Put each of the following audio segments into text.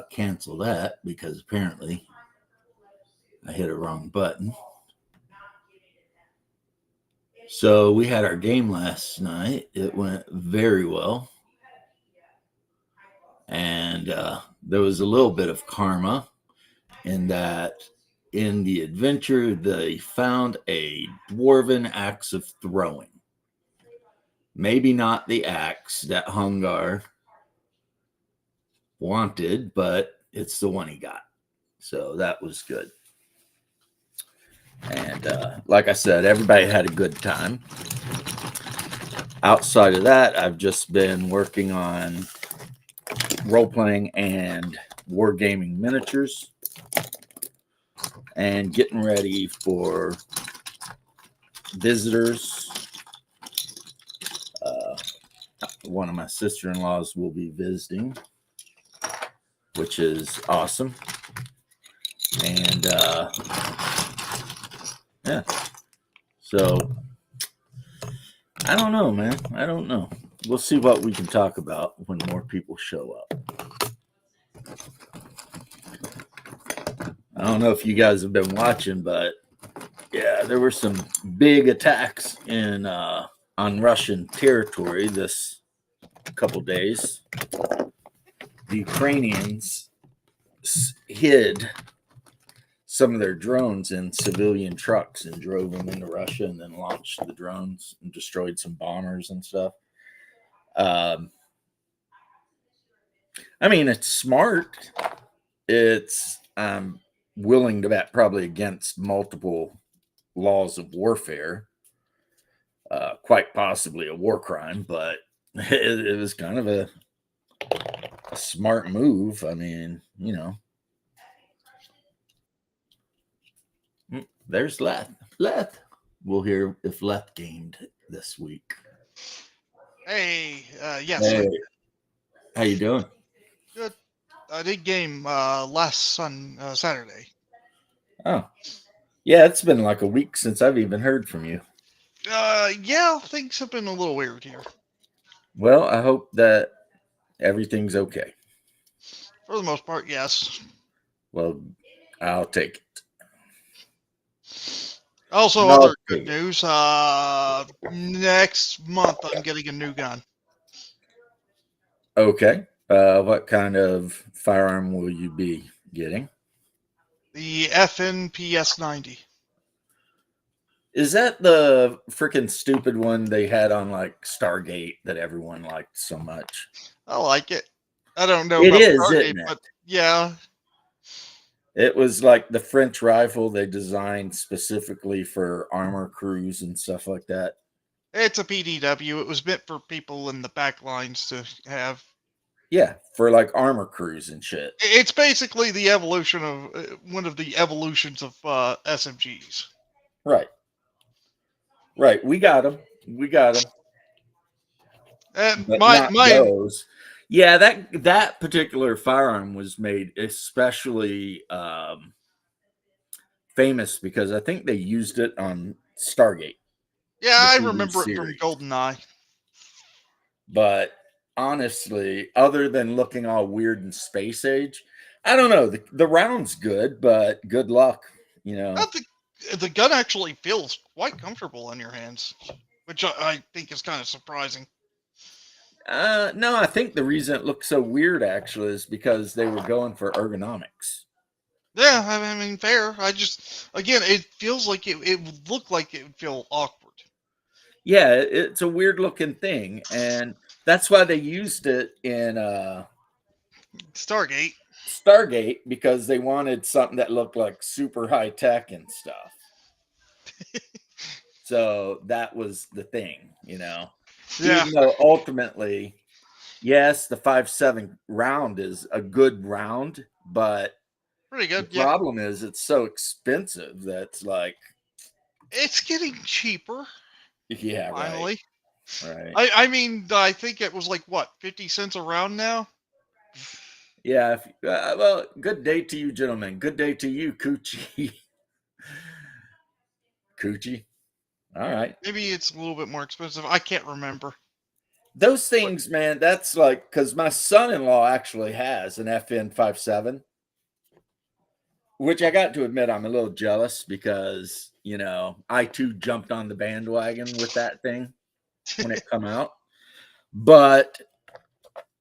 cancel that because apparently I hit a wrong button. So we had our game last night. It went very well. And there was a little bit of karma in that in the adventure, they found a dwarven axe of throwing. Maybe not the axe that Hungar wanted, but it's the one he got. So that was good. And like I said, everybody had a good time. Outside of that, I've just been working on role playing and wargaming miniatures and getting ready for visitors. One of my sister-in-laws will be visiting, which is awesome. And yeah, so I don't know, man. I don't know. We'll see what we can talk about when more people show up. I don't know if you guys have been watching, but yeah, there were some big attacks in on Russian territory this couple days. The Ukrainians hid some of their drones in civilian trucks and drove them into Russia and then launched the drones and destroyed some bombers and stuff. I mean, it's smart. It's willing to bet probably against multiple laws of warfare, quite possibly a war crime, but it was kind of a smart move. I mean, you know. There's Leth. Leth. We'll hear if Leth gamed this week. Hey, yes, Hey, how you doing? good. I did game last Saturday. Oh, yeah, it's been like a week since I've even heard from you. Yeah, things have been a little weird here. Well, I hope that everything's okay. For the most part, yes. Well, I'll take it. Also, No, other good news. Next month I'm getting a new gun. okay. What kind of firearm will you be getting? The FNPS 90. Is that the freaking stupid one they had on like Stargate that everyone liked so much? I like it. I don't know It about is, Stargate, isn't it? but yeah. It was like the French rifle they designed specifically for armor crews and stuff like that. It's a PDW. It was meant for people in the back lines to have. Yeah, for like armor crews and shit. It's basically the evolution of one of the evolutions of SMGs. Right. Right. We got them. We got them. And But my not my those. Yeah, that particular firearm was made especially famous because I think they used it on Stargate, yeah, the I TV remember it from series. GoldenEye. But honestly, other than looking all weird in space age, I don't know. The round's good, but good luck. You know. The gun actually feels quite comfortable in your hands, which I think is kind of surprising. No, I think the reason it looked so weird actually is because they were going for ergonomics. Yeah, I mean, fair. I just, again, it feels like it would look like it would feel awkward. Yeah, it's a weird looking thing, and that's why they used it in Stargate. Stargate because they wanted something that looked like super high tech and stuff. So that was the thing, you know. Yeah, Even though ultimately, yes, the 5.7 round is a good round, but pretty the good. Yeah, problem is it's so expensive that's like, it's getting cheaper. yeah, right, Finally, right. I mean, I think it was like what 50 cents a round now. Yeah, well, good day to you, gentlemen. Good day to you, Coochie. Coochie. All right. Maybe it's a little bit more expensive. I can't remember. Those things, man, that's like, because my son-in-law actually has an FN 57, which I got to admit I'm a little jealous because, I too jumped on the bandwagon with that thing when it come out. But,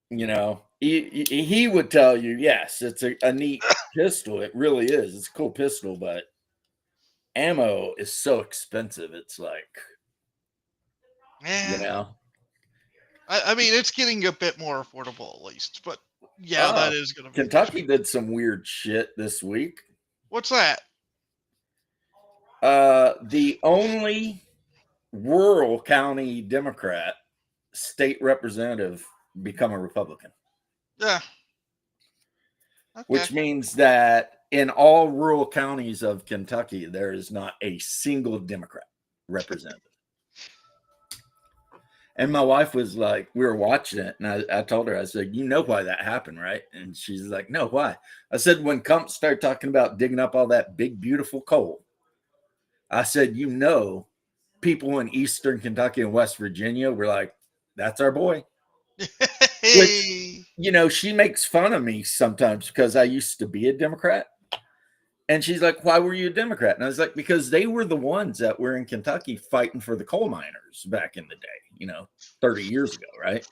he would tell you, yes, it's a neat pistol. It really is. It's a cool pistol, but ammo is so expensive. It's like, you Yeah. know, I mean, it's getting a bit more affordable at least, but yeah, that oh, is going to be an Kentucky issue. did some weird shit this week. What's that? The only rural county Democrat state representative become a Republican, Yeah. Okay. which means that in all rural counties of Kentucky, there is not a single Democrat representative. And my wife was like, we were watching it, and I told her, I said, you know why that happened, right? And she's like, no, why? I said, when Kump started talking about digging up all that big, beautiful coal, I said, people in Eastern Kentucky and West Virginia were like, that's our boy. Which, Hey. she makes fun of me sometimes because I used to be a Democrat. And she's like, why were you a Democrat? And I was like, because they were the ones that were in Kentucky fighting for the coal miners back in the day, 30 years ago, right?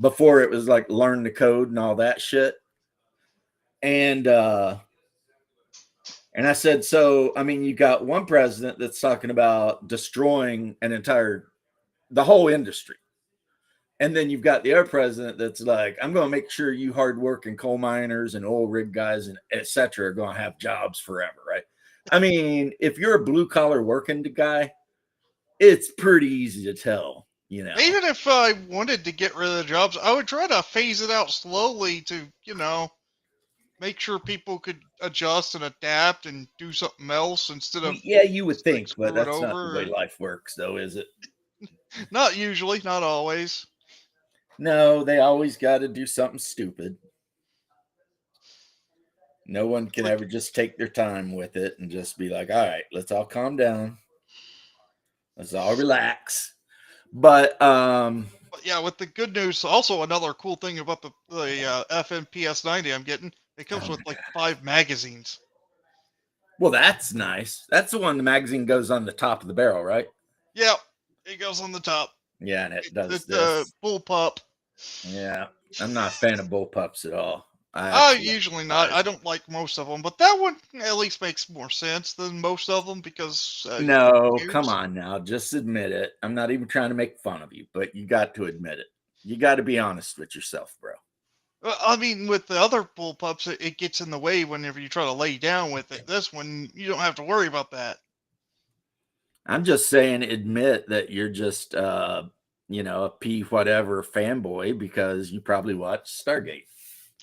Before it was like learn the code and all that shit. And I said, so I mean, you got one president that's talking about destroying the whole industry. And then you've got the other president that's like, I'm going to make sure you hardworking coal miners and oil rig guys and et cetera are going to have jobs forever, right? I mean, if you're a blue collar working guy, it's pretty easy to tell, Even if I wanted to get rid of the jobs, I would try to phase it out slowly to, make sure people could adjust and adapt and do something else instead of Yeah, you would just like think, but screw it that's not the over. way life works, though, is it? Not usually, not always. No, they always got to do something stupid. No one It's can like, ever just take their time with it and just be like, all right, let's all calm down. Let's all relax. But but yeah, with the good news, also another cool thing about the FNPS 90 I'm getting, it comes oh with my like god. 5 magazines. Well, that's nice. That's the one the magazine goes on the top of the barrel, right? Yep, it goes on the top. Yeah, and it does The this. bullpup. Yeah. I'm not a fan of bullpups at all. I Oh, actually like usually not. five. I don't like most of them, but that one at least makes more sense than most of them because you get No, the come tubes. on now. Just admit it. I'm not even trying to make fun of you, but you got to admit it. You got to be honest with yourself, bro. Well, I mean, with the other bullpups, it gets in the way whenever you try to lay down with it. This one, you don't have to worry about that. I'm just saying, admit that you're just, a P whatever fanboy because you probably watched Stargate.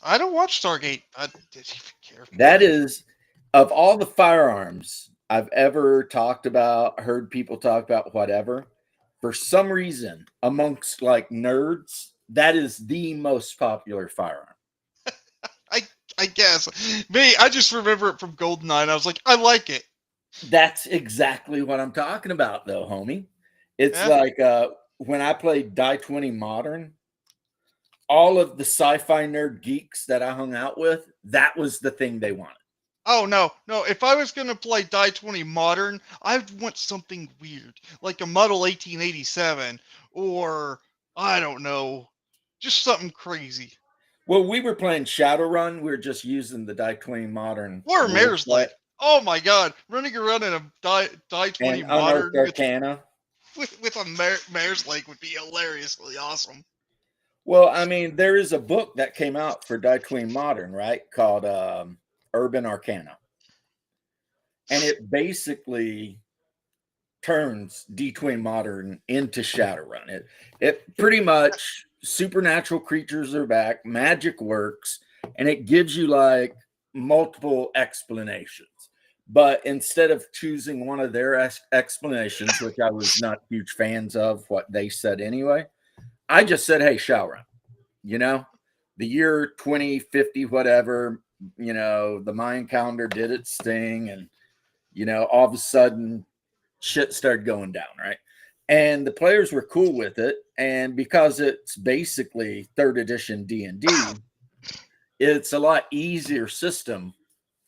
I don't watch Stargate. I didn't even care for That it. is, of all the firearms I've ever talked about, heard people talk about, whatever, for some reason, amongst like nerds, that is the most popular firearm. I I guess me. I just remember it from GoldenEye. And I was like, I like it. That's exactly what I'm talking about, though, homie. It's Yeah. like when I played Die 20 Modern, all of the sci-fi nerd geeks that I hung out with, that was the thing they wanted. Oh no, no! If I was gonna play Die 20 Modern, I'd want something weird, like a Model 1887, or I don't know, just something crazy. Well, we were playing Shadowrun. We were just using the Die 20 Modern Or rule Mare's set Lake. Oh my God, running around in a Die 20 and Unearthed Modern with Arcana. with a Mare's Lake would be hilariously awesome. Well, I mean, there is a book that came out for Die 20 Modern, right? Called Urban Arcana. And it basically turns D20 Modern into Shadowrun. It pretty much supernatural creatures are back, magic works, and it gives you like multiple explanations. But instead of choosing one of their explanations, which I was not huge fans of what they said anyway, I just said, hey, Shadowrun, you know, the year 2050, whatever, the Mayan calendar did its thing. And, all of a sudden, shit started going down, right? And the players were cool with it. And because it's basically third edition D&D, it's a lot easier system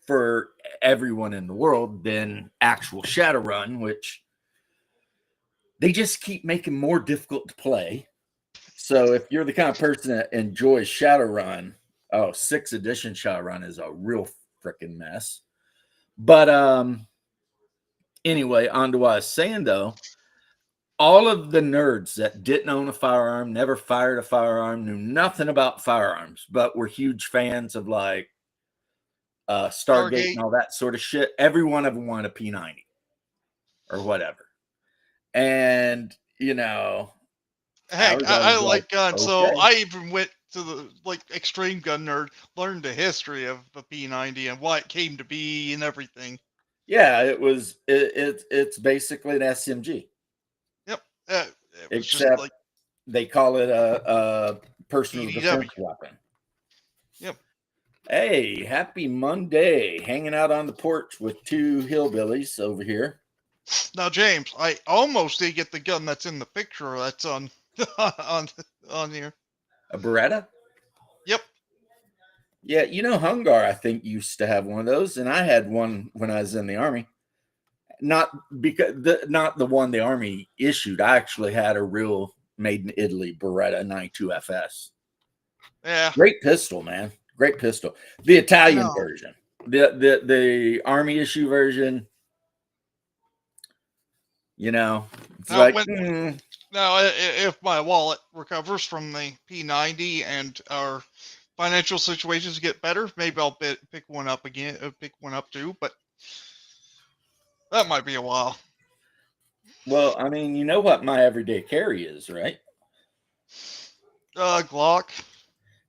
for everyone in the world than actual Shadowrun, which they just keep making more difficult to play. So if you're the kind of person that enjoys Shadowrun, oh, 6th edition Shadowrun is a real freaking mess. But anyway, on to what I was saying though. All of the nerds that didn't own a firearm, never fired a firearm, knew nothing about firearms, but were huge fans of like Stargate and all that sort of shit. Every one of them wanted a P90 or whatever. And, you know, Heck, I like guns, okay. so I even went to the extreme gun nerd, learned the history of the P90 and why it came to be and everything. Yeah, it's basically an SMG. Yep. It was Except just like they call it a personal defense weapon. Yep. Hey, happy Monday. Hanging out on the porch with two hillbillies over here. Now, James, I almost did get the gun that's in the picture that's on on here. A Beretta? Yep. Yeah, you know, Hungar, I think, used to have one of those, and I had one when I was in the Army. Not the one the Army issued. I actually had a real made in Italy Beretta 92 FS. Yeah. Great pistol, man. Great pistol. The Italian version. The Army issue version, you know, it's now, like now if my wallet recovers from the P90 and our financial situations get better, maybe I'll pick one up again, pick one up too, but that might be a while. Well, I mean, you know what my everyday carry is, right? Glock.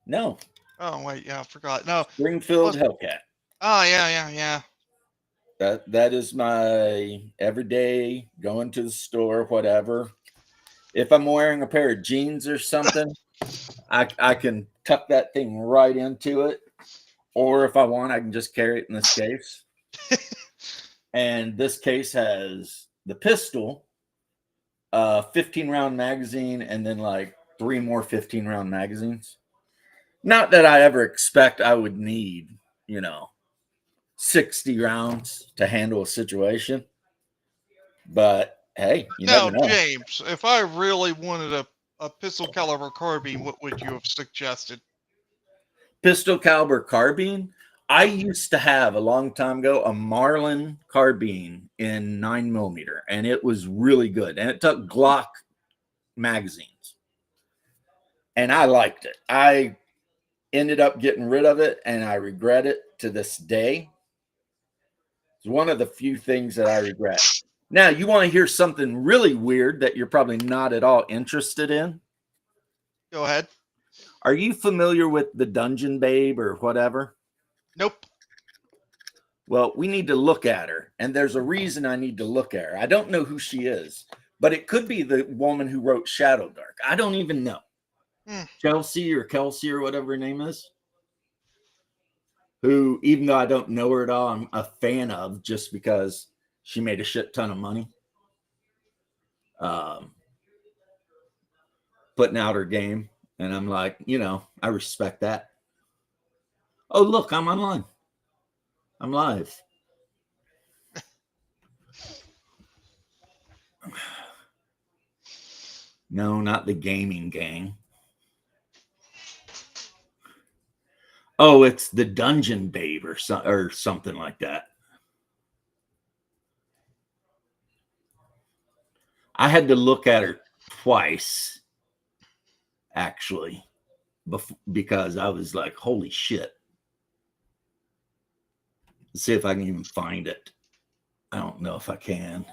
No. Oh wait, yeah, I forgot. No. Springfield Hellcat. Oh yeah. That is my everyday going to the store, whatever. If I'm wearing a pair of jeans or something, I can tuck that thing right into it. Or if I want, I can just carry it in this case. And this case has the pistol, 15 round magazine, and then like 3 more 15 round magazines. Not that I ever expect I would need, 60 rounds to handle a situation. But hey, you never know. James, if I really wanted a pistol caliber carbine, what would you have suggested? Pistol caliber carbine? I used to have a long time ago a Marlin carbine in 9mm, and it was really good. And it took Glock magazines. And I liked it. I ended up getting rid of it, and I regret it to this day. It's one of the few things that I regret. Now, you want to hear something really weird that you're probably not at all interested in? Go ahead. Are you familiar with the Dungeon Babe or whatever? Nope. Well, we need to look at her, and there's a reason I need to look at her. I don't know who she is, but it could be the woman who wrote Shadow Dark. I don't even know. Kelsey or whatever her name is. Who, even though I don't know her at all, I'm a fan of just because she made a shit ton of money. Putting out her game. And I'm like, I respect that. Oh, look, I'm online. I'm live. No, not the gaming gang. Oh, it's the Dungeon Babe or something like that. I had to look at her twice, actually, because I was like, holy shit. Let's see if I can even find it. I don't know if I can.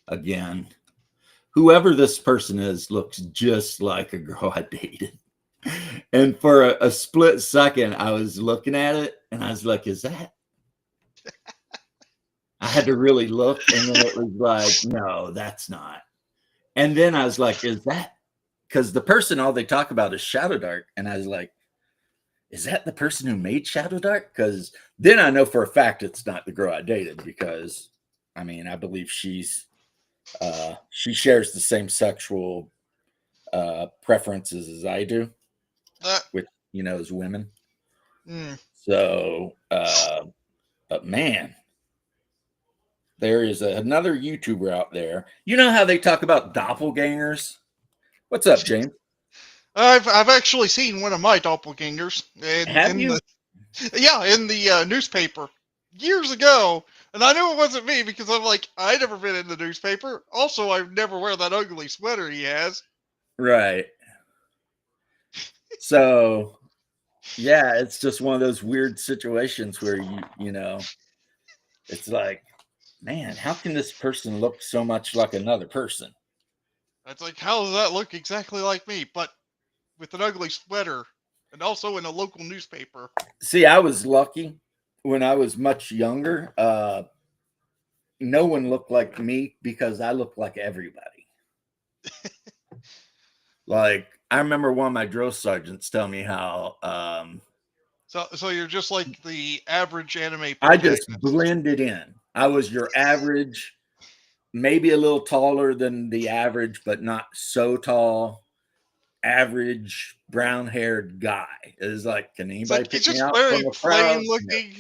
Again, whoever this person is looks just like a girl I dated. And for a split second, I was looking at it and I was like, is that? I had to really look, and then it was like, no, that's not. And then I was like, is that? Because the person, all they talk about is Shadow Dark. And I was like, is that the person who made Shadow Dark? Because then I know for a fact it's not the girl I dated, because, I mean, I believe she's She shares the same sexual preferences as I do, That. which is women. Mm. So, but man, there is another YouTuber out there. You know how they talk about doppelgangers? What's up, James? I've actually seen one of my doppelgangers Have in you? the newspaper years ago, and I knew it wasn't me because I'm like, I never been in the newspaper. Also, I never wear that ugly sweater he has. Right. So, yeah, it's just one of those weird situations where it's like, man, how can this person look so much like another person? It's like, how does that look exactly like me, but with an ugly sweater, and also in a local newspaper? See, I was lucky when I was much younger. No one looked like me because I looked like everybody. Like, I remember one of my drill sergeants tell me how So you're just like the average anime I just protagonist. blended in. I was your average, maybe a little taller than the average, but not so tall, average brown haired guy. It's like, can It's anybody like he's pick me just out very from a plain crowd? No. looking,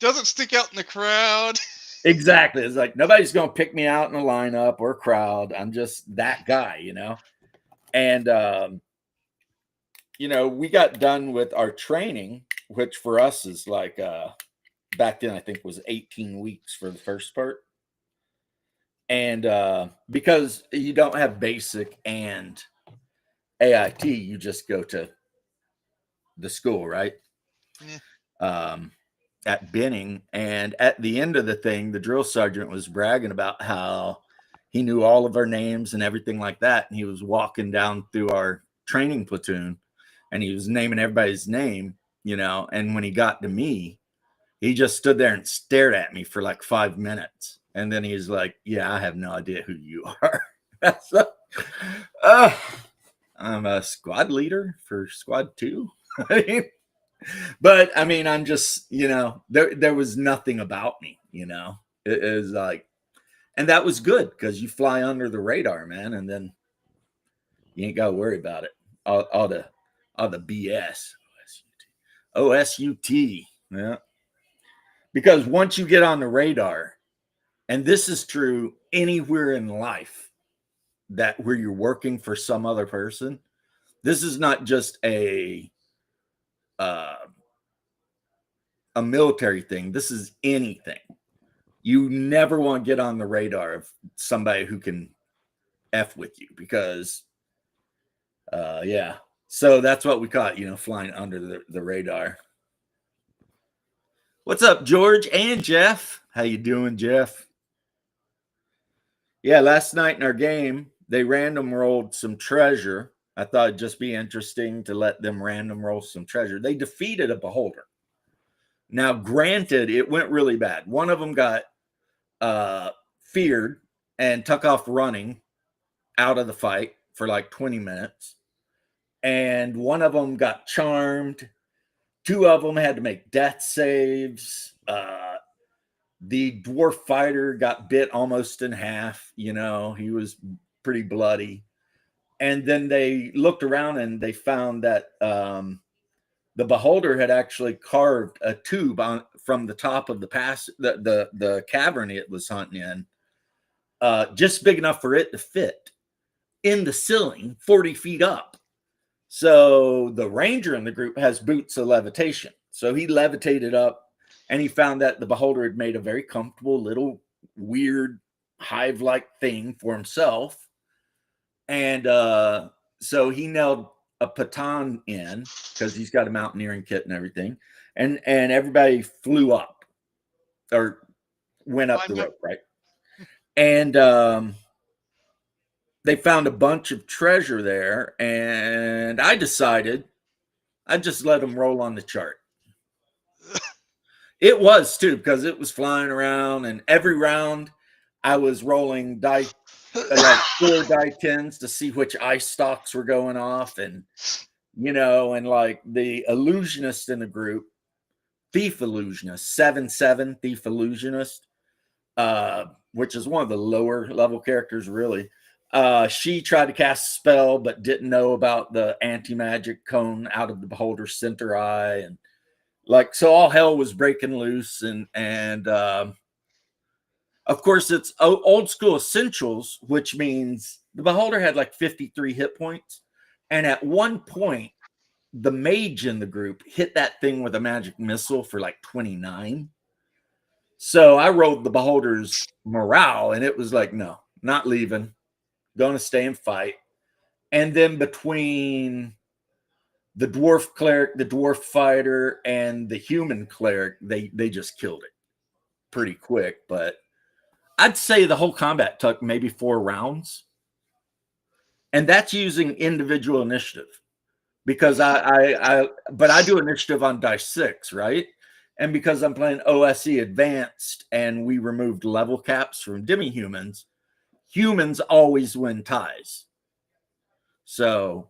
doesn't stick out in the crowd. Exactly. It's like nobody's going to pick me out in a lineup or crowd. I'm just that guy. And, we got done with our training, which for us is like, back then, I think was 18 weeks for the first part. And because you don't have basic and AIT, you just go to the school, right? Yeah. At Benning. And at the end of the thing, the drill sergeant was bragging about how he knew all of our names and everything like that. And he was walking down through our training platoon and he was naming everybody's name. And when he got to me, he just stood there and stared at me for like 5 minutes. And then he's like, yeah, I have no idea who you are. So, I'm a squad leader for squad 2. But I mean, I'm just, there was nothing about me, it is like, and that was good because you fly under the radar, man. And then you ain't got to worry about it. All the BS. OSUT. Yeah. Because once you get on the radar, and this is true anywhere in life that where you're working for some other person, this is not just uh, a military thing. This is anything. You never want to get on the radar of somebody who can F with you because, yeah. So that's what we caught, flying under the radar. What's up, George and Jeff? How you doing, Jeff? Yeah, last night in our game, they random rolled some treasure. I thought it'd just be interesting to let them random roll some treasure. They defeated a beholder. Now, granted, it went really bad. One of them got feared and took off running out of the fight for like 20 minutes. And one of them got charmed. Two of them had to make death saves. The dwarf fighter got bit almost in half. He was pretty bloody. And then they looked around and they found that the beholder had actually carved a tube from the top of the the cavern it was hunting in, just big enough for it to fit in the ceiling 40 feet up. So the ranger in the group has boots of levitation. So he levitated up and he found that the beholder had made a very comfortable little weird hive-like thing for himself. And so he nailed a baton in because he's got a mountaineering kit and everything. And everybody flew up or went up the rope, right? And they found a bunch of treasure there. And I decided I'd just let them roll on the chart. It was too, because it was flying around, and every round I was rolling die, like 4 die 10s to see which ice stocks were going off, and and like the illusionist in the group, thief illusionist, 7-7 thief illusionist. which is one of the lower level characters, really. She tried to cast a spell, but didn't know about the anti-magic cone out of the beholder's center eye, and like so, all hell was breaking loose, and of course, it's old school essentials, which means the beholder had like 53 hit points, and at one point, the mage in the group hit that thing with a magic missile for like 29. So I rolled the beholder's morale, and it was like, no, not leaving, going to stay and fight. And then between the dwarf cleric, the dwarf fighter, and the human cleric, they just killed it pretty quick. But I'd say the whole combat took maybe 4 rounds, and that's using individual initiative because but I do initiative on dice 6, right? And because I'm playing OSE Advanced and we removed level caps from demi-humans, humans always win ties. So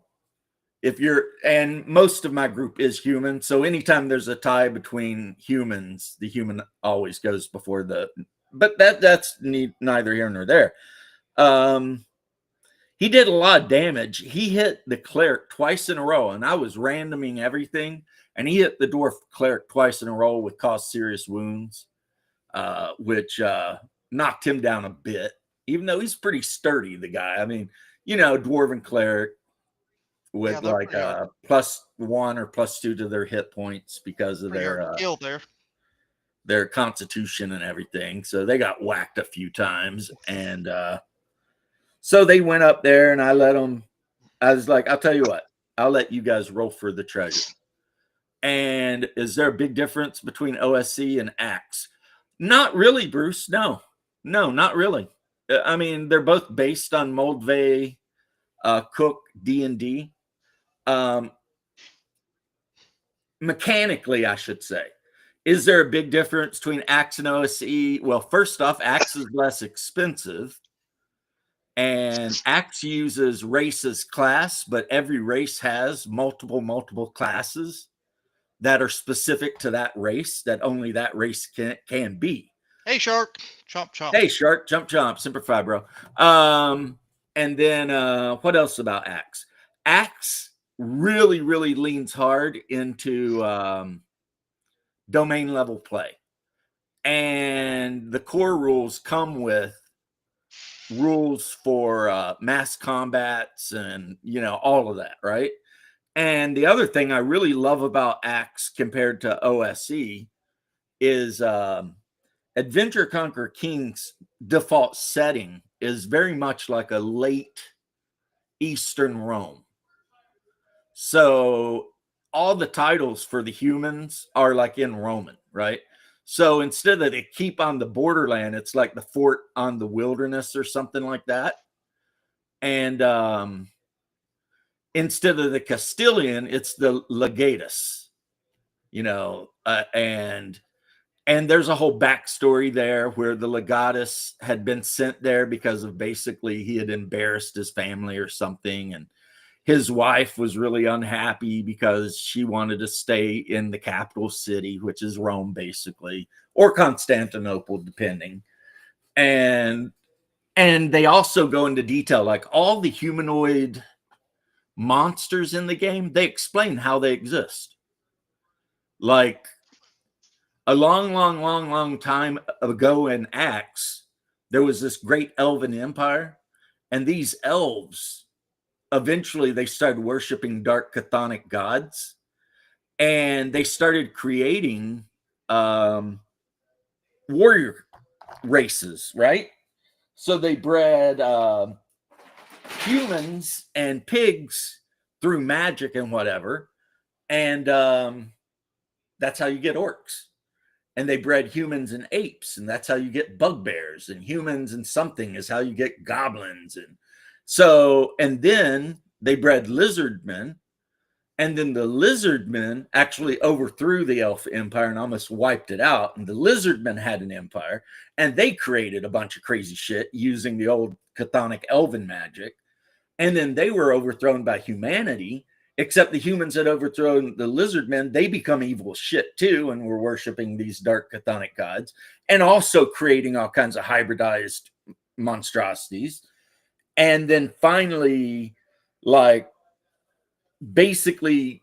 if you're, and most of my group is human, so anytime there's a tie between humans, the human always goes before the, but that's neither here nor there. He did a lot of damage. He hit the cleric twice in a row, and I was randoming everything, and he hit the dwarf cleric twice in a row with caused serious wounds, which knocked him down a bit, even though he's pretty sturdy, the guy. I mean, you know, dwarven cleric with like +1 or +2 to their hit points because of their constitution and everything. So they got whacked a few times, and so they went up there, and I let them. I was like, I'll tell you what, I'll let you guys roll for the treasure. And is there a big difference between OSC and Axe? Not really, Bruce. No, not really. I mean, they're both based on Moldvay, Cook, D&D. Mechanically, I should say. Is there a big difference between Axe and OSE? Well, first off, Axe is less expensive. And Axe uses race as class, but every race has multiple classes that are specific to that race that only that race can be. Hey, Shark. Chomp, chomp. Hey, Shark. Jump, chomp. Semper Fi, bro. And then what else about Axe? Axe really leans hard into domain level play. And the core rules come with rules for mass combats and, you know, all of that, right? And the other thing I really love about Axe compared to OSE is Adventure Conquer King's default setting is very much like a late Eastern Rome. So all the titles for the humans are like in Roman, right? So instead of they keep on the borderland, it's like the fort on the wilderness or something like that. And instead of the Castilian, it's the legatus, you know, and there's a whole backstory there where the legatus had been sent there because of basically he had embarrassed his family or something. And his wife was really unhappy because she wanted to stay in the capital city, which is Rome, basically, or Constantinople, depending. And they also go into detail, like all the humanoid monsters in the game, they explain how they exist. Like a long time ago in Axe, there was this great elven empire, and these elves, eventually they started worshiping dark chthonic gods, and they started creating warrior races, right? So they bred humans and pigs through magic and whatever, and that's how you get orcs. And they bred humans and apes, and that's how you get bugbears, and humans and something is how you get goblins. And so, and then they bred lizardmen, and then the lizardmen actually overthrew the elf empire and almost wiped it out. And the lizardmen had an empire, and they created a bunch of crazy shit using the old chthonic elven magic. And then they were overthrown by humanity, Except the humans that overthrow the lizard men, they become evil shit too, and we're worshiping these dark chthonic gods, and also creating all kinds of hybridized monstrosities. And then finally, like, basically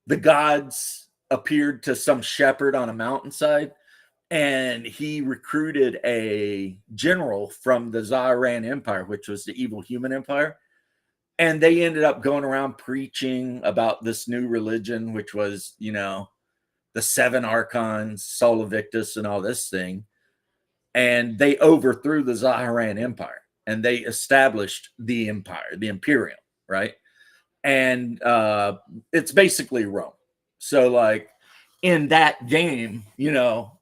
the gods appeared to some shepherd on a mountainside, and he recruited a general from the Zaharan Empire, which was the evil human empire. And they ended up going around preaching about this new religion, which was, you know, the seven archons, Sol Invictus, and all this thing. And they overthrew the Zaharan Empire, and they established the empire, the Imperium, right? And it's basically Rome. So, like, in that game, you know,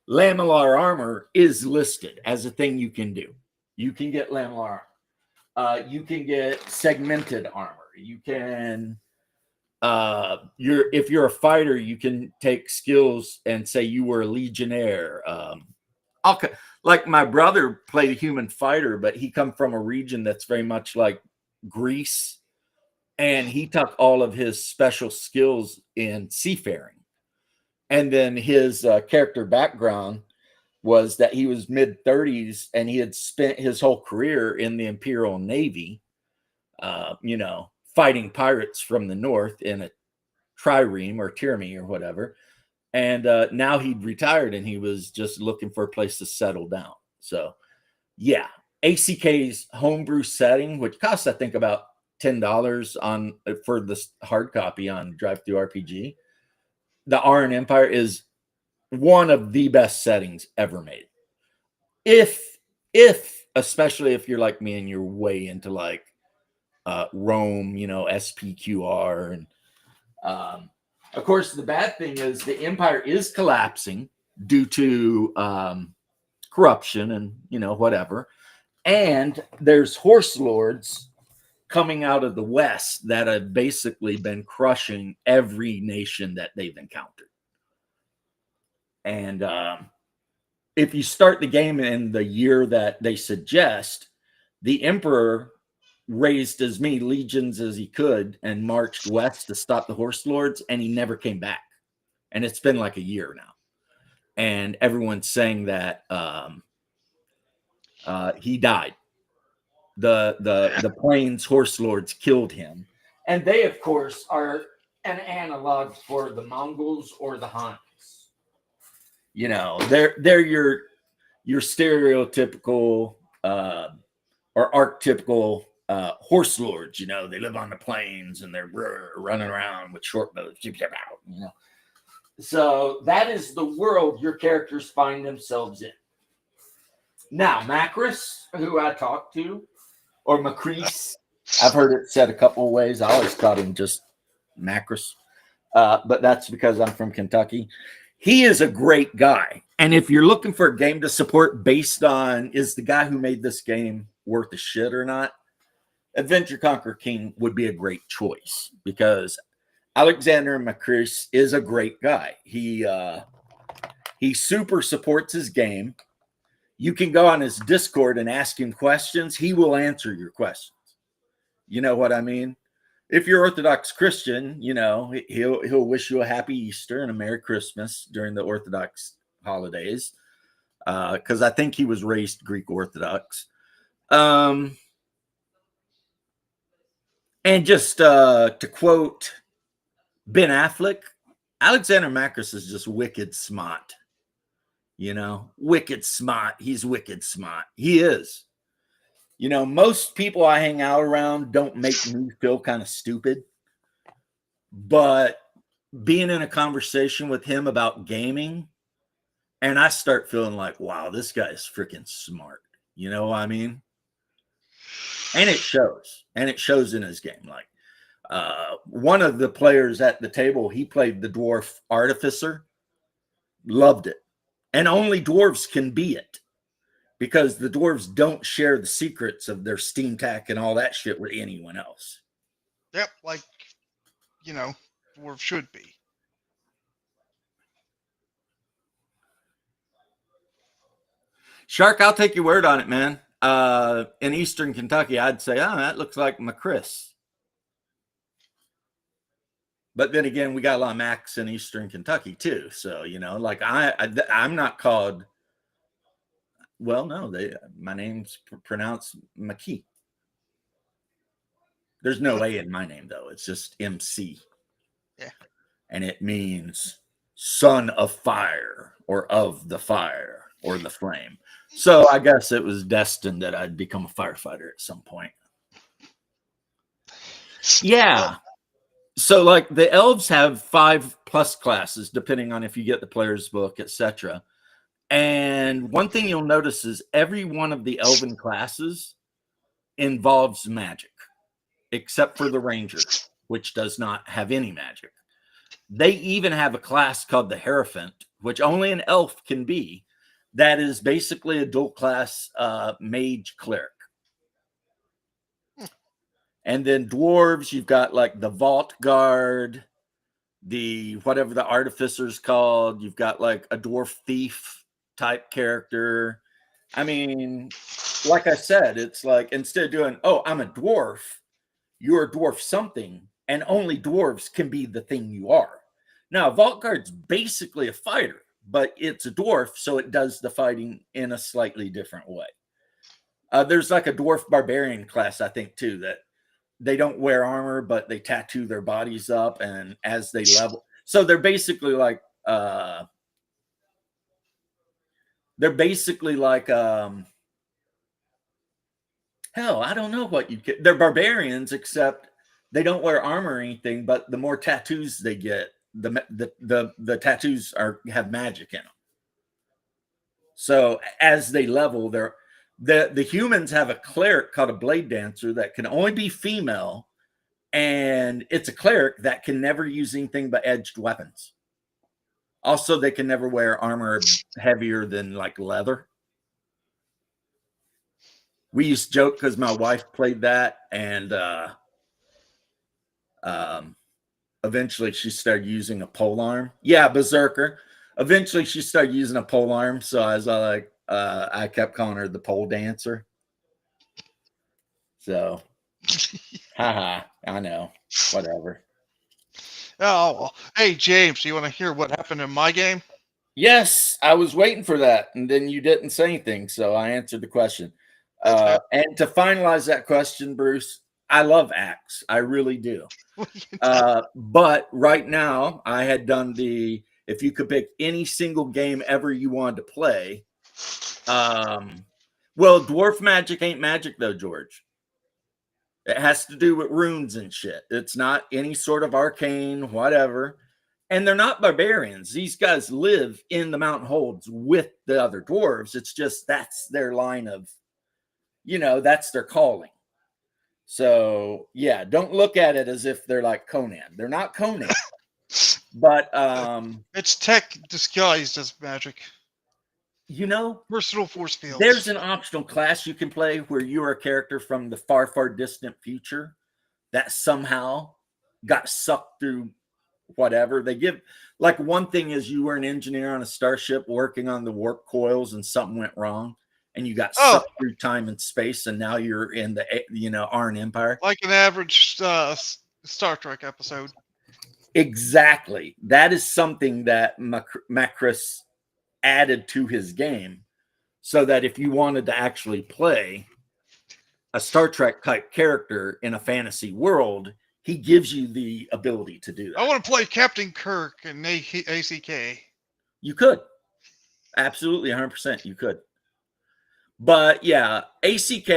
lamellar armor is listed as a thing you can do. You can get lamellar armor. You can get segmented armor. You can, if you're a fighter, you can take skills and say you were a legionnaire. Like my brother played a human fighter, but he come from a region that's very much like Greece, and he took all of his special skills in seafaring. And then his character background was that he was mid-30s and he had spent his whole career in the Imperial Navy, you know, fighting pirates from the north in a trireme or trireme or whatever. And now he'd retired and he was just looking for a place to settle down. So, yeah, ACK's homebrew setting, which costs, I think, about $10 on for this hard copy on Drive-Thru RPG. The Aran Empire is one of the best settings ever made. If especially if you're like me and you're way into like Rome, you know, SPQR, and of course the bad thing is the empire is collapsing due to corruption and, you know, whatever. And there's horse lords coming out of the west that have basically been crushing every nation that they've encountered. And if you start the game in the year that they suggest, the emperor raised as many legions as he could and marched west to stop the horse lords, and he never came back. And it's been like a year now. And everyone's saying that he died. The plains horse lords killed him. And they, of course, are an analog for the Mongols or the Huns. You know, they're your stereotypical or archetypical horse lords. You know, they live on the plains and they're running around with short bows. You know, so that is the world your characters find themselves in. Now, Macris, who I talked to, or Macris, I've heard it said a couple of ways. I always thought him just Macris, but that's because I'm from Kentucky. He is a great guy. And if you're looking for a game to support based on is the guy who made this game worth a shit or not, Adventure Conquer King would be a great choice because Alexander Macris is a great guy. He super supports his game. You can go on his Discord and ask him questions. He will answer your questions. You know what I mean? If you're Orthodox Christian, you know, he'll wish you a happy Easter and a Merry Christmas during the Orthodox holidays. Because I think he was raised Greek Orthodox. And just to quote Ben Affleck, Alexander Macris is just wicked smart. You know, wicked smart. He's wicked smart. He is. You know, most people I hang out around don't make me feel kind of stupid. But being in a conversation with him about gaming, and I start feeling like, wow, this guy is freaking smart. You know what I mean? And it shows. And it shows in his game. Like, one of the players at the table, he played the dwarf artificer. Loved it. And only dwarves can be it. Because the dwarves don't share the secrets of their steam tack and all that shit with anyone else. Yep, like, you know, dwarves should be. Shark, I'll take your word on it, man. In Eastern Kentucky, I'd say, oh, that looks like Macris. But then again, we got a lot of Macs in Eastern Kentucky too. So, you know, like I'm not called. Well, no, my name's pronounced McKee. There's no A in my name though. It's just MC. Yeah. And it means son of fire or of the fire or the flame. So I guess it was destined that I'd become a firefighter at some point. Yeah. So like the elves have 5+ classes, depending on if you get the player's book, etc. And one thing you'll notice is every one of the elven classes involves magic, except for the ranger, which does not have any magic. They even have a class called the Hierophant, which only an elf can be. That is basically a dual class mage cleric. And then dwarves, you've got like the vault guard, the whatever the artificer's called. You've got like a dwarf thief type character. I mean, like I said, it's like instead of doing, oh, I'm a dwarf, you're a dwarf something, and only dwarves can be the thing you are. Now, Vault Guard's basically a fighter, but it's a dwarf, so it does the fighting in a slightly different way. There's like a dwarf barbarian class, I think, too, that they don't wear armor, but they tattoo their bodies up, and as they level, so they're basically like hell, I don't know what you get. They're barbarians, except they don't wear armor or anything, but the more tattoos they get, the tattoos have magic in them. So as they level, the humans have a cleric called a blade dancer that can only be female, and it's a cleric that can never use anything but edged weapons. Also, they can never wear armor heavier than like leather. We used to joke because my wife played that, and eventually she started using a polearm. Yeah, berserker. Eventually she started using a polearm, so I was like, I kept calling her the pole dancer. So, haha, I know, whatever. Oh, well. Hey, James, do you want to hear what happened in my game? Yes, I was waiting for that, and then you didn't say anything, so I answered the question. And to finalize that question, Bruce, I love Axe. I really do. But right now, I had done if you could pick any single game ever you wanted to play. Well, dwarf magic ain't magic, though, George. It has to do with runes and shit. It's not any sort of arcane, whatever. And they're not barbarians. These guys live in the mountain holds with the other dwarves. It's just that's their line of, that's their calling. So yeah, don't look at it as if they're like Conan. They're not Conan. But it's tech disguised as magic. Versatile force fields. There's an optional class you can play where you are a character from the far, far distant future that somehow got sucked through whatever. They give, like, one thing is you were an engineer on a starship working on the warp coils and something went wrong and you got sucked through time and space, and now you're in the Arn Empire. Like an average Star Trek episode. Exactly. That is something that Macris added to his game, so that if you wanted to actually play a Star Trek type character in a fantasy world, he gives you the ability to do that. I want to play Captain Kirk and ACK. You could. Absolutely, 100% you could. But yeah, ACK,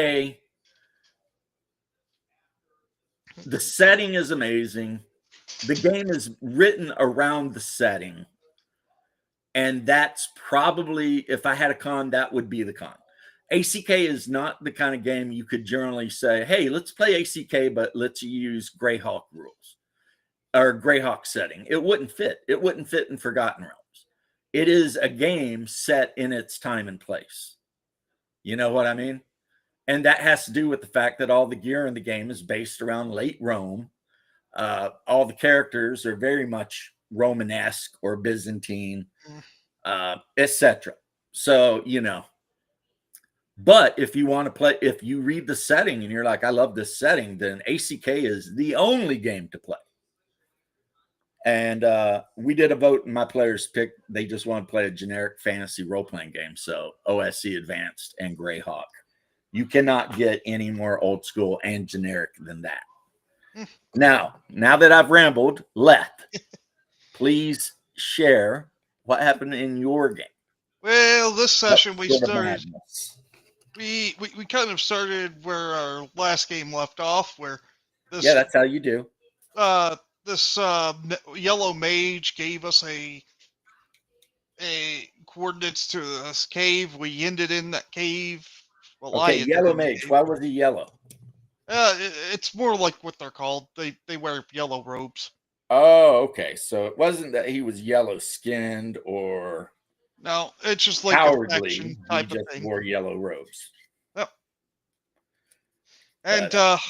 the setting is amazing. The game is written around the setting. And that's probably, if I had a con, that would be the con. ACK is not the kind of game you could generally say, hey, let's play ACK, but let's use Greyhawk rules or Greyhawk setting. It wouldn't fit. It wouldn't fit in Forgotten Realms. It is a game set in its time and place. You know what I mean? And that has to do with the fact that all the gear in the game is based around late Rome. All the characters are very much Romanesque or Byzantine, etc. So, but if you want to play, if you read the setting and you're like, I love this setting, then ACK is the only game to play. And we did a vote, and my players picked. They just want to play a generic fantasy role playing game. So OSC Advanced and Greyhawk. You cannot get any more old school and generic than that. Now that I've rambled, Leth, please share what happened in your game. Well, this session we What started. We kind of started where our last game left off, where this that's how you do. This yellow mage gave us a coordinates to this cave. We ended in that cave. Well, Okay, yellow mage. Why was he yellow? It's more like what they're called. They wear yellow robes. Oh, okay. So it wasn't that he was yellow skinned or no, it's just like cowardly. a faction type he of just thing. wore yellow robes. Yep. And well,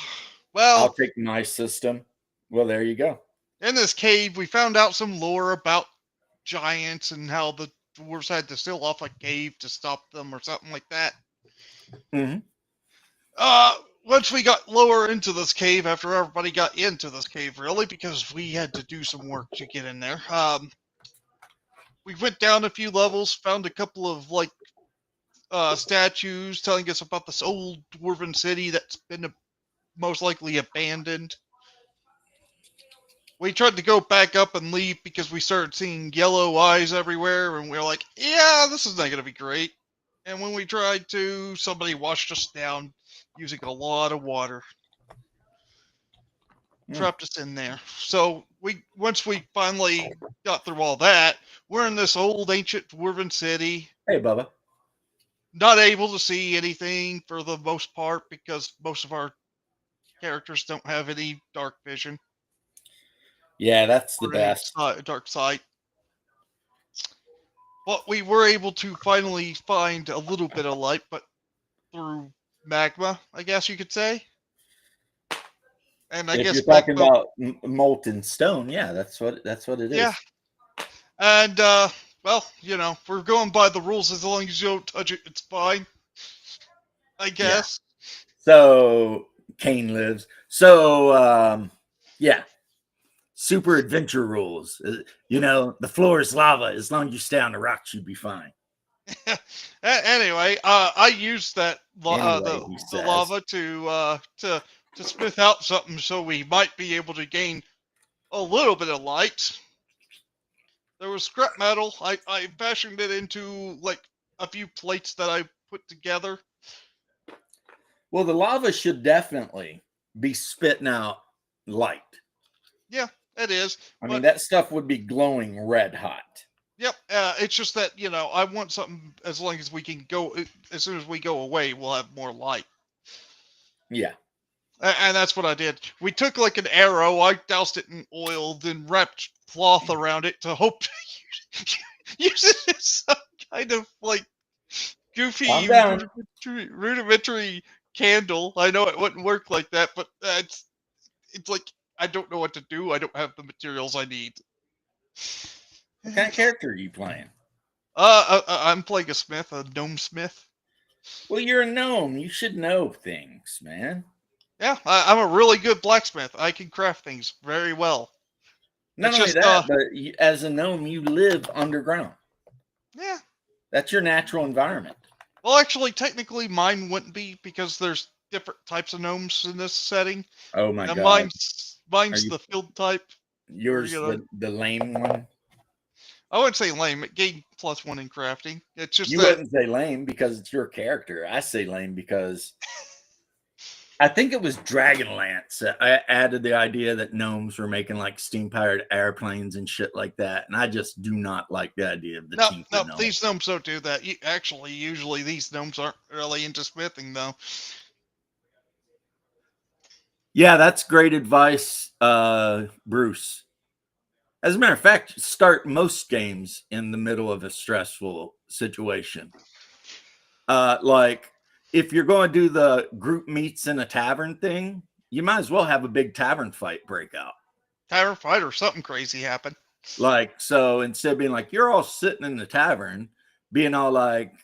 I'll take my system. Well, there you go. In this cave, we found out some lore about giants and how the dwarves had to seal off a cave to stop them or something like that. Mm-hmm. Once we got lower into this cave, after everybody got into this cave, really, because we had to do some work to get in there, we went down a few levels, found a couple of, like, statues telling us about this old dwarven city that's been most likely abandoned. We tried to go back up and leave because we started seeing yellow eyes everywhere, and we were like, yeah, this is not going to be great. And when we tried to, somebody washed us down using a lot of water. Trapped us in there. So once we finally got through all that, we're in this old ancient dwarven city. Hey, Bubba. Not able to see anything for the most part because most of our characters don't have any dark vision. Yeah, that's the best. Dark sight. But we were able to finally find a little bit of light, but through magma, I guess you could say. And I guess you're talking about molten stone, yeah, that's what it is. Yeah. And well, we're going by the rules. As long as you don't touch it, it's fine, I guess. Yeah. So Kane lives. So yeah. Super adventure rules. The floor is lava. As long as you stay on the rocks, you'd be fine. Anyway, I used that the lava to smith out something, so we might be able to gain a little bit of light. There was scrap metal. I fashioned it into like a few plates that I put together. Well, the lava should definitely be spitting out light. Yeah, it is. I mean, that stuff would be glowing red hot. Yep. It's just that, I want something as long as we can go, as soon as we go away, we'll have more light. Yeah. And that's what I did. We took like an arrow, I doused it in oil, then wrapped cloth around it to hope to use it as some kind of like goofy rudimentary candle. I know it wouldn't work like that, but it's like I don't know what to do. I don't have the materials I need. What kind of character are you playing? I'm playing a smith, a gnome smith. Well, you're a gnome. You should know things, man. Yeah, I'm a really good blacksmith. I can craft things very well. Not only that, but as a gnome, you live underground. Yeah. That's your natural environment. Well, actually, technically, mine wouldn't be because there's different types of gnomes in this setting. Oh my god! Mine's the field type. Yours, the lame one. I wouldn't say lame. It gained +1 in crafting. It's just you wouldn't say lame because it's your character. I say lame because I think it was Dragonlance that I added the idea that gnomes were making like steam-powered airplanes and shit like that, and I just do not like the idea of the teeth. No, these gnomes don't do that. Usually these gnomes aren't really into smithing, though. Yeah, that's great advice, Bruce. As a matter of fact, start most games in the middle of a stressful situation. Like, if you're going to do the group meets in a tavern thing, you might as well have a big tavern fight break out. Tavern fight or something crazy happen. Like, so instead of being like, you're all sitting in the tavern, being all like,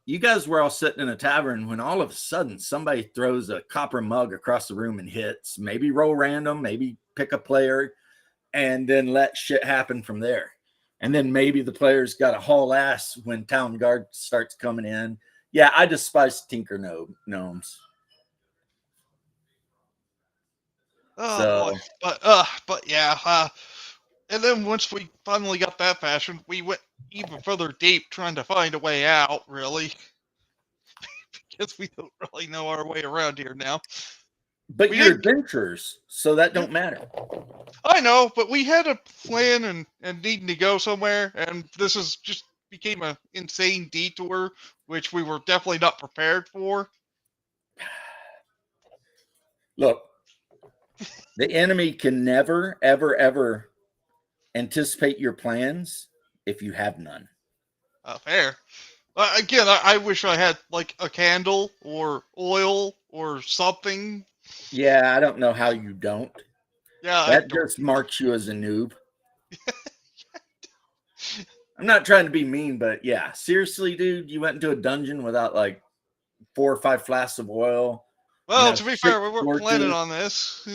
you guys were all sitting in a tavern when all of a sudden somebody throws a copper mug across the room and hits. Maybe roll random, maybe pick a player. and then let shit happen from there. And then maybe the players got to haul ass when town guard starts coming in. Yeah, I despise tinker gnomes. Oh boy, So but yeah. And then once we finally got that fashioned, we went even further deep trying to find a way out. Really, because we don't really know our way around here now. but We you're didn't. adventurers, so that Yeah, don't matter. I know, but we had a plan and needing to go somewhere, and this is just became an insane detour, which we were definitely not prepared for. Look, the enemy can never, ever, ever anticipate your plans if you have none. Fair. Again, I wish I had like a candle or oil or something. Yeah, I don't know how you don't. Yeah, I That don't. just marks you as a noob. I'm not trying to be mean, but yeah, seriously, dude, you went into a dungeon without like 4 or 5 flasks of oil, Well, to be six fair, we weren't planning torches. on this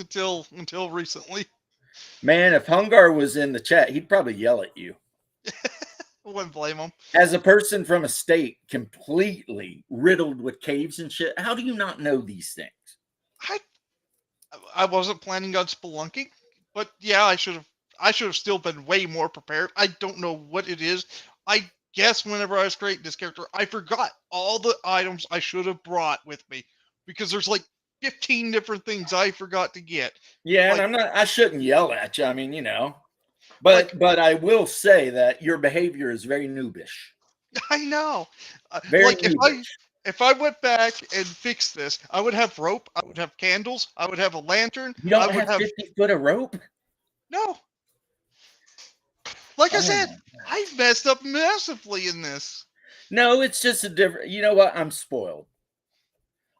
until recently. Man, if Hungar was in the chat, he'd probably yell at you. I wouldn't blame him. As a person from a state completely riddled with caves and shit, how do you not know these things? I I wasn't planning on spelunking, but yeah, I should have still been way more prepared. I don't know what it is. I guess whenever I was creating this character, I forgot all the items I should have brought with me because there's like 15 different things I forgot to get. Yeah, and Like I shouldn't yell at you. I mean, like but I will say that your behavior is very noobish. I know. Very Like noobish. if I went back and fixed this, I would have rope, I would have candles, I would have a lantern, You I don't would have have 50 foot of rope? no. Like I Oh said, my. I messed up massively in this. No, it's just a different, you know what? I'm spoiled.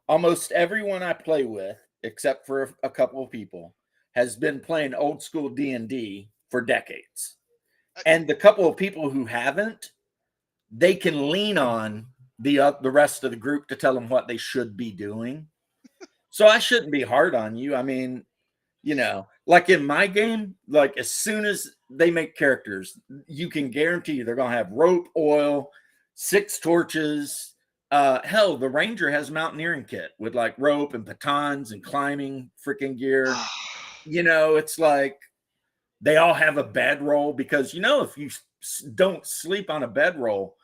Almost everyone I play with, except for a couple of people, has been playing old school D&D for decades. I, And the couple of people who haven't, they can lean on the rest of the group to tell them what they should be doing. So I shouldn't be hard on you. I mean, like in my game, like as soon as they make characters, you can guarantee they're going to have rope, oil, 6 torches. Hell, the ranger has a mountaineering kit with like rope and batons and climbing freaking gear. It's like they all have a bedroll because if you don't sleep on a bedroll,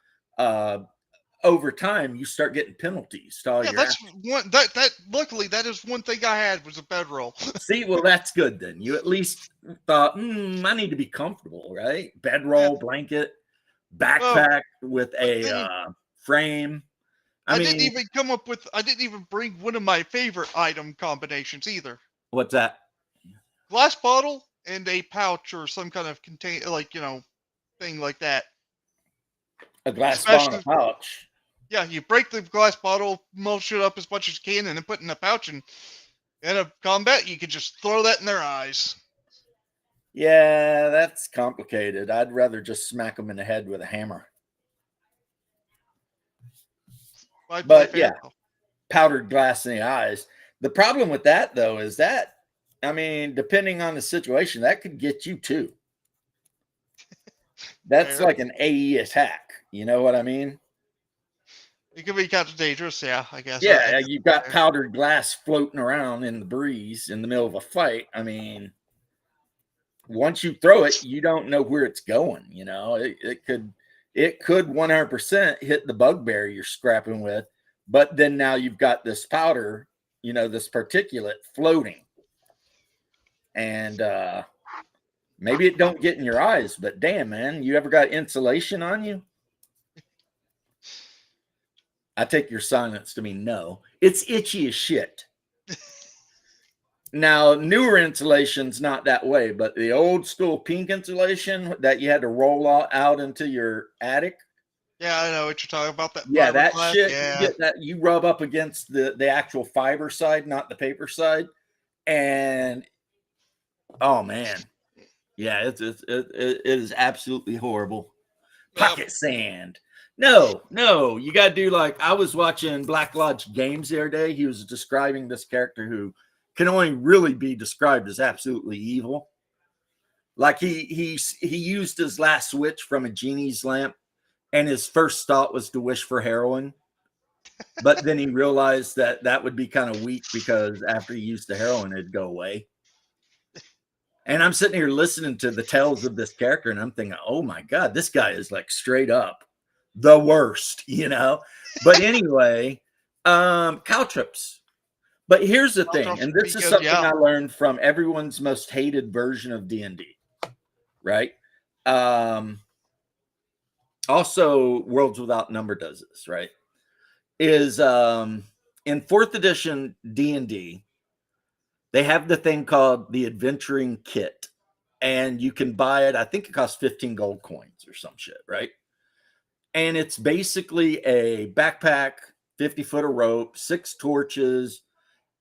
over time you start getting penalties to all yeah, your that's one that luckily that is one thing I had was a bedroll. See, well, that's good then. You at least thought, I need to be comfortable, right? Yeah. Bedroll, blanket, Well, backpack with but a then frame. I mean, I didn't even bring one of my favorite item combinations either. what's that? Glass bottle and a pouch or some kind of thing like that. A glass bottle Especially pouch. yeah, you break the glass bottle, mulch it up as much as you can, and then put it in a pouch. And in a combat, you can just throw that in their eyes. Yeah, that's complicated. I'd rather just smack them in the head with a hammer. I play But fair yeah, though. powdered glass in the eyes. The problem with that, though, is that, I mean, depending on the situation, that could get you too. That's Fair. like an AE attack. You know what I mean? It can be kind of dangerous, yeah, I guess. I Yeah, guess you've that's got fair. powdered glass floating around in the breeze in the middle of a fight. I mean, once you throw it, you don't know where it's going. It could 100% hit the bugbear you're scrapping with, but then now you've got this powder, this particulate floating, and maybe it don't get in your eyes, but damn, man, you ever got insulation on you? I take your silence to mean no. It's itchy as shit. Now, newer insulation's not that way, but the old school pink insulation that you had to roll out into your attic, Yeah, I know what you're talking about. That yeah, that fiberglass. shit, you Yeah. get that, you rub up against the actual fiber side, not the paper side, and oh man, yeah, it is absolutely horrible. Well, Pocket sand. No, you got to do like I was watching Black Lodge Games the other day. He was describing this character who can only really be described as absolutely evil. Like he used his last switch from a genie's lamp, and his first thought was to wish for heroin. But then he realized that that would be kind of weak because after he used the heroin, it'd go away. And I'm sitting here listening to the tales of this character, and I'm thinking, oh my God, this guy is like straight up the worst, you know? But anyway, caltrips. But here's the thing, and this is something I learned from everyone's most hated version of D&D, right? Also, Worlds Without Number does this, right? Is in 4th edition D&D, they have the thing called the Adventuring Kit, and you can buy it. I think it costs 15 gold coins or some shit, right? And it's basically a backpack, 50 foot of rope, 6 torches.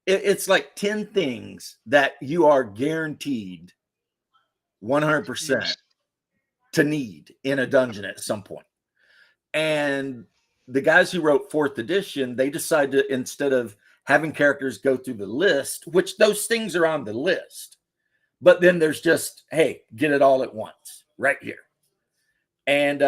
It's like 10 things that you are guaranteed 100% to need in a dungeon at some point. And the guys who wrote 4th edition, they decided to, instead of having characters go through the list, which those things are on the list, but then there's just, hey, get it all at once right here. And,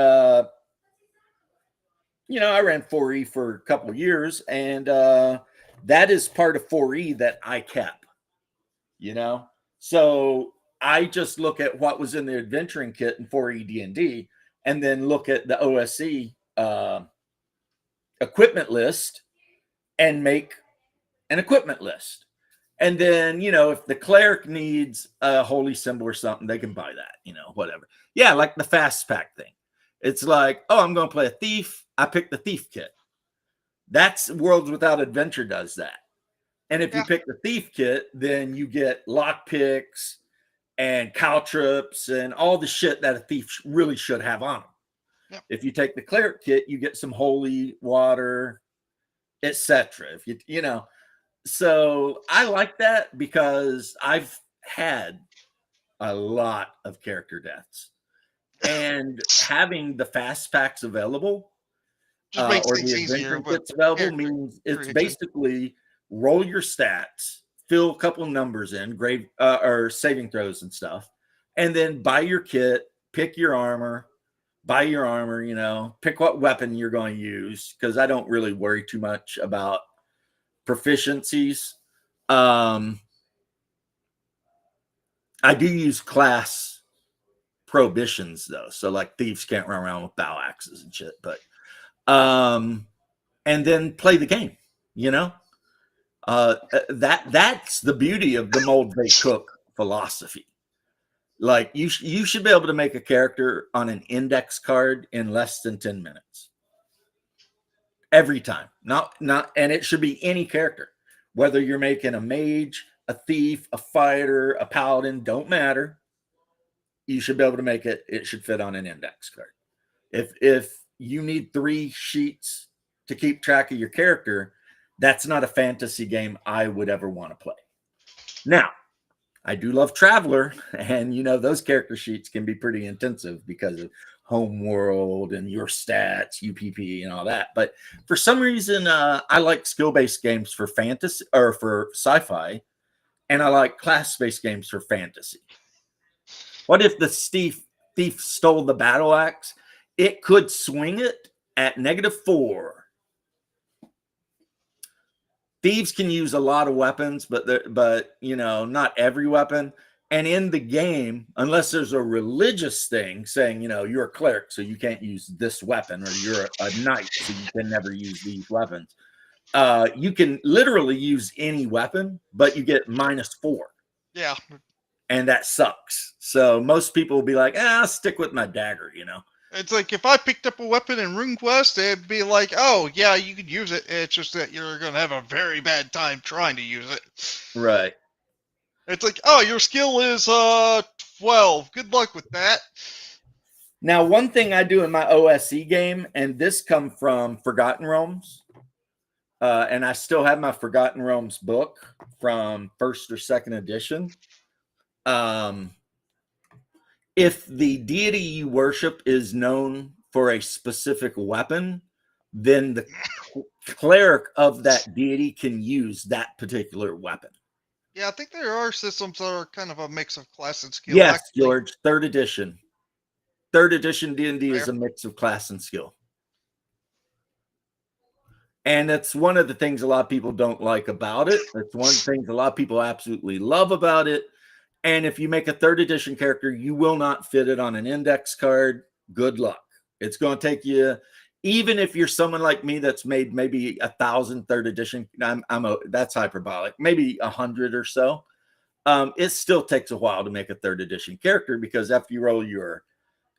you know, I ran 4E for a couple of years, and that is part of 4E that I kept, you know? So I just look at what was in the adventuring kit in 4E D&D, and then look at the OSC equipment list and make an equipment list. And then, you know, if the cleric needs a holy symbol or something, they can buy that, you know, whatever. Yeah, like the fast pack thing. It's like, oh, I'm going to play a thief. I pick the thief kit. That's Worlds Without Adventure does that. And if you pick the thief kit, then you get lock picks and caltrips and all the shit that a thief really should have on them. Yep. If you take the cleric kit, you get some holy water, etc. If you know, so I like that because I've had a lot of character deaths, and having the fast packs available just makes or things the easier. adventure kits available means it's basically roll your stats, fill a couple numbers in, grave or saving throws and stuff, and then buy your kit, pick your armor. Buy your armor, you know, pick what weapon you're going to use, because I don't really worry too much about proficiencies. I do use class prohibitions though, so like thieves can't run around with bow axes and shit. But and then play the game, you know. That's the beauty of the mold they cook philosophy. Like you should be able to make a character on an index card in less than 10 minutes. Every time. Not and it should be any character. Whether you're making a mage, a thief, a fighter, a paladin, don't matter. You should be able to make it. It should fit on an index card. If you need 3 sheets to keep track of your character, that's not a fantasy game I would ever want to play. Now, I do love Traveler, and you know those character sheets can be pretty intensive because of homeworld and your stats, UPP, and all that. But for some reason, I like skill-based games for fantasy or for sci-fi, and I like class-based games for fantasy. What if the thief stole the battle axe? It could swing it at -4. Thieves can use a lot of weapons, but you know, not every weapon. And in the game, unless there's a religious thing saying, you know, you're a cleric, so you can't use this weapon, or you're a knight, so you can never use these weapons. You can literally use any weapon, but you get -4. Yeah. And that sucks. So most people will be like, I'll stick with my dagger, you know. It's like if I picked up a weapon in RuneQuest, it'd be like, oh, yeah, you could use it. It's just that you're going to have a very bad time trying to use it. Right. It's like, oh, your skill is 12. Good luck with that. Now, one thing I do in my OSE game, and this come from Forgotten Realms, and I still have my Forgotten Realms book from 1st or 2nd edition. If the deity you worship is known for a specific weapon, then the cleric of that deity can use that particular weapon. Yeah, I think there are systems that are kind of a mix of class and skill. Yes, Actually, George, third edition. Third edition D&D is fair. a mix of class and skill. And that's one of the things a lot of people don't like about it. It's one of the things a lot of people absolutely love about it. And if you make a third edition character, you will not fit it on an index card. Good luck. It's going to take you, even if you're someone like me that's made maybe 1,000 third edition, that's hyperbolic, maybe 100 or so. It still takes a while to make a third edition character, because after you roll your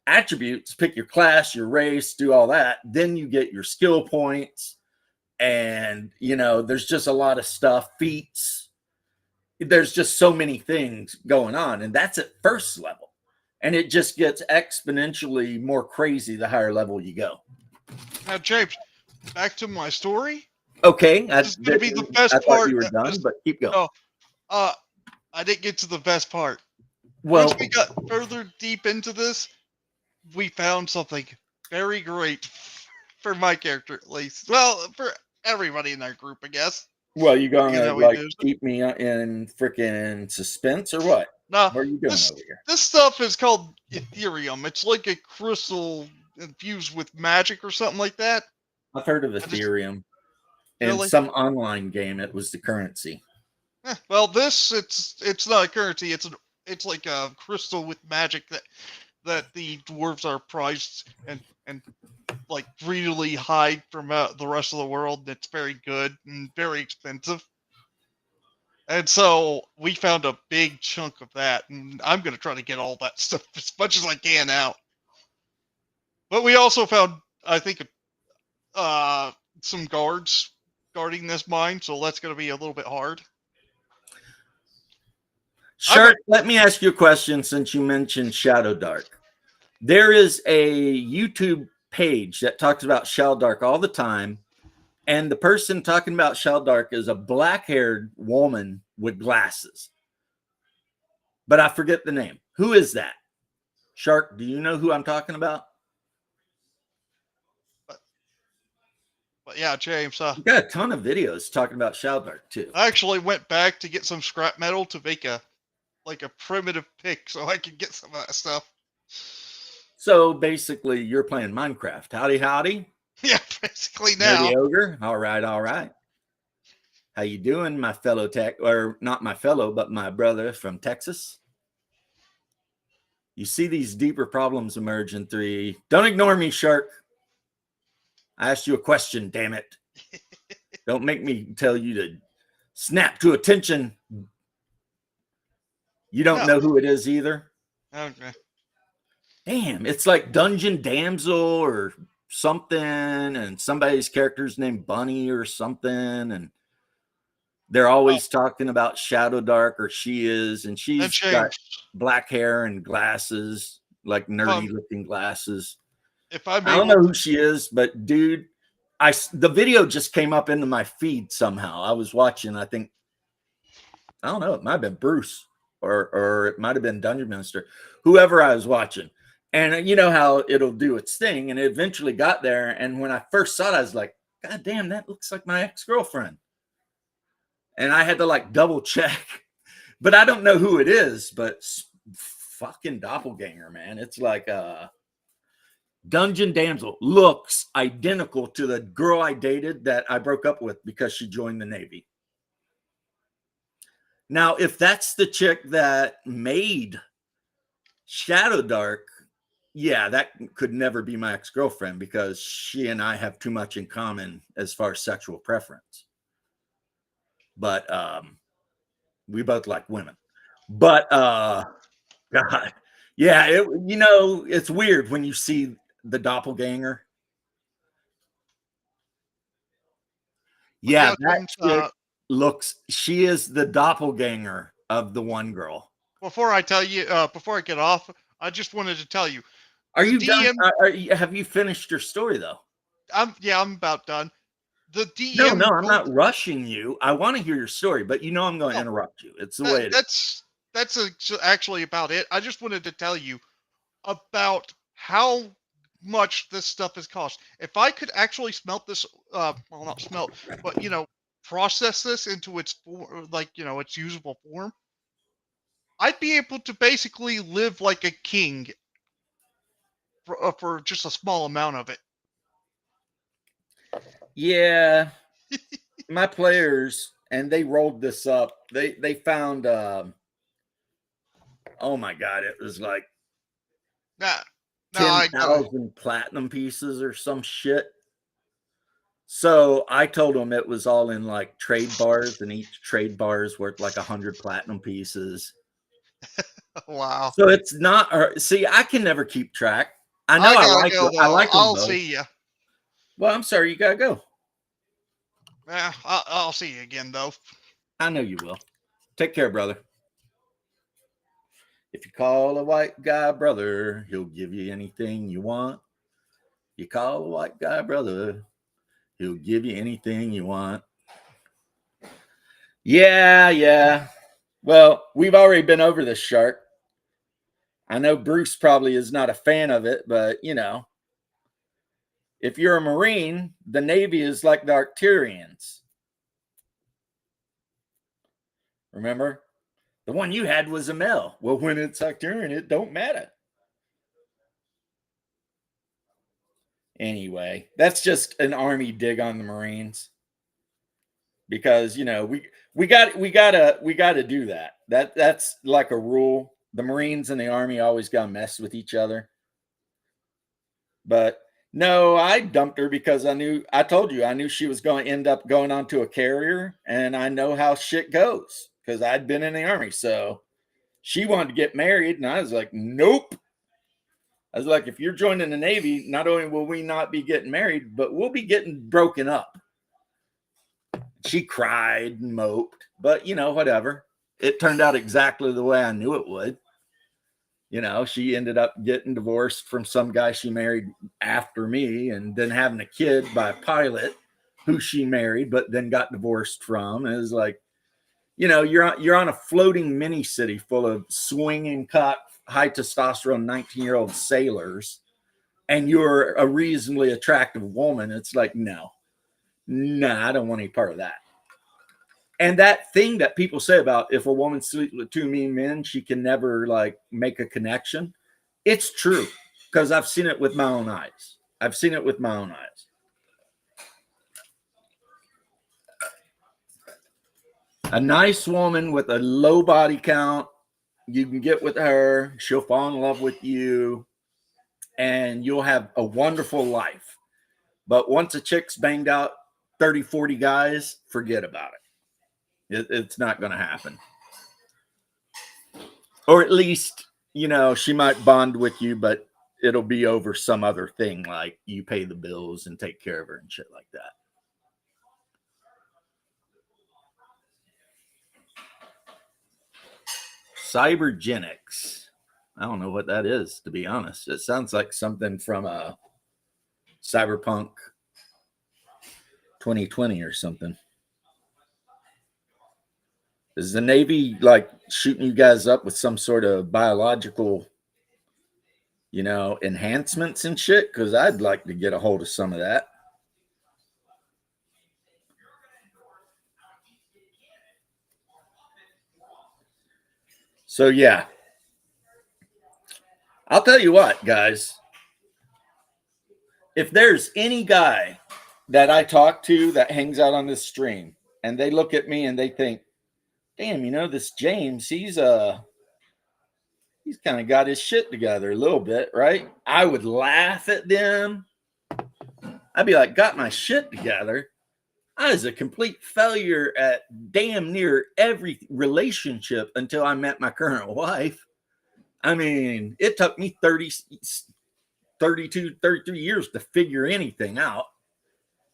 attributes, pick your class, your race, do all that, then you get your skill points. And, there's just a lot of stuff, feats. There's just so many things going on. And that's at first level. And it just gets exponentially more crazy the higher level you go. Now, James, back to my story. Okay. This is going to be the best I part. thought you were done, but keep going. No, I didn't get to the best part. Well, Once we got further deep into this, we found something very great for my character, at least. Well, for everybody in our group, I guess. well, you gonna How we do. keep me in freaking suspense or what? Now, What are you doing over here? this stuff is called Ethereum. It's like a crystal infused with magic or something like that. I've heard of Ethereum. In Really? some online game, it was the currency. Well, it's not a currency. It's like a crystal with magic that the dwarves are prized and like really hide from the rest of the world. That's very good and very expensive. And so we found a big chunk of that, and I'm going to try to get all that stuff as much as I can out. But we also found, I think, some guards guarding this mine, so that's going to be a little bit hard. Shark, let me ask you a question since you mentioned Shadow Dark. There is a YouTube page that talks about Shadow Dark all the time. And the person talking about Shadow Dark is a black-haired woman with glasses. But I forget the name. Who is that? Shark, do you know who I'm talking about? But yeah, James. You got a ton of videos talking about Shadow Dark too. I actually went back to get some scrap metal to make a primitive pick so I could get some of that stuff. So basically, you're playing Minecraft. Howdy, howdy. Yeah, basically now. Nerdy Ogre. All right, all right. How you doing, my fellow or not my fellow, but my brother from Texas? You see these deeper problems emerge in 3. Don't ignore me, Shark. I asked you a question, damn it. Don't make me tell you to snap to attention. You don't know who it is either? Okay. Damn, it's like Dungeon Damsel or something, and somebody's character's named Bunny or something, and they're always talking about Shadow Dark, or she is, and she's got black hair and glasses, like nerdy looking glasses. I don't know who she is, but dude, the video just came up into my feed somehow. I was watching, I think, I don't know, it might have been Bruce or it might have been Dungeon Minister, whoever I was watching. And you know how it'll do its thing. And it eventually got there. And when I first saw it, I was like, God damn, that looks like my ex-girlfriend. And I had to like double check. But I don't know who it is, but fucking doppelganger, man. It's like Dungeon Damsel looks identical to the girl I dated that I broke up with because she joined the Navy. Now, if that's the chick that made Shadow Dark, yeah, that could never be my ex-girlfriend because she and I have too much in common as far as sexual preference. But we both like women. But God, yeah, it's weird when you see the doppelganger. Yeah, that chick she is the doppelganger of the one girl. Before I tell you, before I get off, I just wanted to tell you. Are you done? Have you finished your story though? I'm about done. The DM. No, I'm not rushing you. I want to hear your story, but I'm going to interrupt you. It's the way it is. That's actually about it. I just wanted to tell you about how much this stuff has cost. If I could actually smelt this, well, not smelt, but process this into its its usable form, I'd be able to basically live like a king for just a small amount of it. Yeah, my players, and they rolled this up. They found oh my god, it was like Nah, no, I gotta. 10,000 platinum pieces or some shit. So I told them it was all in like trade bars, and each trade bar is worth like 100 platinum pieces. Wow. So it's not. See, I can never keep track. I know I I gotta like go I though. like them I'll both. see ya. Well, I'm sorry, you gotta go. Yeah, I'll see you again though. I know you will. Take care, brother. If you call a white guy brother, he'll give you anything you want. You call a white guy brother, he'll give you anything you want. Yeah. Well, we've already been over this, Shark. I know Bruce probably is not a fan of it, but if you're a Marine, the Navy is like the Arcturians. Remember? The one you had was a male. Well, when it's Arcturian, it don't matter. Anyway, that's just an Army dig on the Marines. Because we gotta do that. That's like a rule. The Marines and the Army always gotta mess with each other. But no, I dumped her because I told you, I knew she was going to end up going onto a carrier, and I know how shit goes because I'd been in the Army. So she wanted to get married, and I was like, nope. I was like, if you're joining the Navy, not only will we not be getting married, but we'll be getting broken up. She cried and moped, but whatever. It turned out exactly the way I knew it would. She ended up getting divorced from some guy she married after me, and then having a kid by a pilot who she married, but then got divorced from. It was like, you're on a floating mini city full of swinging cock, high testosterone 19-year-old sailors, and you're a reasonably attractive woman. It's like, no, I don't want any part of that. And that thing that people say about if a woman sleeps with two mean men, she can never like make a connection. It's true because I've seen it with my own eyes. A nice woman with a low body count, you can get with her. She'll fall in love with you, and you'll have a wonderful life. But once a chick's banged out 30, 40 guys, forget about it. It's not going to happen. Or at least, she might bond with you, but it'll be over some other thing, like you pay the bills and take care of her and shit like that. Cybergenics. I don't know what that is, to be honest. It sounds like something from a Cyberpunk 2020 or something. Is the Navy like shooting you guys up with some sort of biological, enhancements and shit? Because I'd like to get a hold of some of that. So, yeah. I'll tell you what, guys. If there's any guy that I talk to that hangs out on this stream and they look at me and they think, damn, this James, he's kind of got his shit together a little bit, right? I would laugh at them. I'd be like, got my shit together. I was a complete failure at damn near every relationship until I met my current wife. I mean, it took me 32, 33 years to figure anything out.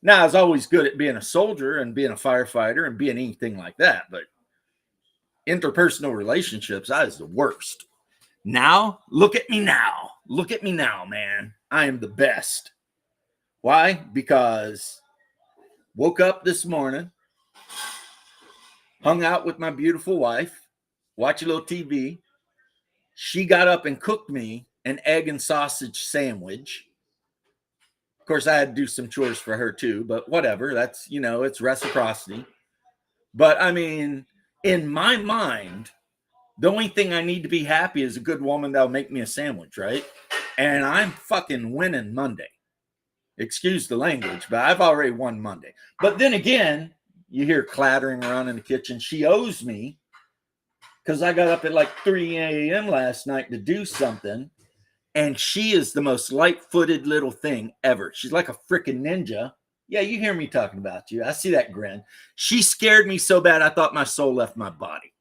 Now, I was always good at being a soldier and being a firefighter and being anything like that, but interpersonal relationships, I was the worst. Now, look at me now. Look at me now, man. I am the best. Why? Because woke up this morning, hung out with my beautiful wife, watch a little TV. She got up and cooked me an egg and sausage sandwich. Of course, I had to do some chores for her too, but whatever. That's, it's reciprocity. But I mean, in my mind, the only thing I need to be happy is a good woman that'll make me a sandwich, right? And I'm fucking winning Monday. Excuse the language, but I've already won Monday. But then again, you hear clattering around in the kitchen. She owes me because I got up at like 3 a.m. last night to do something. And she is the most light-footed little thing ever. She's like a freaking ninja. Yeah, you hear me talking about you. I see that grin. She scared me so bad I thought my soul left my body.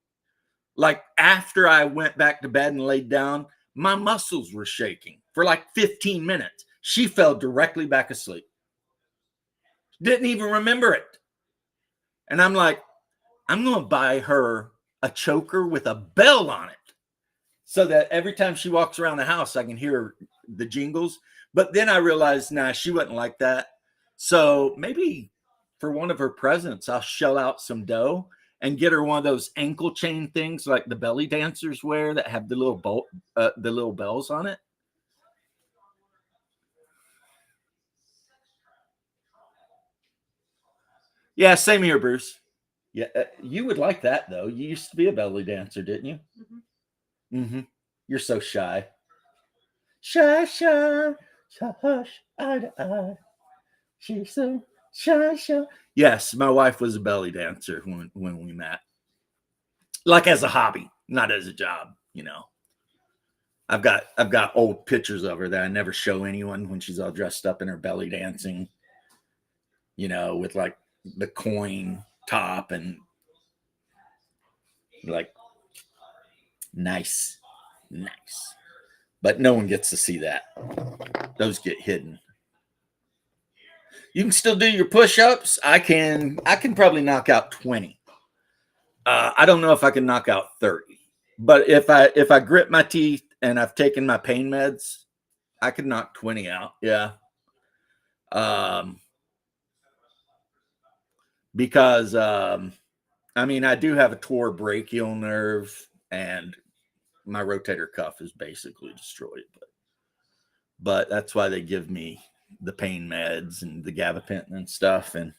Like after I went back to bed and laid down, my muscles were shaking for like 15 minutes. She fell directly back asleep. Didn't even remember it. And I'm like, I'm going to buy her a choker with a bell on it so that every time she walks around the house, I can hear the jingles. But then I realized, nah, she wouldn't like that. So maybe for one of her presents, I'll shell out some dough and get her one of those ankle chain things like the belly dancers wear that have the little bells on it. Yeah, same here, Bruce. Yeah, you would like that though. You used to be a belly dancer, didn't you? Mm-hmm. You're so shy. Shy, shy, shy, hush, eye to eye. She's so shy, shy. Yes, my wife was a belly dancer when we met, like as a hobby, not as a job. You know, I've got old pictures of her that I never show anyone when she's all dressed up in her belly dancing. You know, with like the coin top and like nice, nice. But no one gets to see that. Those get hidden. You can still do your push-ups. I can probably knock out 20. I don't know if I can knock out 30. But if I grit my teeth and I've taken my pain meds, I could knock 20 out. Yeah. Um because I mean I do have a tore brachial nerve and my rotator cuff is basically destroyed. But that's why they give me the pain meds and the gabapentin and stuff. And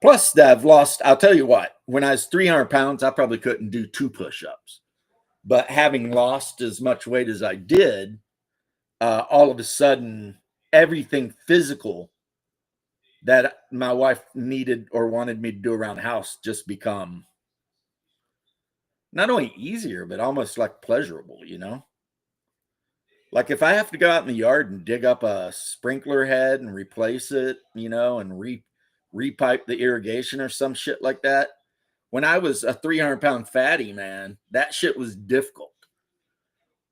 plus, I've lost. I'll tell you what. When I was 300 pounds, I probably couldn't do 2 push-ups. But having lost as much weight as I did, all of a sudden, everything physical that my wife needed or wanted me to do around the house just become not only easier, but almost like pleasurable. You know. Like if I have to go out in the yard and dig up a sprinkler head and replace it, you know, and repipe the irrigation or some shit like that. When I was a 300-pound fatty, man, that shit was difficult.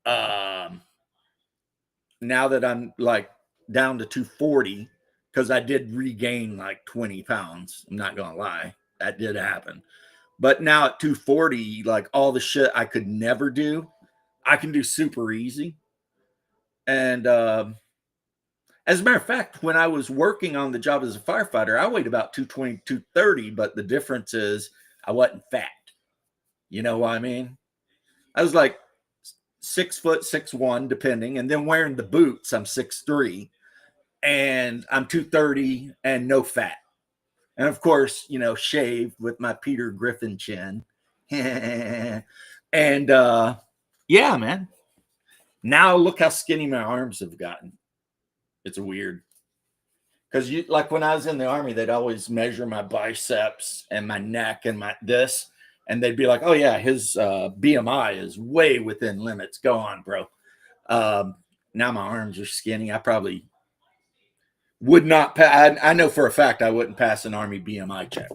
Um, Now that I'm like down to 240, because I did regain like 20 pounds. I'm not gonna lie, that did happen. But now at 240, like all the shit I could never do, I can do super easy. And as a matter of fact, when I was working on the job as a firefighter, I weighed about 220, 230, but the difference is I wasn't fat. You know what I mean? I was like 6 foot, 6'1", depending. And then wearing the boots, I'm 6'3", and I'm 230 and no fat. And of course, you know, shaved with my Peter Griffin chin. And yeah, man. Now look how skinny my arms have gotten. It's weird. Because you like when I was in the army, they'd always measure my biceps and my neck and my this, and they'd be like, "Oh yeah, his BMI is way within limits. Go on, bro." Um, Now my arms are skinny. I probably would not pass. I know for a fact I wouldn't pass an army BMI check.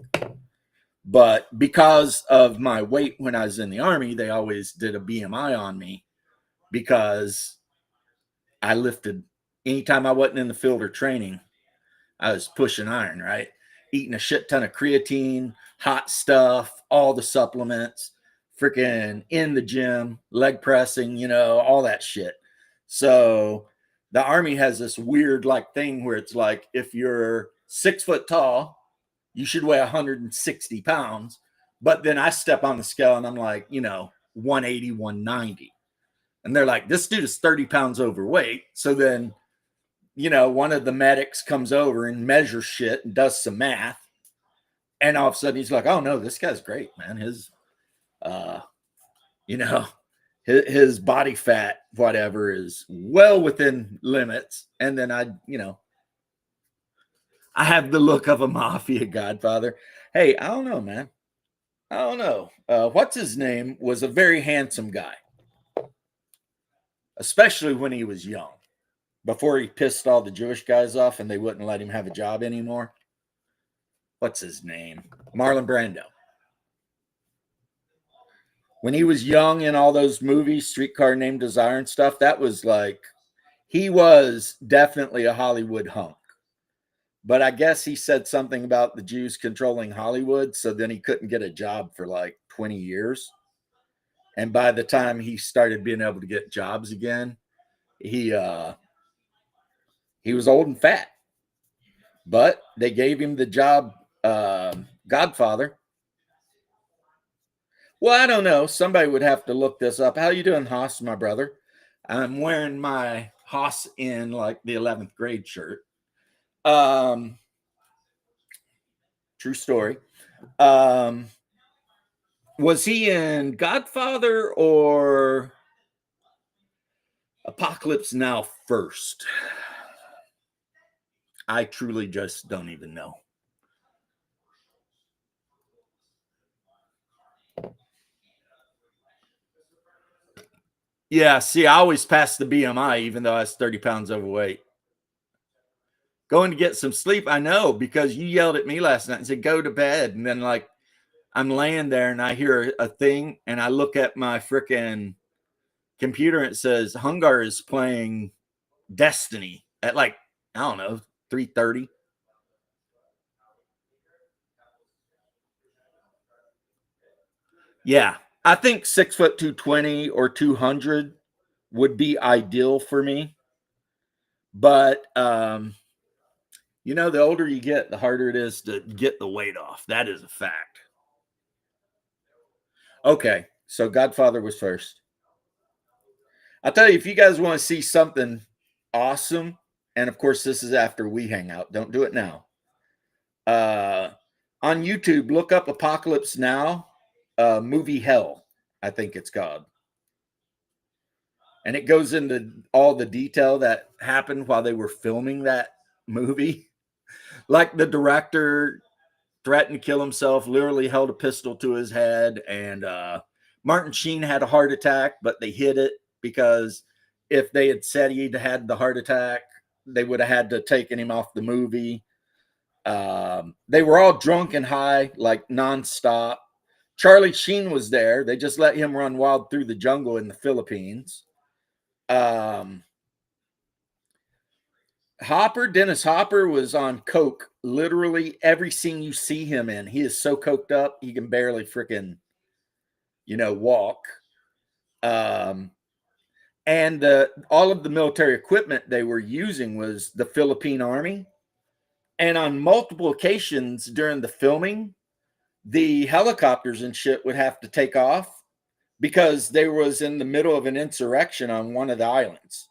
But because of my weight when I was in the army, they always did a BMI on me because I lifted anytime I wasn't in the field or training. I was pushing iron, right? Eating a shit ton of creatine, hot stuff, all the supplements, freaking in the gym, leg pressing, you know, all that shit. So the army has this weird like thing where it's like if you're 6 foot tall, you should weigh 160 pounds. But then I step on the scale and I'm like, you know, 180, 190. And they're like, this dude is 30 pounds overweight. So then you know, one of the medics comes over and measures shit and does some math. And all of a sudden he's like, oh no, this guy's great, man. His, you know, his body fat, whatever, is well within limits. And then I have the look of a mafia godfather. Hey, I don't know, man. I don't know. What's his name was a very handsome guy, especially when he was young, before he pissed all the Jewish guys off and they wouldn't let him have a job anymore. What's his name? Marlon Brando. When he was young in all those movies, Streetcar Named Desire and stuff, that was like, he was definitely a Hollywood hunk. But I guess he said something about the Jews controlling Hollywood, so then he couldn't get a job for like 20 years. And by the time he started being able to get jobs again, he was old and fat. But they gave him the job, Godfather. Well, I don't know. Somebody would have to look this up. How you doing, Haas, my brother? I'm wearing my Haas in like the 11th grade shirt. True story. Was he in Godfather or Apocalypse Now first? I truly just don't even know. Yeah, see, I always passed the BMI, even though I was 30 pounds overweight. Going to get some sleep, I know, because you yelled at me last night and said, go to bed. And then, like, I'm laying there and I hear a thing, and I look at my freaking computer and it says, Hungar is playing Destiny at, like, I don't know, 3:30. Yeah, I think 6', 220 or 200 would be ideal for me. But, the older you get, the harder it is to get the weight off. That is a fact. Okay, so Godfather was first. I'll tell you, if you guys want to see something awesome, and of course, this is after we hang out, don't do it now. On YouTube, look up Apocalypse Now, movie Hell, I think it's called. And it goes into all the detail that happened while they were filming that movie. Like the director threatened to kill himself, literally held a pistol to his head, and Martin Sheen had a heart attack, but they hid it because if they had said he'd had the heart attack, they would have had to taken him off the movie. They were all drunk and high, like nonstop. Charlie Sheen was there. They just let him run wild through the jungle in the Philippines. Dennis Hopper was on coke. Literally every scene you see him in, he is so coked up, he can barely freaking, walk. And all of the military equipment they were using was the Philippine Army. And on multiple occasions during the filming, the helicopters and shit would have to take off because they was in the middle of an insurrection on one of the islands.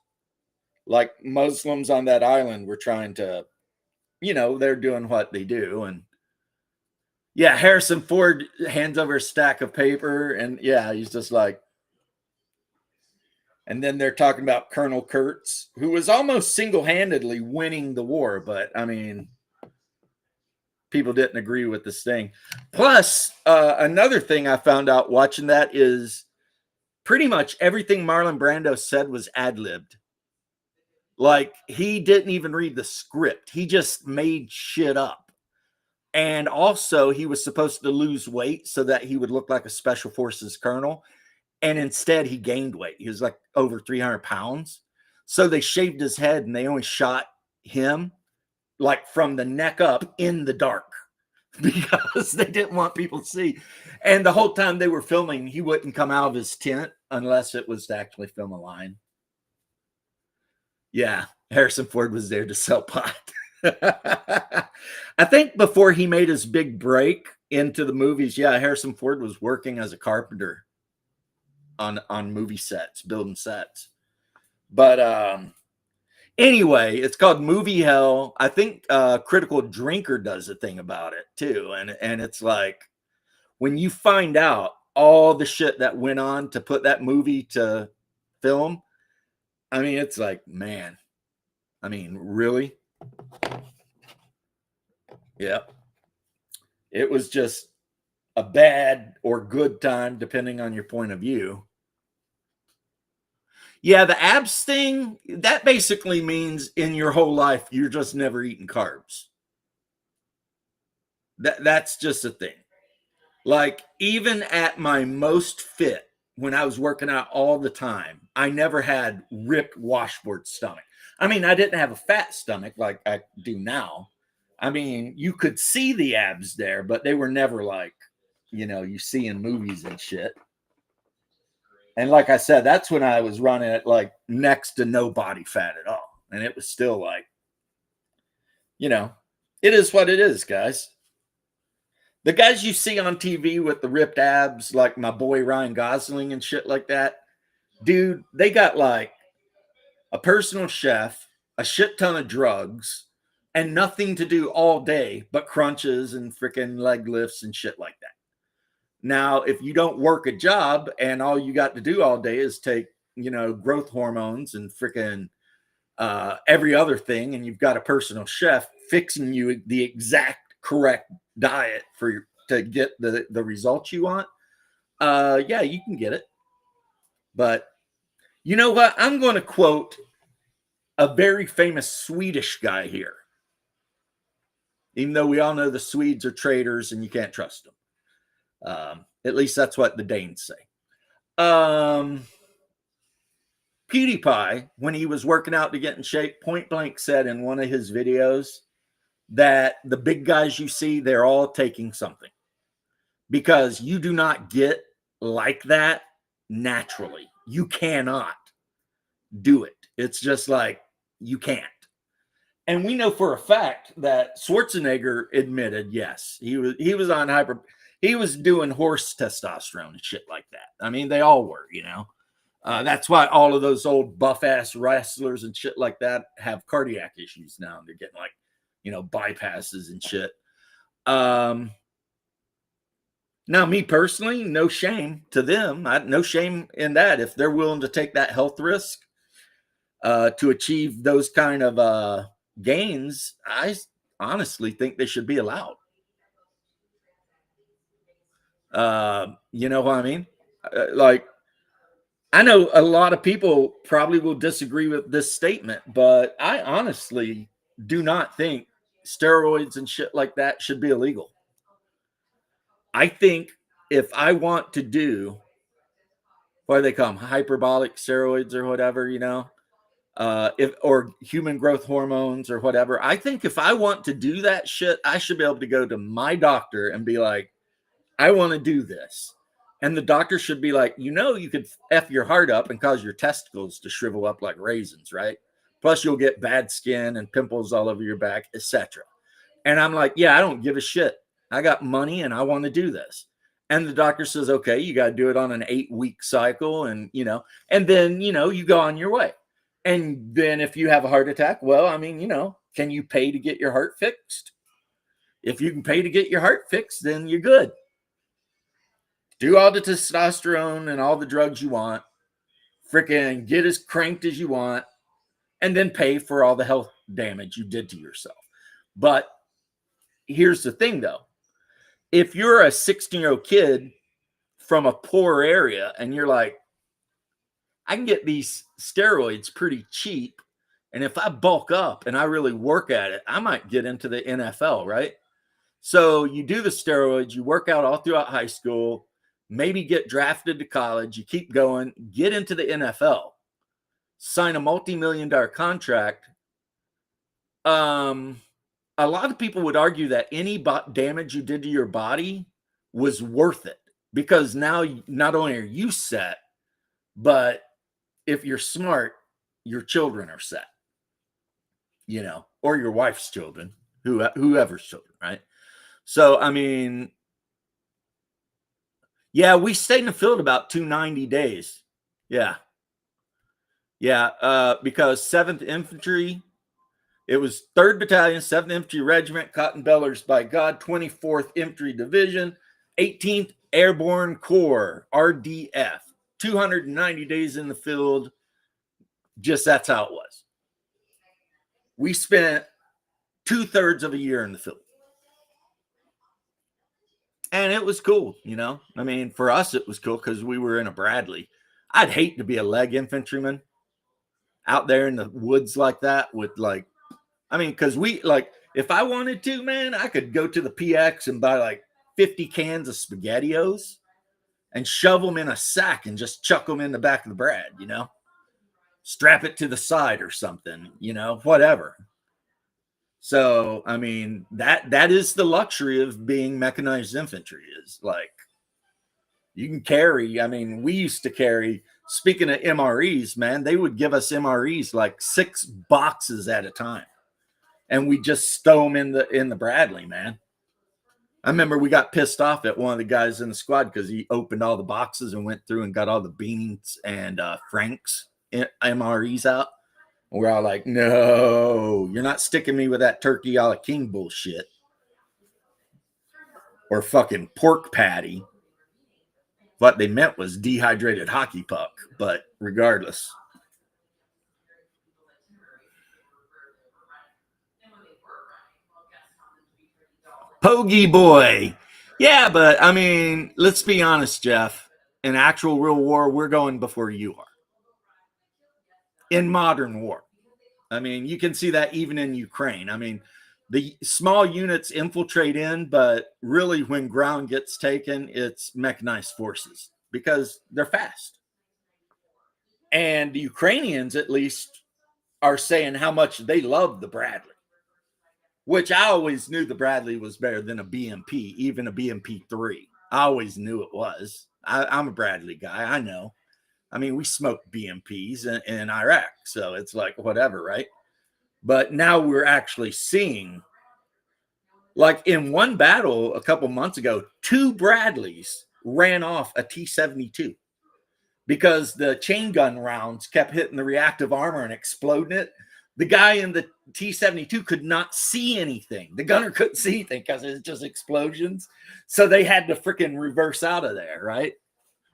Like Muslims on that island were trying to, they're doing what they do. And yeah, Harrison Ford hands over a stack of paper, and yeah, he's just like, and then they're talking about Colonel Kurtz, who was almost single-handedly winning the war. But I mean, people didn't agree with this thing. Plus, another thing I found out watching that is pretty much everything Marlon Brando said was ad-libbed. Like, he didn't even read the script. He just made shit up. And also, he was supposed to lose weight so that he would look like a special forces colonel. And instead, he gained weight. He was like over 300 pounds. So they shaved his head and they only shot him like from the neck up in the dark because they didn't want people to see. And the whole time they were filming, he wouldn't come out of his tent unless it was to actually film a line. Yeah, Harrison Ford was there to sell pot. I think before he made his big break into the movies, yeah, Harrison Ford was working as a carpenter on movie sets, building sets. But Anyway, it's called Movie Hell. I think Critical Drinker does a thing about it too, and it's like when you find out all the shit that went on to put that movie to film. I mean, it's like, man. I mean, really? Yeah. It was just a bad or good time, depending on your point of view. Yeah, the abs thing, that basically means in your whole life, you're just never eating carbs. That's just a thing. Like, even at my most fit, when I was working out all the time, I never had ripped washboard stomach. I mean, I didn't have a fat stomach like I do now. I mean, you could see the abs there, but they were never like, you see in movies and shit. And like I said, that's when I was running at like next to no body fat at all. And it was still like, it is what it is, guys. The guys you see on TV with the ripped abs, like my boy Ryan Gosling and shit like that, dude, they got like a personal chef, a shit ton of drugs, and nothing to do all day but crunches and freaking leg lifts and shit like that. Now, if you don't work a job and all you got to do all day is take, growth hormones and freaking every other thing, and you've got a personal chef fixing you the exact correct diet to get the results you want, yeah, you can get it. But you know what? I'm going to quote a very famous Swedish guy here, even though we all know the Swedes are traitors and you can't trust them. At least that's what the Danes say. PewDiePie, when he was working out to get in shape, point blank said in one of his videos that the big guys you see, they're all taking something, because you do not get like that naturally. You cannot do it. It's just like, you can't. And we know for a fact that Schwarzenegger admitted, yes, he was on he was doing horse testosterone and shit like that. I mean, they all were, that's why all of those old buff ass wrestlers and shit like that have cardiac issues now. They're getting like, bypasses and shit. Now, me personally, no shame to them. No shame in that. If they're willing to take that health risk to achieve those kind of gains, I honestly think they should be allowed. You know what I mean? Like, I know a lot of people probably will disagree with this statement, but I honestly do not think steroids and shit like that should be illegal. I think if I want to do, what do they call them, hyperbolic steroids or whatever, or human growth hormones or whatever. I think if I want to do that shit, I should be able to go to my doctor and be like, I want to do this. And the doctor should be like, you could F your heart up and cause your testicles to shrivel up like raisins, right? Plus you'll get bad skin and pimples all over your back, etc. And I'm like, yeah, I don't give a shit. I got money and I want to do this. And the doctor says, okay, you got to do it on an 8-week cycle. And, and then, you go on your way. And then if you have a heart attack, well, I mean, can you pay to get your heart fixed? If you can pay to get your heart fixed, then you're good. Do all the testosterone and all the drugs you want. Freaking get as cranked as you want. And then pay for all the health damage you did to yourself. But here's the thing, though. If you're a 16-year-old kid from a poor area and you're like, I can get these steroids pretty cheap, and if I bulk up and I really work at it, I might get into the NFL, right? So you do the steroids, you work out all throughout high school, maybe get drafted to college, you keep going, get into the NFL, sign a multi-million-dollar contract. A lot of people would argue that any damage you did to your body was worth it, because now not only are you set, but if you're smart, your children are set, or your wife's children, whoever's children, right? So, I mean, yeah, we stayed in the field about 290 days. Yeah. Yeah, because 7th Infantry, it was 3rd Battalion, 7th Infantry Regiment, Cotton Bellers by God, 24th Infantry Division, 18th Airborne Corps, RDF. 290 days in the field. Just that's how it was. We spent 2/3 of a year in the field. And it was cool, you know. I mean, for us, it was cool because we were in a Bradley. I'd hate to be a leg infantryman out there in the woods like that with like, I mean, because we like, if I wanted to, man, I could go to the PX and buy like 50 cans of SpaghettiOs and shove them in a sack and just chuck them in the back of the Brad, you know, strap it to the side or something, you know, whatever. So, I mean, that is the luxury of being mechanized infantry is like, you can carry, I mean, we used to carry, speaking of MREs, man, they would give us MREs like 6 boxes at a time. And we just stow them in the Bradley, man. I remember we got pissed off at one of the guys in the squad because he opened all the boxes and went through and got all the beans and Frank's MREs out. And we're all like, no, you're not sticking me with that turkey a la king bullshit. Or fucking pork patty. What they meant was dehydrated hockey puck, but regardless. Pogie boy. Yeah, but I mean, let's be honest, Jeff. In actual real war, we're going before you are. In modern war. I mean, you can see that even in Ukraine. I mean, the small units infiltrate in, but really when ground gets taken, it's mechanized forces because they're fast. And the Ukrainians, at least, are saying how much they love the Bradley, which I always knew the Bradley was better than a BMP, even a BMP-3. I always knew it was. I'm a Bradley guy. I know. I mean, we smoked BMPs in Iraq, so it's like whatever, right? But now we're actually seeing, like in one battle a couple months ago, 2 Bradleys ran off a T-72 because the chain gun rounds kept hitting the reactive armor and exploding it. The guy in the T-72 could not see anything. The gunner couldn't see anything because it's just explosions. So they had to freaking reverse out of there, right?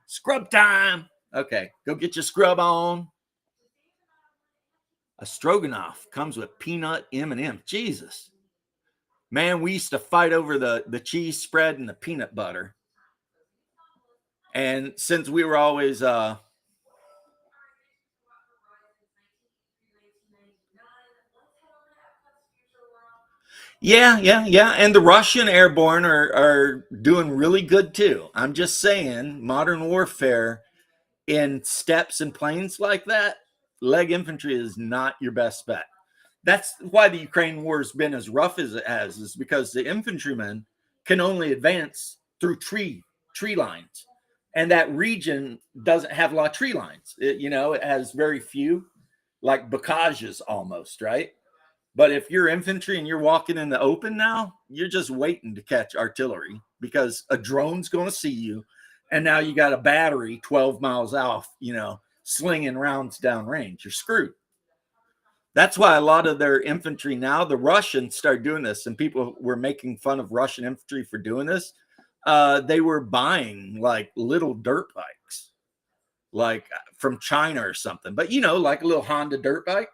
Scrub time. Okay, go get your scrub on. A stroganoff comes with peanut M&M. Jesus. Man, we used to fight over the cheese spread and the peanut butter. And since we were always yeah. And the Russian airborne are doing really good too. I'm just saying, modern warfare in steppes and plains like that, leg infantry is not your best bet. That's why the Ukraine war has been as rough as it has, is because the infantrymen can only advance through tree lines. And that region doesn't have a lot of tree lines. It has very few, like bocages almost, right? But if you're infantry and you're walking in the open now, you're just waiting to catch artillery because a drone's going to see you. And now you got a battery 12 miles off, slinging rounds downrange. You're screwed. That's why a lot of their infantry now, the Russians started doing this, and people were making fun of Russian infantry for doing this. They were buying like little dirt bikes, like from China or something, but like a little Honda dirt bike.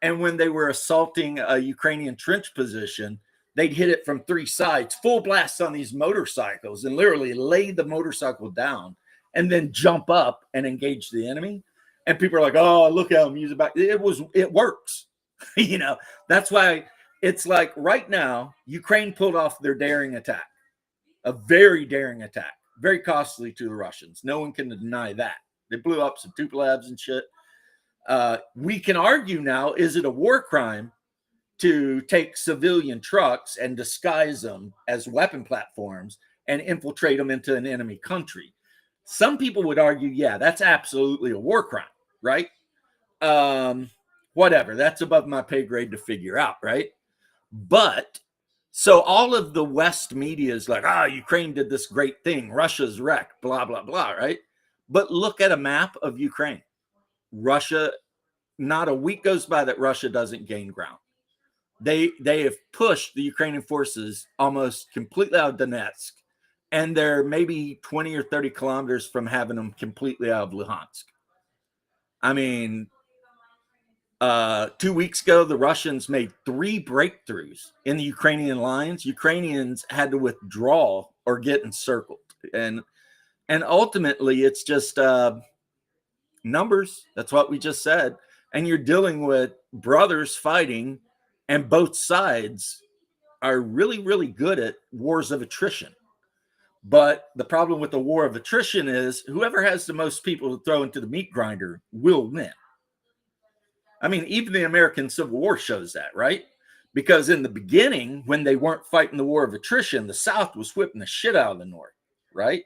And when they were assaulting a Ukrainian trench position, they'd hit it from 3 sides, full blast on these motorcycles, and literally lay the motorcycle down and then jump up and engage the enemy. And people are like, oh, look how I'm using back. It works. That's why it's like right now, Ukraine pulled off their daring attack, a very daring attack, very costly to the Russians. No one can deny that. They blew up some Tupolevs and shit. We can argue now, is it a war crime to take civilian trucks and disguise them as weapon platforms and infiltrate them into an enemy country? Some people would argue, yeah, that's absolutely a war crime, right? Whatever, that's above my pay grade to figure out, right? But so all of the West media is like, Ukraine did this great thing, Russia's wrecked, blah, blah, blah, right? But look at a map of Ukraine. Russia not a week goes by that Russia doesn't gain ground. They have pushed the Ukrainian forces almost completely out of Donetsk, and they're maybe 20 or 30 kilometers from having them completely out of Luhansk. I mean, 2 weeks ago, the Russians made 3 breakthroughs in the Ukrainian lines. Ukrainians had to withdraw or get encircled. And ultimately, it's just numbers. That's what we just said. And you're dealing with brothers fighting, and both sides are really, really good at wars of attrition. But the problem with the war of attrition is whoever has the most people to throw into the meat grinder will win. I mean, even the American Civil War shows that, right? Because in the beginning, when they weren't fighting the war of attrition, the South was whipping the shit out of the North, right?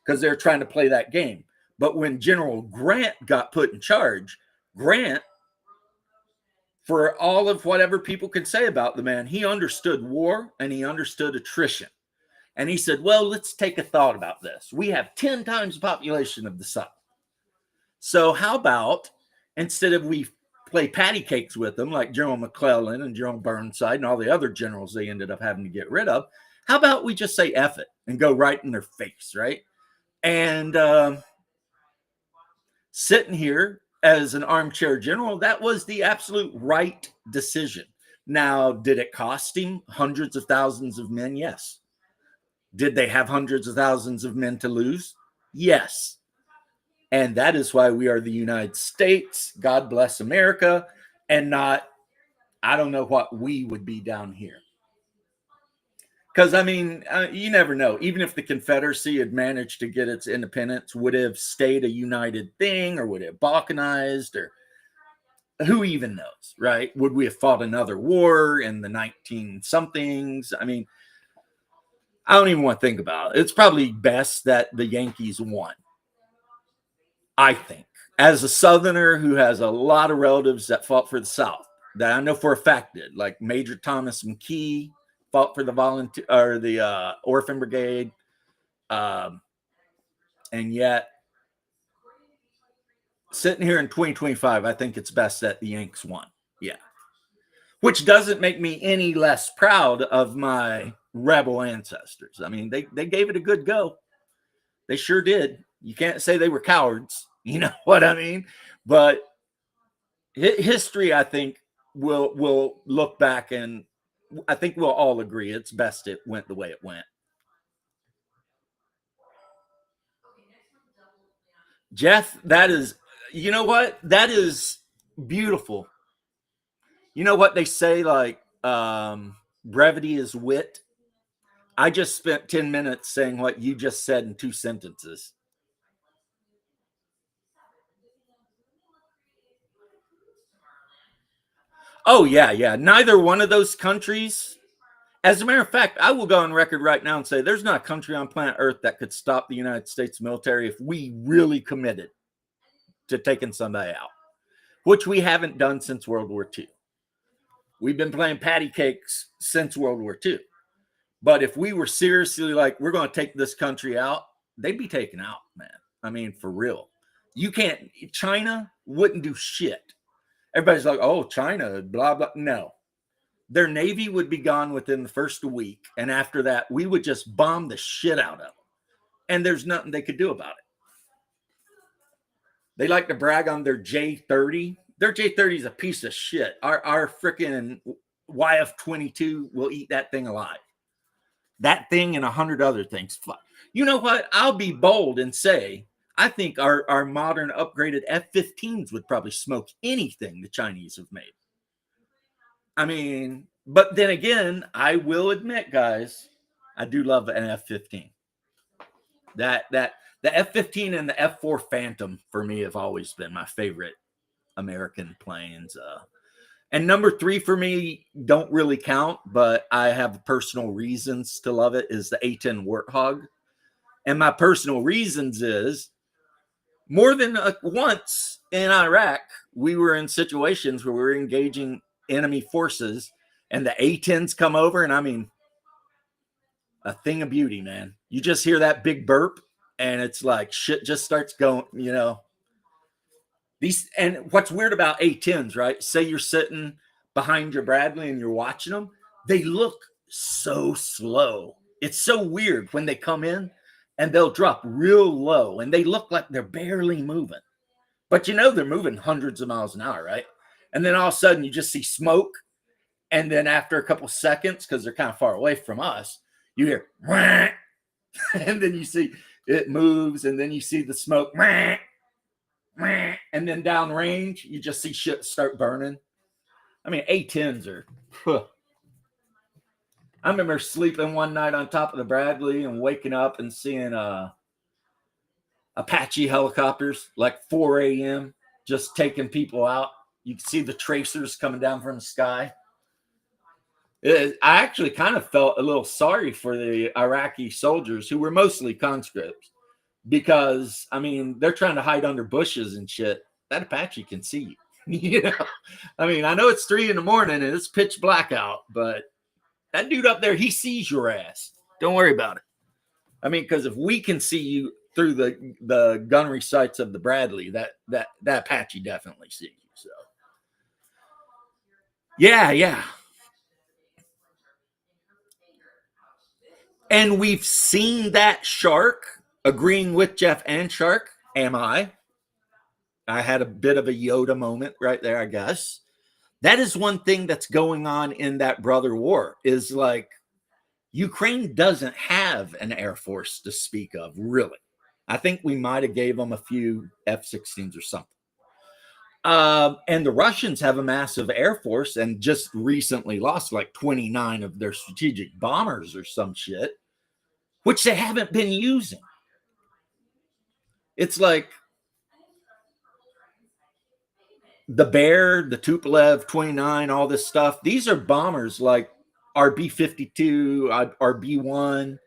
Because they're trying to play that game. But when General Grant got put in charge, Grant, for all of whatever people could say about the man, he understood war and he understood attrition. And he said, well, let's take a thought about this. We have 10 times the population of the South. So how about instead of we play patty cakes with them like General McClellan and General Burnside and all the other generals they ended up having to get rid of, how about we just say F it and go right in their face, right? And sitting here as an armchair general, that was the absolute right decision. Now, did it cost him hundreds of thousands of men? Yes. Did they have hundreds of thousands of men to lose? Yes. And that is why we are the United States. God bless America. And not, I don't know what we would be down here. Because, I mean, you never know. Even if the Confederacy had managed to get its independence, would it have stayed a united thing, or would it have balkanized, or who even knows, right? Would we have fought another war in the 19-somethings? I mean, I don't even want to think about it. It's probably best that the Yankees won, I think. As a Southerner who has a lot of relatives that fought for the South, that I know for a fact did, like Major Thomas McKee, fought for the volunteer or the Orphan Brigade, and yet sitting here in 2025, I think it's best that the Yanks won. Yeah, which doesn't make me any less proud of my rebel ancestors. I mean, they gave it a good go. They sure did. You can't say they were cowards. You know what I mean? But history, I think, will look back, and I think we'll all agree it's best it went the way it went. Jeff, that is, you know what? That is beautiful. You know what they say, like, brevity is wit. I just spent 10 minutes saying what you just said in 2 sentences. Oh, yeah, yeah. Neither one of those countries. As a matter of fact, I will go on record right now and say there's not a country on planet Earth that could stop the United States military if we really committed to taking somebody out, which we haven't done since World War II. We've been playing patty cakes since World War II. But if we were seriously like, we're going to take this country out, they'd be taken out, man. I mean, for real. You can't, China wouldn't do shit. Everybody's like, oh, China, blah, blah. No. Their Navy would be gone within the first week. And after that, we would just bomb the shit out of them. And there's nothing they could do about it. They like to brag on their J-30. Their J-30 is a piece of shit. Our freaking YF-22 will eat that thing alive. That thing and 100 other things. You know what? I'll be bold and say, I think our modern upgraded F-15s would probably smoke anything the Chinese have made. I mean, but then again, I will admit, guys, I do love an F-15. The F-15 and the F-4 Phantom for me have always been my favorite American planes. And number 3 for me don't really count, but I have personal reasons to love it, is the A-10 Warthog. And my personal reasons is more than once in Iraq, we were in situations where we were engaging enemy forces and the A-10s come over, and I mean, a thing of beauty, man. You just hear that big burp and it's like shit just starts going, you know. These, and what's weird about A10s, right? Say you're sitting behind your Bradley and you're watching them, they look so slow. It's so weird when they come in and they'll drop real low and they look like they're barely moving. But you know they're moving hundreds of miles an hour, right? And then all of a sudden you just see smoke. And then after a couple seconds, because they're kind of far away from us, you hear, Wah! And then you see it moves, and then you see the smoke, Wah! Wah! And then downrange, you just see shit start burning. I mean, A10s are. Huh. I remember sleeping one night on top of the Bradley and waking up and seeing Apache helicopters like 4 a.m. just taking people out. You can see the tracers coming down from the sky. I actually kind of felt a little sorry for the Iraqi soldiers who were mostly conscripts because, I mean, they're trying to hide under bushes and shit. That Apache can see you. You know, I mean, I know it's 3 a.m. and it's pitch black out, but that dude up there, he sees your ass. Don't worry about it. I mean, because if we can see you through the gunnery sights of the Bradley, that Apache definitely sees you. So, yeah. And we've seen that shark, agreeing with Jeff and Shark. Am I? I had a bit of a Yoda moment right there, I guess. That is one thing that's going on in that brother war is like Ukraine doesn't have an air force to speak of, really. I think we might have gave them a few F-16s or something. And the Russians have a massive air force and just recently lost like 29 of their strategic bombers or some shit, which they haven't been using. It's like the Bear, the Tupolev 29, all this stuff. These are bombers like our B-52, our B-1,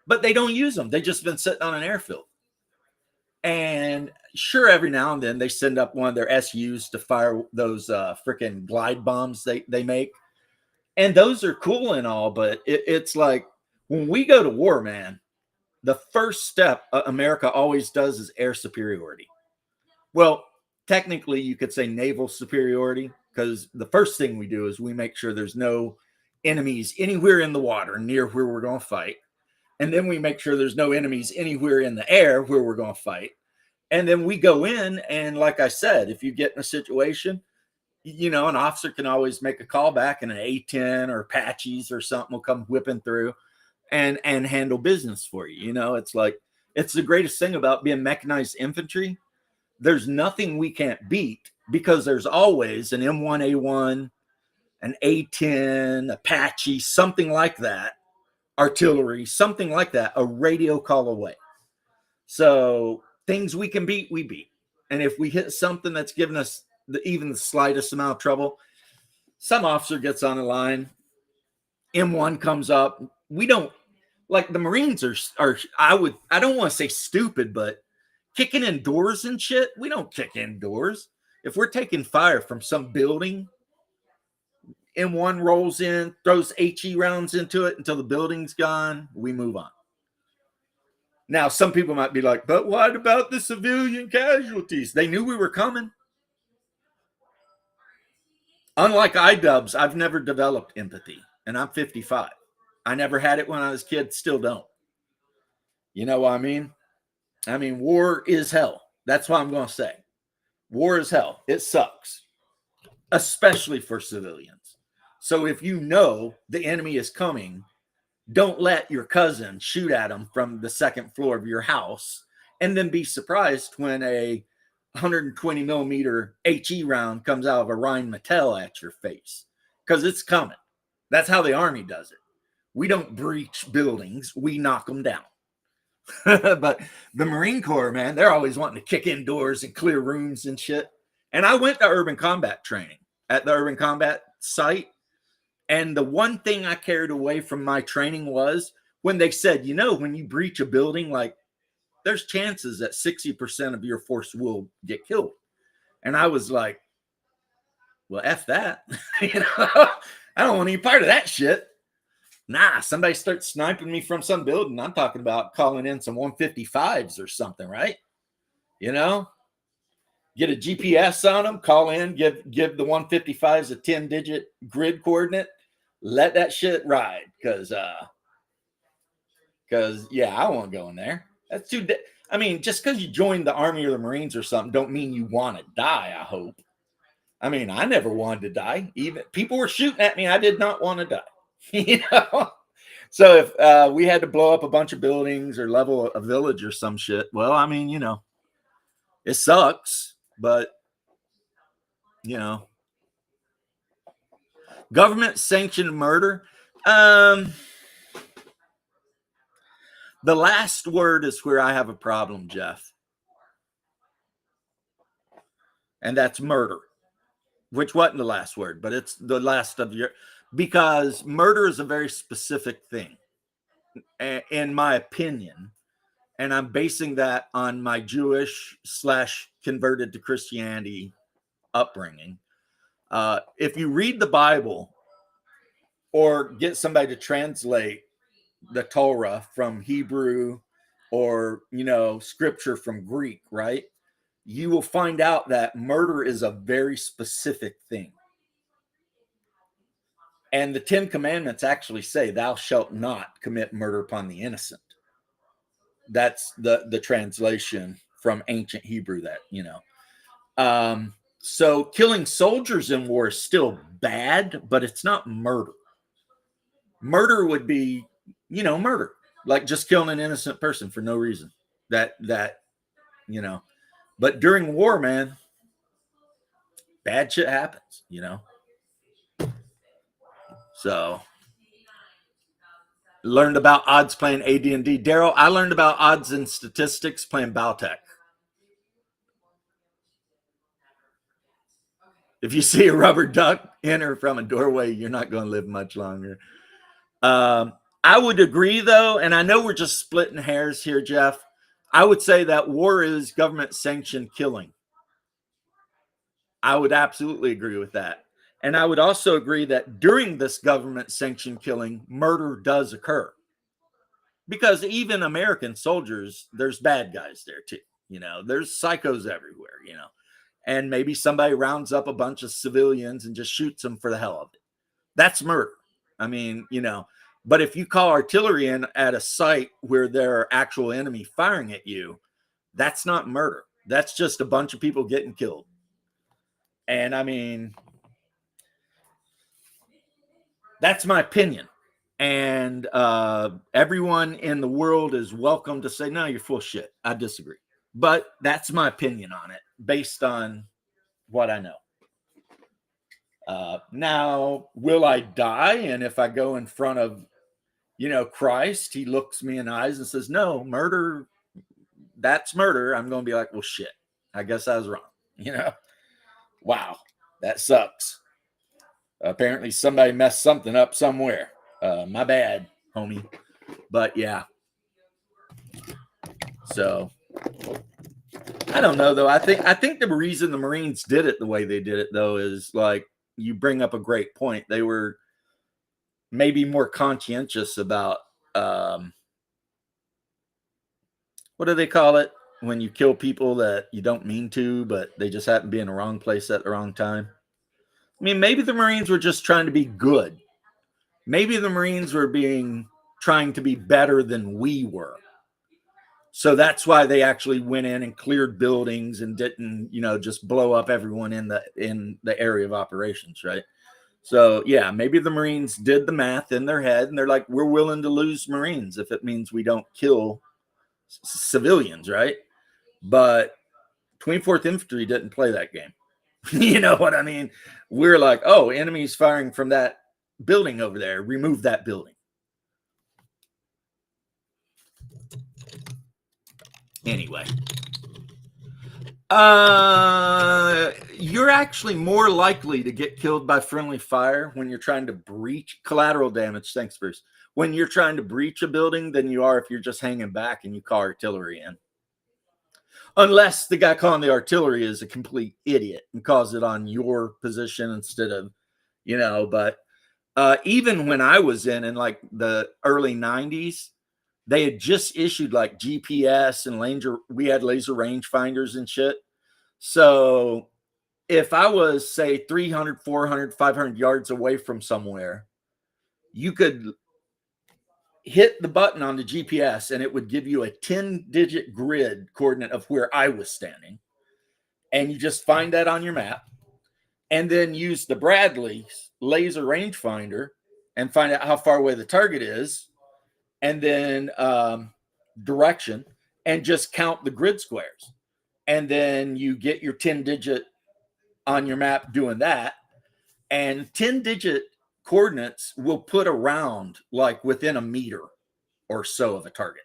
but they don't use them. They've just been sitting on an airfield. And sure, every now and then they send up one of their SUs to fire those freaking glide bombs they make. And those are cool and all, but it's like when we go to war, man, the first step America always does is air superiority. Well, technically, you could say naval superiority because the first thing we do is we make sure there's no enemies anywhere in the water near where we're going to fight. And then we make sure there's no enemies anywhere in the air where we're going to fight. And then we go in. And like I said, if you get in a situation, you know, an officer can always make a call back and an A-10 or Apaches or something will come whipping through and handle business for you. You know, it's like, it's the greatest thing about being mechanized infantry. There's nothing we can't beat because there's always an M1A1, an A-10, Apache, something like that, artillery, something like that, a radio call away. So things we can beat, we beat. And if we hit something that's given us even the slightest amount of trouble, some officer gets on the line, M1 comes up. We don't, like the Marines are I don't want to say stupid, but kicking in doors and shit, we don't kick in doors. If we're taking fire from some building, M1 rolls in, throws HE rounds into it until the building's gone, we move on. Now, some people might be like, but what about the civilian casualties? They knew we were coming. Unlike iDubbbz, I've never developed empathy, and I'm 55. I never had it when I was a kid, still don't. You know what I mean? I mean, war is hell. That's what I'm going to say. War is hell. It sucks, especially for civilians. So if you know the enemy is coming, don't let your cousin shoot at them from the second floor of your house and then be surprised when a 120 millimeter HE round comes out of a Rheinmetall at your face, because it's coming. That's how the Army does it. We don't breach buildings. We knock them down. But the Marine Corps, man, they're always wanting to kick in doors and clear rooms and shit. And I went to urban combat training at the urban combat site. And the one thing I carried away from my training was when they said, you know, when you breach a building, like there's chances that 60% of your force will get killed. And I was like, well, F that. You know, I don't want any part of that shit. Nah, somebody starts sniping me from some building. I'm talking about calling in some 155s or something, right? You know? get a GPS on them, call in, give the 155s a 10-digit grid coordinate, let that shit ride. Because yeah, I won't go in there. That's too. I mean, just because you joined the Army or the Marines or something, don't mean you want to die. I hope. I mean, I never wanted to die. Even people were shooting at me. I did not want to die. You know. So if we had to blow up a bunch of buildings or level a village or some shit, well, I mean, you know, it sucks, but you know, government sanctioned murder. The last word is where I have a problem, Jeff. And that's murder, which wasn't the last word, but it's the last of your, because murder is a very specific thing, in my opinion. And I'm basing that on my Jewish / converted to Christianity upbringing. If you read the Bible or get somebody to translate the Torah from Hebrew or, you know, scripture from Greek, right? You will find out that murder is a very specific thing. And the 10 Commandments actually say, thou shalt not commit murder upon the innocent. That's the translation from ancient Hebrew that, you know. So killing soldiers in war is still bad, but it's not murder. Murder would be, you know, murder, like just killing an innocent person for no reason. That, you know, but during war, man, bad shit happens, you know. So learned about odds playing AD&D. Daryl, I learned about odds and statistics playing Baltech. If you see a rubber duck enter from a doorway, you're not going to live much longer. I would agree, though, and I know we're just splitting hairs here, Jeff. I would say that war is government-sanctioned killing. I would absolutely agree with that. And I would also agree that during this government-sanctioned killing, murder does occur. Because even American soldiers, there's bad guys there, too. You know, there's psychos everywhere, you know. And maybe somebody rounds up a bunch of civilians and just shoots them for the hell of it. That's murder. I mean, you know, but if you call artillery in at a site where there are actual enemy firing at you, that's not murder. That's just a bunch of people getting killed. And I mean, that's my opinion. And everyone in the world is welcome to say, no, you're full of shit. I disagree. But that's my opinion on it based on what I know. Now, will I die? And if I go in front of, you know, Christ, he looks me in the eyes and says, no, murder, that's murder. I'm going to be like, well, shit, I guess I was wrong. You know, wow, that sucks. Apparently somebody messed something up somewhere. My bad, homie. But yeah. So I don't know, though. I think the reason the Marines did it the way they did it, though, is like, you bring up a great point. They were maybe more conscientious about what do they call it when you kill people that you don't mean to, but they just happen to be in the wrong place at the wrong time. I mean, maybe the Marines were just trying to be good. Maybe the Marines were trying to be better than we were. So that's why they actually went in and cleared buildings and didn't, you know, just blow up everyone in the area of operations, right? So yeah, maybe the Marines did the math in their head and they're like, we're willing to lose Marines if it means we don't kill civilians, right? But 24th Infantry didn't play that game. You know what I mean? We're like, oh, enemies firing from that building over there. Remove that building. Anyway. You're actually more likely to get killed by friendly fire when you're trying to breach collateral damage. Thanks, Bruce. When you're trying to breach a building than you are if you're just hanging back and you call artillery in. Unless the guy calling the artillery is a complete idiot and calls it on your position instead of, you know, but even when I was in like the early 90s, they had just issued like GPS and we had laser range finders and shit. So if I was, say, 300, 400, 500 yards away from somewhere, you could hit the button on the GPS and it would give you a 10-digit grid coordinate of where I was standing. And you just find that on your map and then use the Bradley laser rangefinder and find out how far away the target is, and then direction, and just count the grid squares. And then you get your 10-digit on your map doing that. And 10-digit coordinates will put around like within a meter or so of a target.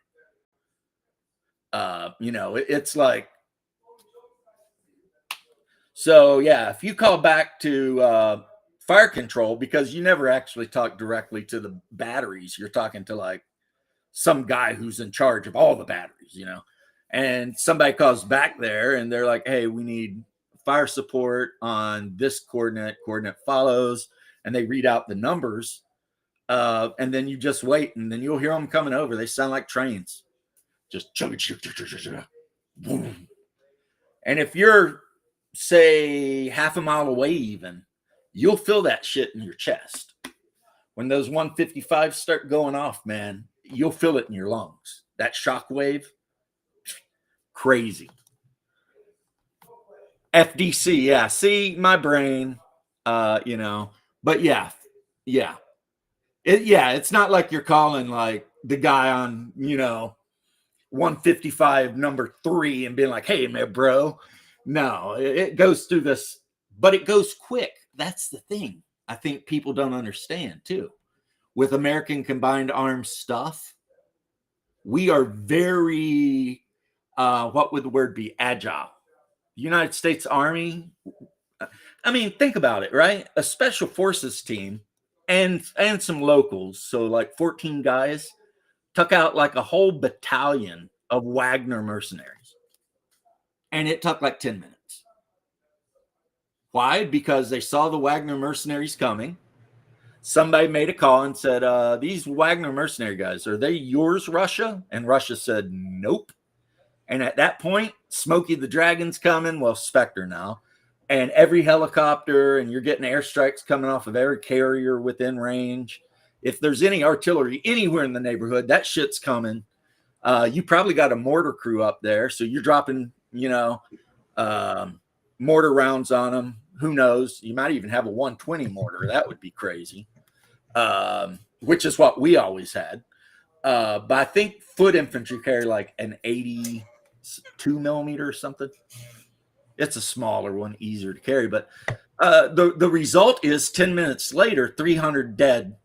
It's like, so yeah, if you call back to fire control, because you never actually talk directly to the batteries, you're talking to like some guy who's in charge of all the batteries, and somebody calls back there and they're like, hey, we need fire support on this coordinate follows, and they read out the numbers, and then you just wait, and then you'll hear them coming over. They sound like trains, just boom. And if you're, say, half a mile away even, you'll feel that shit in your chest. When those 155s start going off, man, you'll feel it in your lungs. That shock wave, crazy. FDC, yeah. See, my brain, but yeah. It's not like you're calling like the guy on, 155 number 3 and being like, hey, man, bro. No, it goes through this, but it goes quick. That's the thing I think people don't understand too. With American Combined Arms stuff, we are very, what would the word be? Agile. The United States Army, I mean, think about it, right? A special forces team and some locals, so like 14 guys, took out like a whole battalion of Wagner mercenaries. And it took like 10 minutes. Why? Because they saw the Wagner mercenaries coming. Somebody made a call and said, these Wagner mercenary guys, are they yours, Russia? And Russia said, nope. And at that point, Smokey the Dragon's coming, well, Spectre now, and every helicopter, and you're getting airstrikes coming off of every carrier within range. If there's any artillery anywhere in the neighborhood, that shit's coming. You probably got a mortar crew up there, so you're dropping, mortar rounds on them. Who knows? You might even have a 120 mortar. That would be crazy, which is what we always had. But I think foot infantry carry like an 82 millimeter or something. It's a smaller one, easier to carry. But the result is 10 minutes later, 300 dead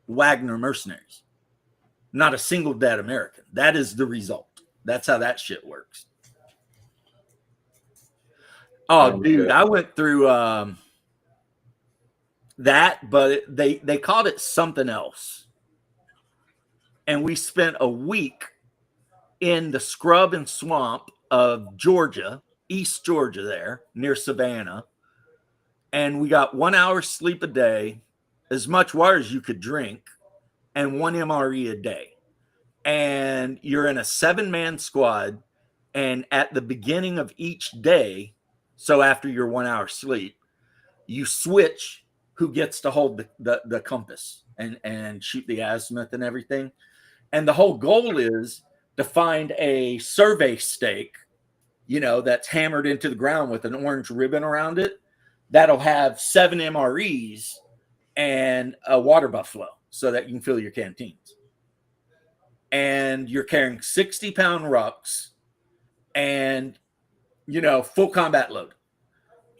Wagner mercenaries. Not a single dead American. That is the result. That's how that shit works. Oh, dude, I went through that, but they called it something else. And we spent a week in the scrub and swamp of Georgia, East Georgia there, near Savannah. And we got 1 hour sleep a day, as much water as you could drink, and 1 MRE a day. And you're in a 7-man squad. And at the beginning of each day, so after your 1 hour sleep, you switch who gets to hold the compass and shoot the azimuth and everything. And the whole goal is to find a survey stake, that's hammered into the ground with an orange ribbon around it. That'll have 7 MREs and a water buffalo so that you can fill your canteens. And you're carrying 60-pound rucks and, full combat load.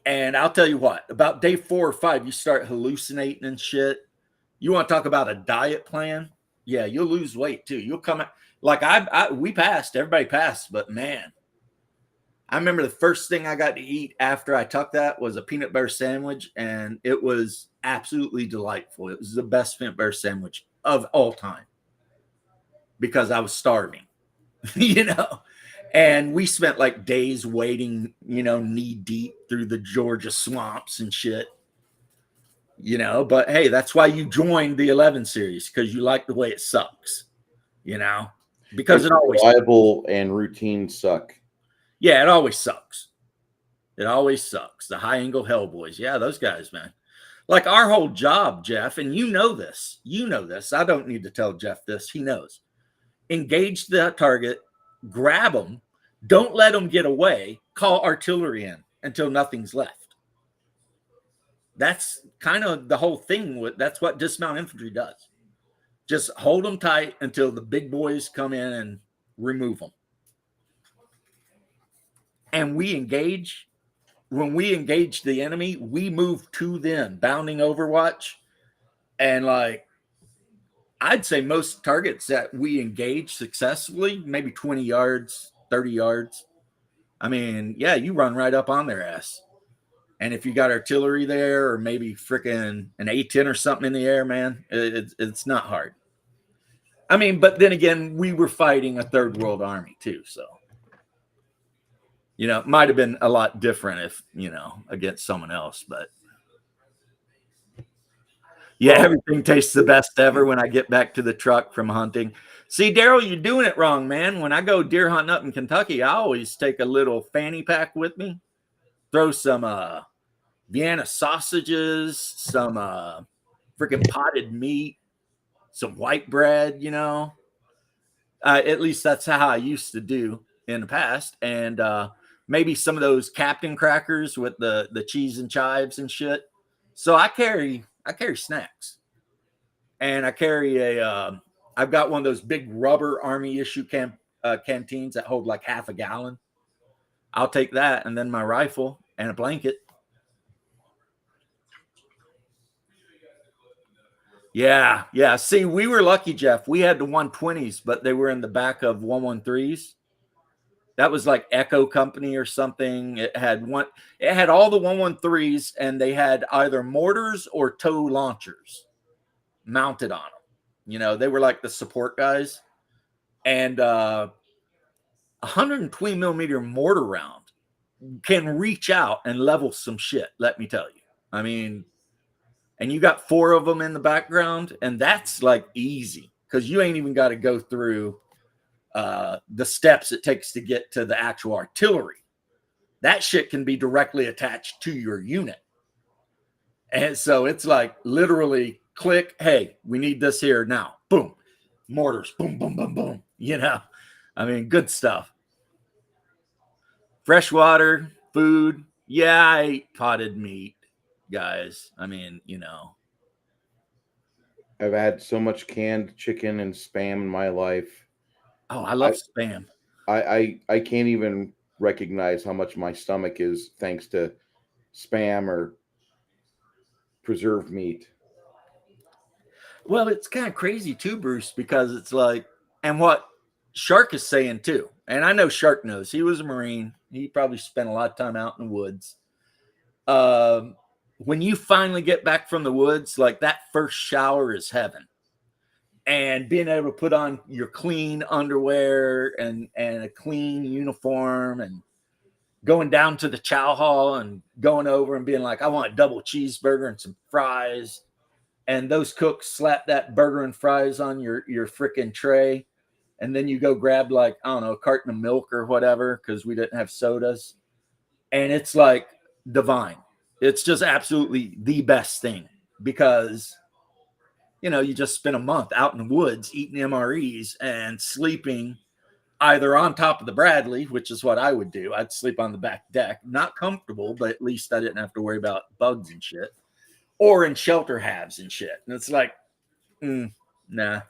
And I'll tell you what, about day 4 or 5, you start hallucinating and shit. You want to talk about a diet plan? Yeah, you'll lose weight too. You'll come out like we passed, everybody passed, but man, I remember the first thing I got to eat after I took that was a peanut butter sandwich, and it was absolutely delightful. It was the best peanut butter sandwich of all time because I was starving, and we spent like days wading, knee deep through the Georgia swamps and shit, but hey, that's why you joined the 11 series, because you like the way it sucks, because it always reliable and routine suck. Yeah, it always sucks. It always sucks. The high angle Hellboys. Yeah, those guys, man. Like our whole job, Jeff, and you know this. You know this. I don't need to tell Jeff this. He knows. Engage the target, grab them, don't let them get away, call artillery in until nothing's left. That's kind of the whole thing. That's what dismount infantry does. Just hold them tight until the big boys come in and remove them. And we engage. When we engage the enemy, we move to them, bounding overwatch. And like, I'd say most targets that we engage successfully, maybe 20 yards, 30 yards. I mean, yeah, you run right up on their ass. And if you got artillery there or maybe freaking an A-10 or something in the air, man, it's not hard. I mean, but then again, we were fighting a third world army too. So, you know, it might have been a lot different if, you know, against someone else, but yeah, everything tastes the best ever when I get back to the truck from hunting. See, Daryl, you're doing it wrong, man. When I go deer hunting up in Kentucky, I always take a little fanny pack with me, throw some Vienna sausages, some freaking potted meat, some white bread, you know. At least that's how I used to do in the past. And maybe some of those Captain crackers with the cheese and chives and shit. So I carry snacks. And I carry I've got one of those big rubber army issue canteens that hold like half a gallon. I'll take that and then my rifle and a blanket. Yeah, yeah. See, we were lucky, Jeff. We had the 120s, but they were in the back of 113s. That was like Echo Company or something. It had all the 113s, and they had either mortars or tow launchers mounted on them. You know, they were like the support guys. And 120 millimeter mortar round can reach out and level some shit, let me tell you. I mean, and you got 4 of them in the background, and that's like easy because you ain't even got to go through the steps it takes to get to the actual artillery. That shit can be directly attached to your unit. And so it's like literally click, hey, we need this here now. Boom. Mortars, boom, boom, boom, boom. You know, I mean, good stuff. Fresh water, food. Yeah, I ate potted meat, guys. I mean, you know. I've had so much canned chicken and spam in my life. Oh, I love spam. I can't even recognize how much my stomach is thanks to spam or preserved meat. Well, it's kind of crazy too, Bruce, because it's like, and what Shark is saying too, and I know Shark knows. He was a Marine. He probably spent a lot of time out in the woods. When you finally get back from the woods, like that first shower is heaven. And being able to put on your clean underwear and a clean uniform and going down to the chow hall and going over and being like, I want a double cheeseburger and some fries. And those cooks slap that burger and fries on your freaking tray. And then you go grab like, I don't know, a carton of milk or whatever, because we didn't have sodas. And it's like divine. It's just absolutely the best thing because, you know, you just spend a month out in the woods eating MREs and sleeping either on top of the Bradley, which is what I would do. I'd sleep on the back deck, not comfortable, but at least I didn't have to worry about bugs and shit, or in shelter halves and shit. And it's like, nah.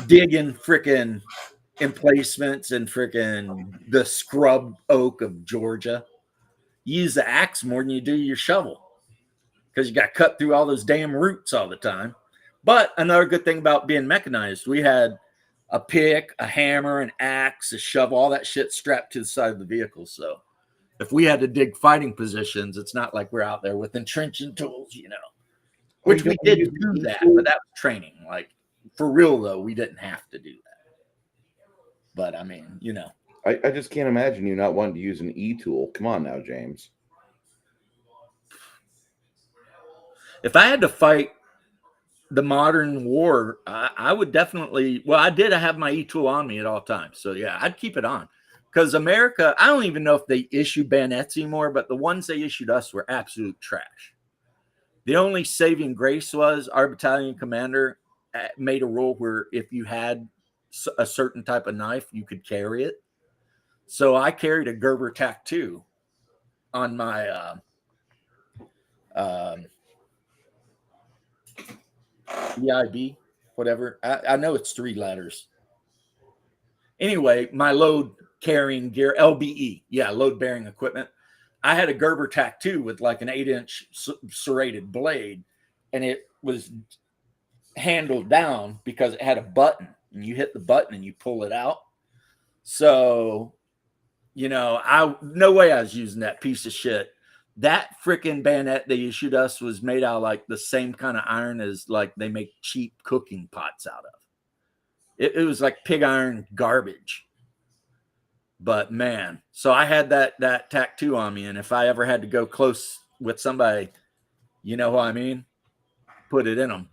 Digging freaking emplacements and freaking the scrub oak of Georgia. You use the axe more than you do your shovel because you got cut through all those damn roots all the time. But another good thing about being mechanized, we had a pick, a hammer, an axe, a shovel, all that shit strapped to the side of the vehicle. So if we had to dig fighting positions, it's not like we're out there with entrenching tools, you know, which we did do that, but that was training. Like for real though, we didn't have to do that. But I mean, you know, I just can't imagine you not wanting to use an e-tool. Come on now, James. if I had to fight the modern war, I would definitely, well, I did have my e-tool on me at all times. So yeah, I'd keep it on because America, I don't even know if they issue bayonets anymore, but the ones they issued us were absolute trash. The only saving grace was our battalion commander made a rule where if you had a certain type of knife, you could carry it. So I carried a Gerber Tac 2 on my EIB, whatever. I know it's 3 letters. Anyway, my load carrying gear, LBE, load bearing equipment. I had a Gerber Tac 2 with like an 8-inch serrated blade, and it was handled down because it had a button, and you hit the button and you pull it out. So, no way I was using that piece of shit. That freaking bayonet they issued us was made out of like the same kind of iron as like they make cheap cooking pots out of. It was like pig iron garbage. But man, so I had that Tac 2 on me, and if I ever had to go close with somebody, you know what I mean, put it in them.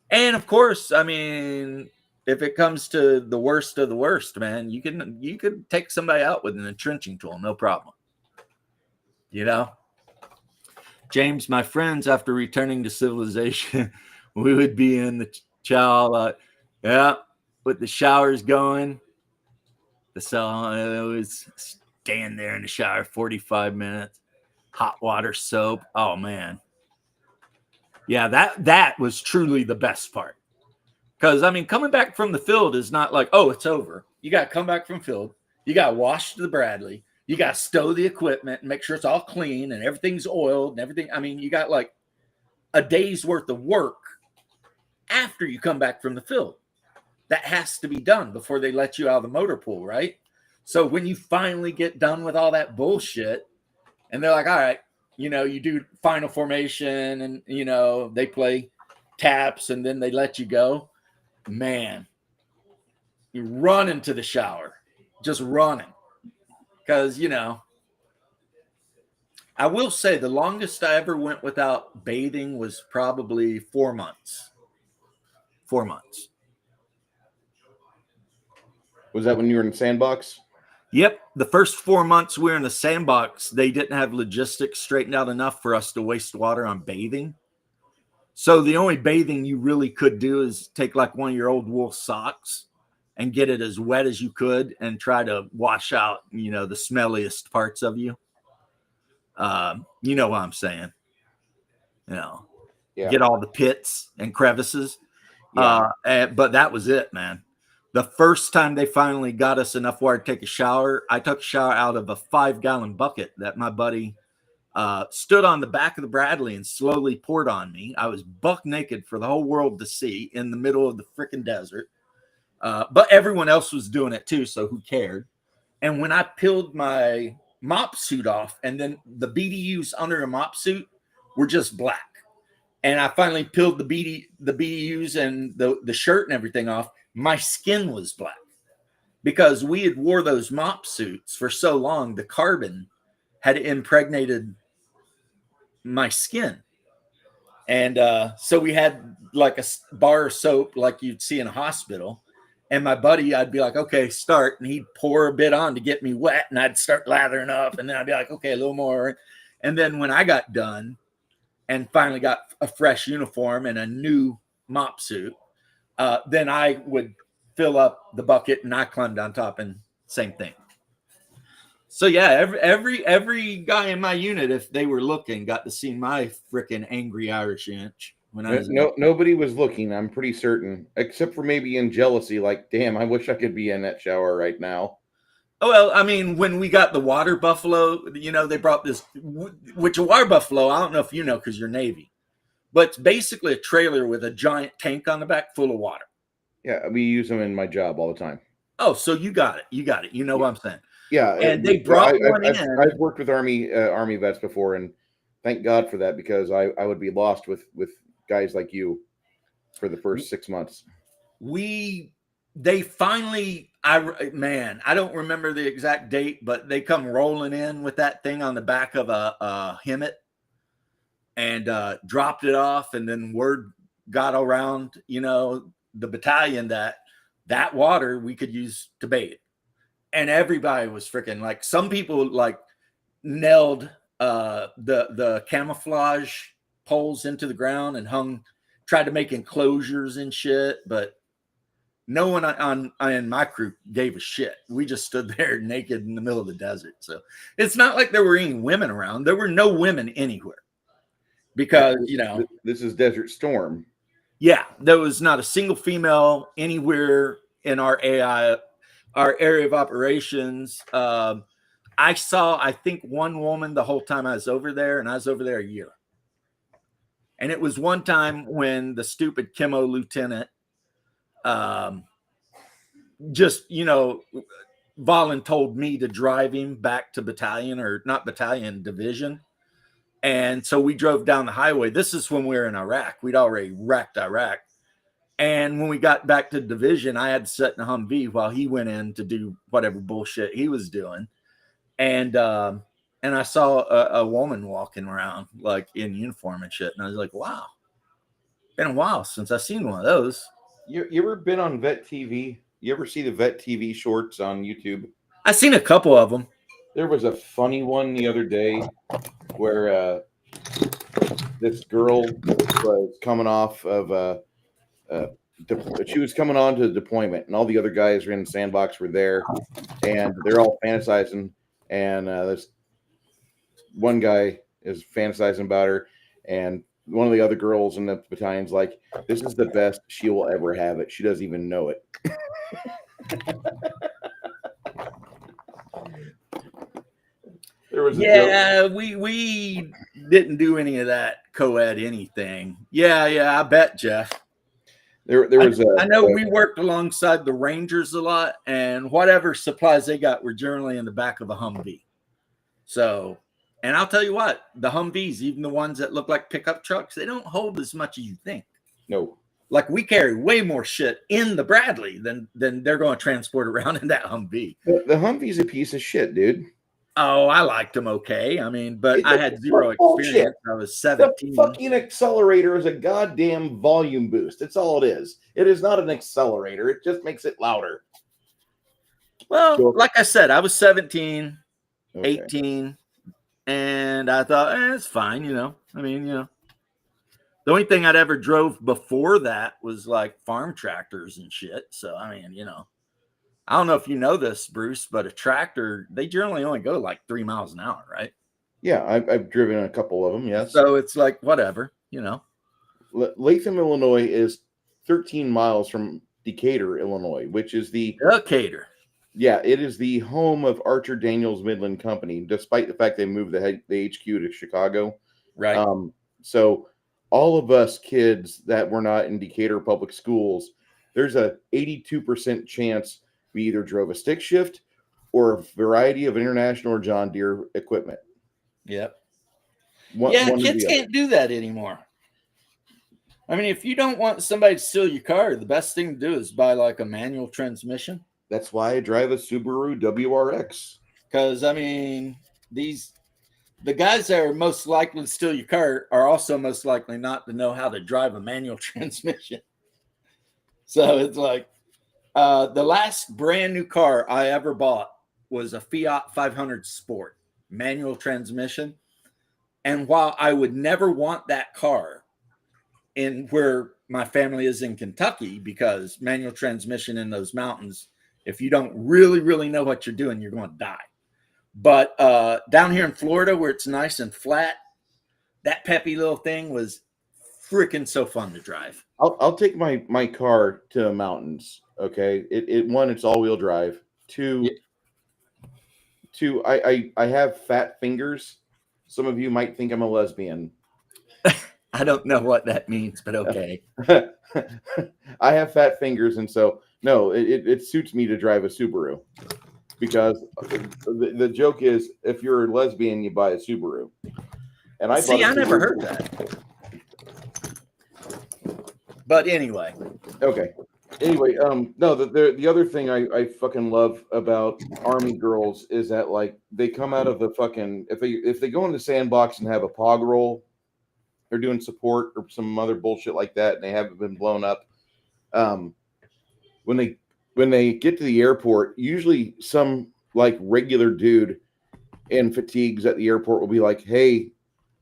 And of course, I mean, if it comes to the worst of the worst, man, you can take somebody out with an entrenching tool, no problem. James, my friends, after returning to civilization, we would be in the chow, with the showers going. It was stand there in the shower 45 minutes, hot water soap. Oh man. Yeah, that was truly the best part. Because I mean, coming back from the field is not like, oh, it's over. You got to come back from field. You got to wash the Bradley. You got to stow the equipment and make sure it's all clean and everything's oiled and everything. I mean, you got like a day's worth of work after you come back from the field. That has to be done before they let you out of the motor pool, right? So when you finally get done with all that bullshit and they're like, all right, you do final formation and, they play taps and then they let you go, man, you run into the shower, just running. Because, I will say the longest I ever went without bathing was probably 4 months. 4 months. Was that when you were in the sandbox? Yep. The first 4 months we were in the sandbox, they didn't have logistics straightened out enough for us to waste water on bathing. So the only bathing you really could do is take like one of your old wool socks and get it as wet as you could and try to wash out, the smelliest parts of you. You know what I'm saying? Get all the pits and crevices. Yeah. But that was it, man. The first time they finally got us enough water to take a shower, I took a shower out of a 5-gallon bucket that my buddy stood on the back of the Bradley and slowly poured on me. I was buck naked for the whole world to see in the middle of the freaking desert. But everyone else was doing it too, so who cared? And when I peeled my mop suit off, and then the BDUs under a mop suit were just black. And I finally peeled the BDUs and the shirt and everything off. My skin was black because we had wore those mop suits for so long. The carbon had impregnated my skin. And so we had like a bar of soap like you'd see in a hospital. And my buddy, I'd be like, okay, start. And he'd pour a bit on to get me wet. And I'd start lathering up. And then I'd be like, okay, a little more. And then when I got done and finally got a fresh uniform and a new mop suit, then I would fill up the bucket and I climbed on top and same thing. So yeah, every guy in my unit, if they were looking, got to see my freaking angry Irish inch when I was nobody was looking, I'm pretty certain, except for maybe in jealousy, like, damn, I wish I could be in that shower right now. Oh, well, I mean, when we got the water buffalo, they brought this, which a water buffalo, I don't know if you know because you're Navy, but it's basically a trailer with a giant tank on the back full of water. Yeah, we use them in my job all the time. Oh, so you got it. You know what I'm saying? Yeah, and they brought one in. I've worked with Army vets before, and thank God for that, because I would be lost with guys like you for the first 6 months. They finally, I don't remember the exact date, but they come rolling in with that thing on the back of a Hemet and dropped it off, and then word got around, the battalion that water we could use to bathe. and everybody was freaking like, some people like nailed the camouflage poles into the ground and tried to make enclosures and shit, but no one in my crew gave a shit. We just stood there naked in the middle of the desert. So it's not like there were any women around. There were no women anywhere because, this is Desert Storm. Yeah, there was not a single female anywhere in our area of operations. I saw, I think, one woman the whole time I was over there, and I was over there a year. And it was one time when the stupid Chemo lieutenant just, voluntold me to drive him back to battalion, or not battalion, division. And so we drove down the highway. This is when we were in Iraq. We'd already wrecked Iraq. And when we got back to division, I had to sit in a Humvee while he went in to do whatever bullshit he was doing. And I saw a woman walking around like in uniform and shit. And I was like, wow, been a while since I've seen one of those. You ever been on Vet TV? You ever see the Vet TV shorts on YouTube? I've seen a couple of them. There was a funny one the other day where this girl was coming off of she was coming on to the deployment, and all the other guys were in the sandbox were there, and they're all fantasizing, and this one guy is fantasizing about her, and one of the other girls in the battalion's like, this is the best she will ever have it. She doesn't even know it. There was we didn't do any of that co-ed anything. Yeah, I bet, Jeff. There was I know we worked alongside the Rangers a lot, and whatever supplies they got were generally in the back of a Humvee. So, and I'll tell you what, the Humvees, even the ones that look like pickup trucks, they don't hold as much as you think. No. Like, we carry way more shit in the Bradley than they're going to transport around in that Humvee. The Humvee's a piece of shit, dude. Oh, I liked them okay. I mean, but I had zero experience. I was 17. The fucking accelerator is a goddamn volume boost. That's all it is. It is not an accelerator. It just makes it louder. Well, like I said, I was 17, Okay. 18, and I thought, it's fine, I mean, the only thing I'd ever drove before that was like farm tractors and shit. So, I mean, I don't know if you know this, Bruce, but a tractor, they generally only go like 3 miles an hour, right? Yeah, I've driven a couple of them, yes. So it's like, whatever, Latham, Illinois is 13 miles from Decatur, Illinois, which is Decatur. Yeah, it is the home of Archer Daniels Midland Company, despite the fact they moved the HQ to Chicago. Right. So all of us kids that were not in Decatur public schools, there's a 82% chance we either drove a stick shift or a variety of International or John Deere equipment. Yep. One kids can't do that anymore. I mean, if you don't want somebody to steal your car, the best thing to do is buy like a manual transmission. That's why I drive a Subaru WRX. Because, I mean, the guys that are most likely to steal your car are also most likely not to know how to drive a manual transmission. So it's like, the last brand new car I ever bought was a Fiat 500 Sport, manual transmission. And while I would never want that car in where my family is in Kentucky, because manual transmission in those mountains, if you don't really, really know what you're doing, you're going to die. But down here in Florida, where it's nice and flat, that peppy little thing was freaking so fun to drive. I'll take my car to the mountains. Okay. One, it's all-wheel drive. Two, I have fat fingers. Some of you might think I'm a lesbian. I don't know what that means, but okay. I have fat fingers, and so no, it suits me to drive a Subaru, because the joke is, if you're a lesbian, you buy a Subaru. And I never heard that. But anyway. Okay. Anyway, no, the other thing I fucking love about Army girls is that, like, they come out of the fucking, if they go in the sandbox and have a pog roll, they're doing support or some other bullshit like that, and they haven't been blown up. When they when they get to the airport, usually some like regular dude in fatigues at the airport will be like, "Hey,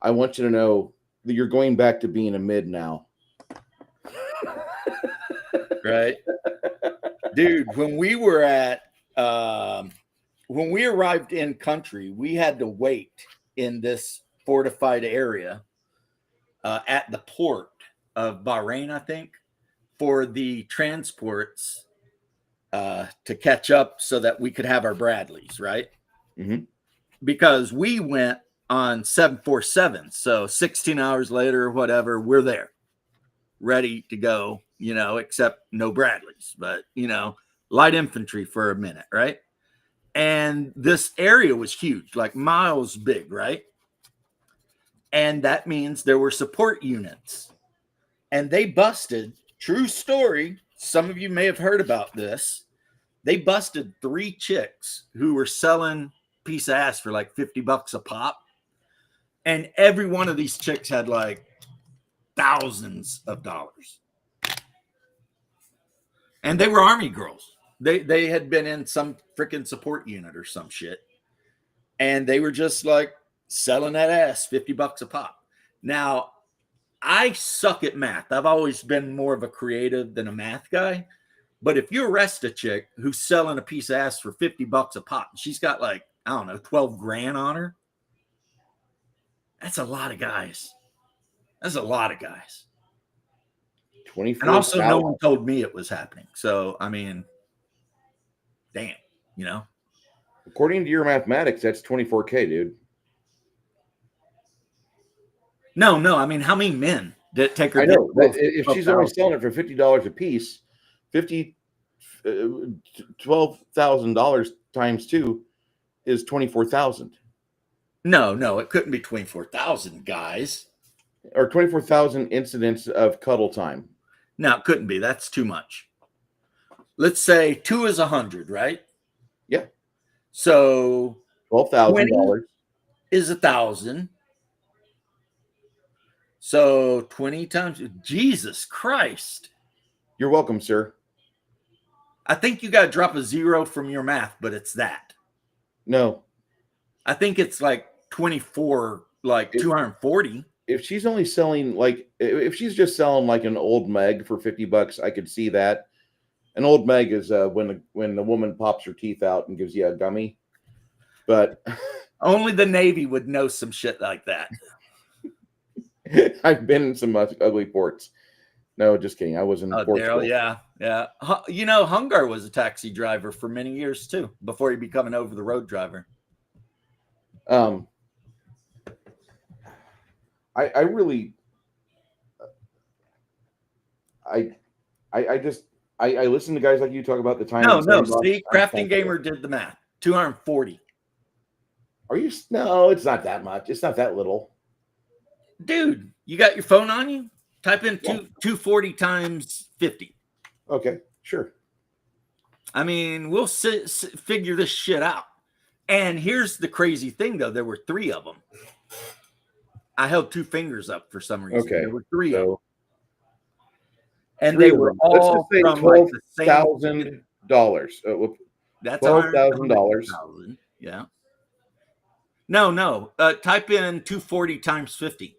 I want you to know that you're going back to being a mid now." Right. Dude, when we were at when we arrived in country, we had to wait in this fortified area at the port of Bahrain, I think, for the transports to catch up so that we could have our Bradleys, right? Mm-hmm. Because we went on 747. So 16 hours later, or whatever, we're there, ready to go, except no Bradleys, but, light infantry for a minute, right? And this area was huge, like miles big, right? And that means there were support units. And they busted, true story, some of you may have heard about this. They busted 3 chicks who were selling piece of ass for like $50 a pop. And every one of these chicks had like thousands of dollars. And they were Army girls. They had been in some freaking support unit or some shit. And they were just like selling that ass $50 a pop. Now, I suck at math. I've always been more of a creative than a math guy. But if you arrest a chick who's selling a piece of ass for $50 a pop, she's got like, I don't know, 12 grand on her. That's a lot of guys. That's a lot of guys. 24. And also, no one told me it was happening. So, I mean, damn, According to your mathematics, that's 24K, dude. No. I mean, how many men that take her? I know. If she's only selling it for $50 a piece, $12,000 times 2 is 24,000. No, it couldn't be 24,000 guys. Or 24,000 incidents of cuddle time. No, it couldn't be. That's too much. Let's say 2 is 100, right? Yeah. So $12,000 is 1,000. So 20 times. Jesus Christ. You're welcome, sir. I think you got to drop a 0 from your math, but it's that. No. I think it's like 24, like 240. If she's only selling if she's just selling like an old Meg for $50, I could see that. An old Meg is when the woman pops her teeth out and gives you a gummy. But only the Navy would know some shit like that. I've been in some ugly ports. No, just kidding. I was in Portugal. Daryl, yeah. Hungar was a taxi driver for many years too, before he became an over-the-road driver. I really, I listen to guys like you talk about the time. No. See, Crafting Gamer did the math. 240. Are you? No, it's not that much. It's not that little. Dude, you got your phone on you? Type in 240 times 50. Okay, sure. I mean, we'll figure this shit out. And here's the crazy thing, though. There were 3 of them. I held 2 fingers up for some reason. Okay. There were 3 of them. And they were all from like the same $12,000. That's $12,000. Yeah. No. Type in 240 times 50.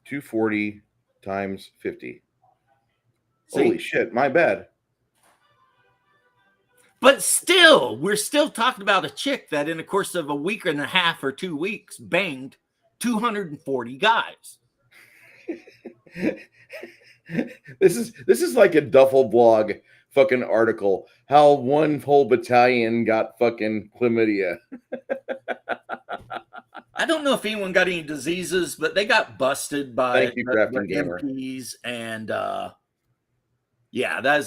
240 times 50. See? Holy shit, my bad. But still, we're still talking about a chick that in the course of a week and a half or 2 weeks banged 240 guys. This is like a duffel blog fucking article. How one whole battalion got fucking chlamydia. I don't know if anyone got any diseases, but they got busted by MPs, and that's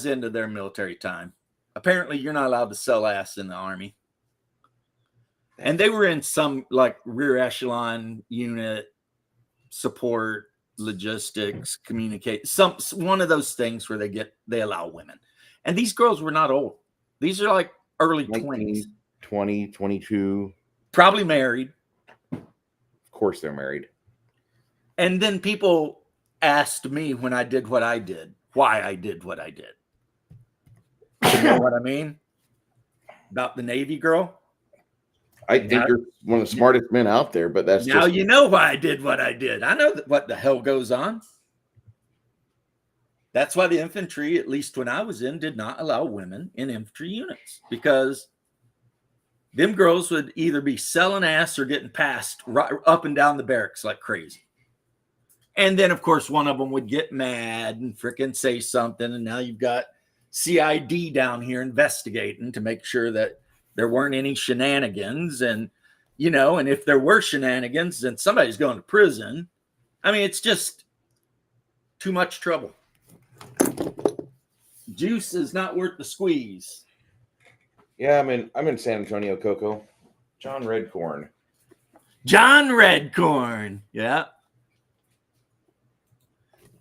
the end of their military time. Apparently, you're not allowed to sell ass in the Army. And they were in some like rear echelon unit, support, logistics, communicate, one of those things where they allow women. And these girls were not old. These are like early 20s. 20, 22. Probably married. Of course they're married. And then people asked me when I did what I did, why I did what I did. You know what I mean? About the Navy girl? I think you're one of the smartest men out there, but that's Now just you know why I did what I did. I know what the hell goes on. That's why the infantry, at least when I was in, did not allow women in infantry units, because them girls would either be selling ass or getting passed right up and down the barracks like crazy. And then, of course, one of them would get mad and freaking say something. And now you've got CID down here investigating to make sure that there weren't any shenanigans. And, you know, and if there were shenanigans, then somebody's going to prison. I mean, it's just too much trouble. Juice is not worth the squeeze. yeah. I'm in San Antonio, Coco. John Redcorn. John Redcorn. Yeah.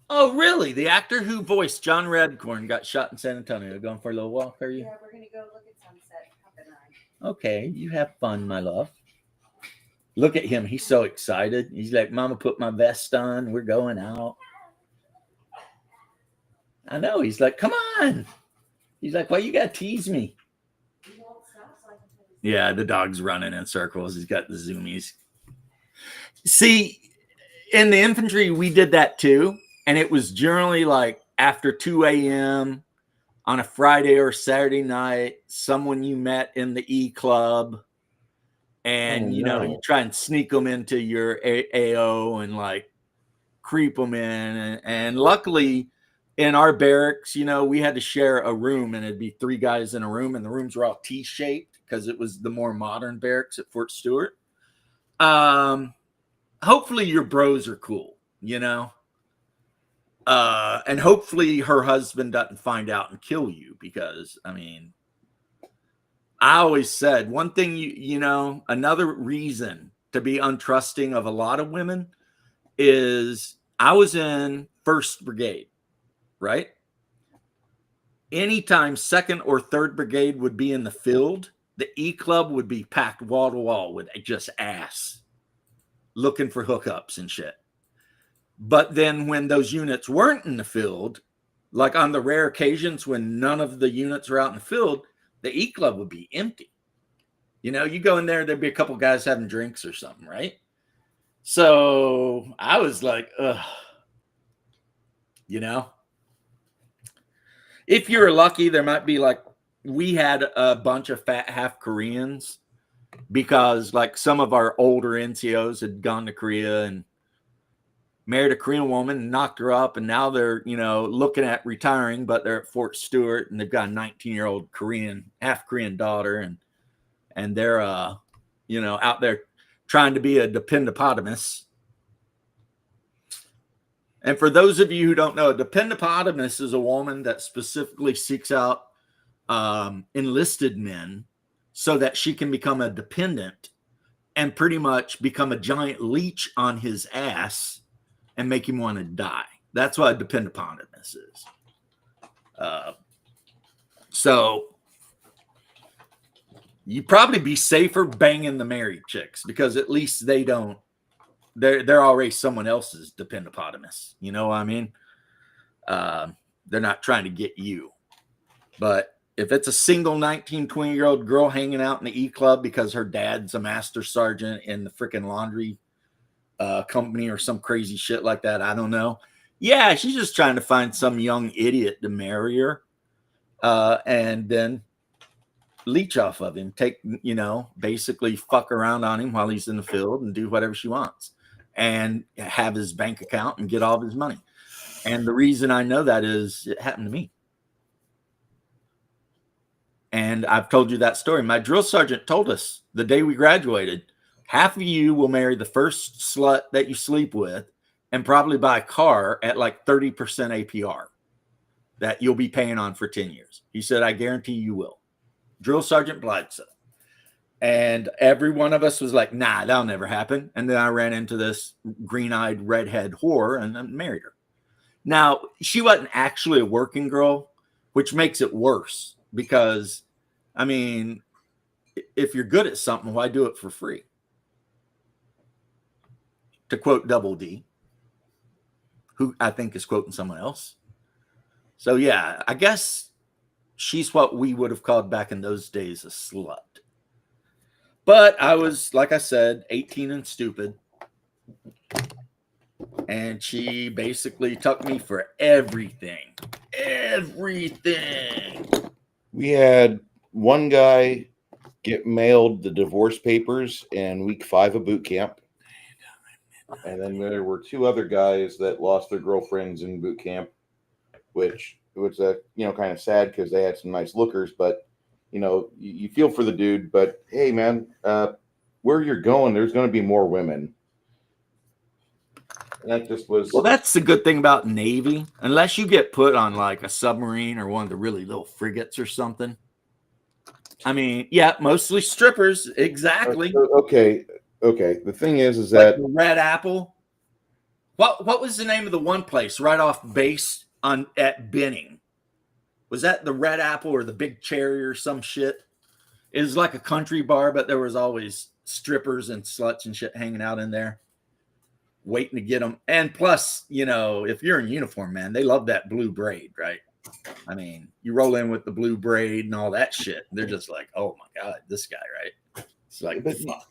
Oh, really? The actor who voiced John Redcorn got shot in San Antonio. Going for a little walk, are you? Yeah, we're gonna go look at sunset. Papa and I. Okay, you have fun, my love. Look at him. He's so excited. He's like, Mama, put my vest on. We're going out. I know. He's like, come on. He's like, why you got to tease me? You won't stop so I can put his- Yeah, the dog's running in circles. He's got the zoomies. See, in the infantry, we did that too. And it was generally like after 2 a.m. on a Friday or Saturday night, someone you met in the E club. And, you know, you try and sneak them into your AO and like creep them in. And luckily in our barracks, you know, we had to share a room, and it'd be 3 guys in a room, and the rooms were all T-shaped because it was the more modern barracks at Fort Stewart. Hopefully your bros are cool, you know? And hopefully her husband doesn't find out and kill you, because, I mean, I always said one thing, you know, another reason to be untrusting of a lot of women is I was in 1st Brigade, right? Anytime 2nd or 3rd Brigade would be in the field, the E Club would be packed wall to wall with just ass looking for hookups and shit. But then when those units weren't in the field, like on the rare occasions when none of the units are out in the field, the E Club would be empty. You know, you go in there, there'd be a couple guys having drinks or something, right? So I was like, ugh. You know? If you're lucky, there might be like, we had a bunch of fat half Koreans because like some of our older NCOs had gone to Korea and married a Korean woman and knocked her up, and now they're, you know, looking at retiring, but they're at Fort Stewart, and they've got a 19-year-old Korean, half Korean daughter, and they're you know, out there trying to be a dependopotamus. And for those of you who don't know, a dependopotamus is a woman that specifically seeks out enlisted men so that she can become a dependent and pretty much become a giant leech on his ass and make him want to die. That's what a dependopotamus is. So you'd probably be safer banging the married chicks, because at least they don't, they're already someone else's dependopotamus. You know what I mean? They're not trying to get you. But if it's a single 19, 20-year-old girl hanging out in the E Club because her dad's a master sergeant in the freaking laundry company or some crazy shit like that, I don't know. Yeah, she's just trying to find some young idiot to marry her, and then leech off of him, take, you know, basically fuck around on him while he's in the field and do whatever she wants, and have his bank account and get all of his money. And the reason I know that is it happened to me. And I've told you that story. My drill sergeant told us the day we graduated, half of you will marry the first slut that you sleep with and probably buy a car at like 30% APR that you'll be paying on for 10 years. He said, I guarantee you will. Drill Sergeant Bledsoe. And every one of us was like, nah, that'll never happen. And then I ran into this green-eyed redhead whore and then married her. Now, she wasn't actually a working girl, which makes it worse because, I mean, if you're good at something, why do it for free? To quote Double D, who I think is quoting someone else. So, yeah, I guess she's what we would have called back in those days a slut. But I was, like I said, 18 and stupid. And she basically took me for everything. Everything. We had one guy get mailed the divorce papers in week 5 of boot camp. And then there were 2 other guys that lost their girlfriends in boot camp, which was kind of sad because they had some nice lookers, but you feel for the dude. But hey, man, where you're going, there's going to be more women. And that just was. Well, that's the good thing about Navy. Unless you get put on like a submarine or one of the really little frigates or something. I mean, yeah, mostly strippers. Exactly. Okay. The thing is like that the Red Apple. What was the name of the one place right off base at Benning? Was that the Red Apple or the Big Cherry or some shit? It was like a country bar, but there was always strippers and sluts and shit hanging out in there, waiting to get them. And plus, if you're in uniform, man, they love that blue braid, right? I mean, you roll in with the blue braid and all that shit. They're just like, oh my God, this guy, right? It's like, fuck.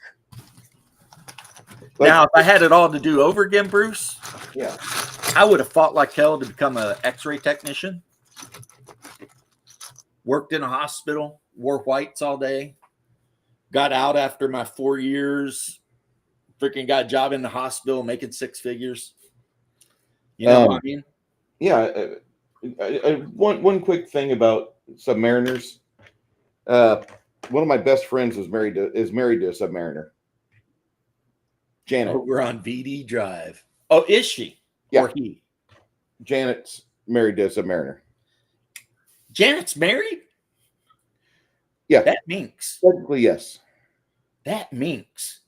Now, if I had it all to do over again, Bruce, yeah, I would have fought like hell to become an X-ray technician. Worked in a hospital, wore whites all day. Got out after my 4 years. Freaking got a job in the hospital, making 6 figures. You know what I mean? Yeah. One quick thing about submariners. One of my best friends is married to a submariner. Janet. We're on VD Drive. Oh, is she? Yeah. Or he? Janet's married to a submariner. Janet's married? Yeah. That minks. Technically, yes. That minks.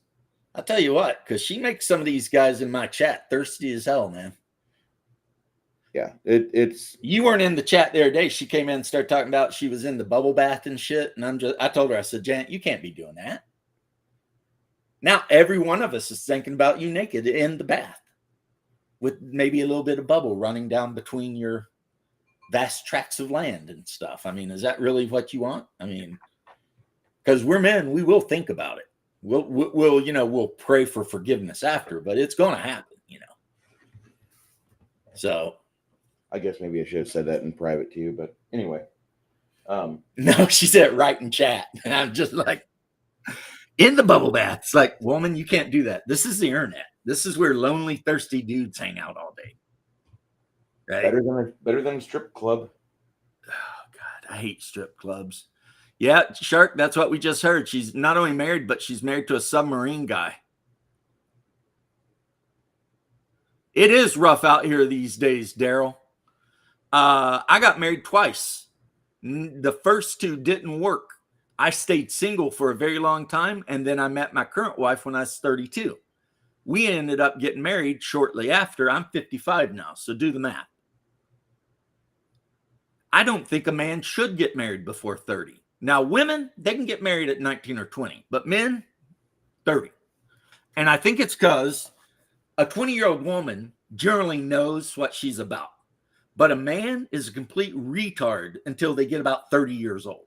I'll tell you what, because she makes some of these guys in my chat thirsty as hell, man. Yeah, it's. You weren't in the chat the other day. She came in and started talking about she was in the bubble bath and shit. And I told her, I said, Janet, you can't be doing that. Now, every one of us is thinking about you naked in the bath with maybe a little bit of bubble running down between your vast tracts of land and stuff. I mean, is that really what you want? I mean, because we're men, we will think about it. We'll pray for forgiveness after, but it's going to happen, So. I guess maybe I should have said that in private to you, but anyway. No, she said it right in chat. And I'm just like, in the bubble bath. It's like, woman, you can't do that. This is the internet. This is where lonely, thirsty dudes hang out all day. Right? Better than a strip club. Oh, God, I hate strip clubs. Yeah, Shark, that's what we just heard. She's not only married, but she's married to a submarine guy. It is rough out here these days, Daryl. I got married twice. The first 2 didn't work. I stayed single for a very long time, and then I met my current wife when I was 32. We ended up getting married shortly after. I'm 55 now, so do the math. I don't think a man should get married before 30. Now, women, they can get married at 19 or 20, but men, 30. And I think it's because a 20-year-old woman generally knows what she's about. But a man is a complete retard until they get about 30 years old.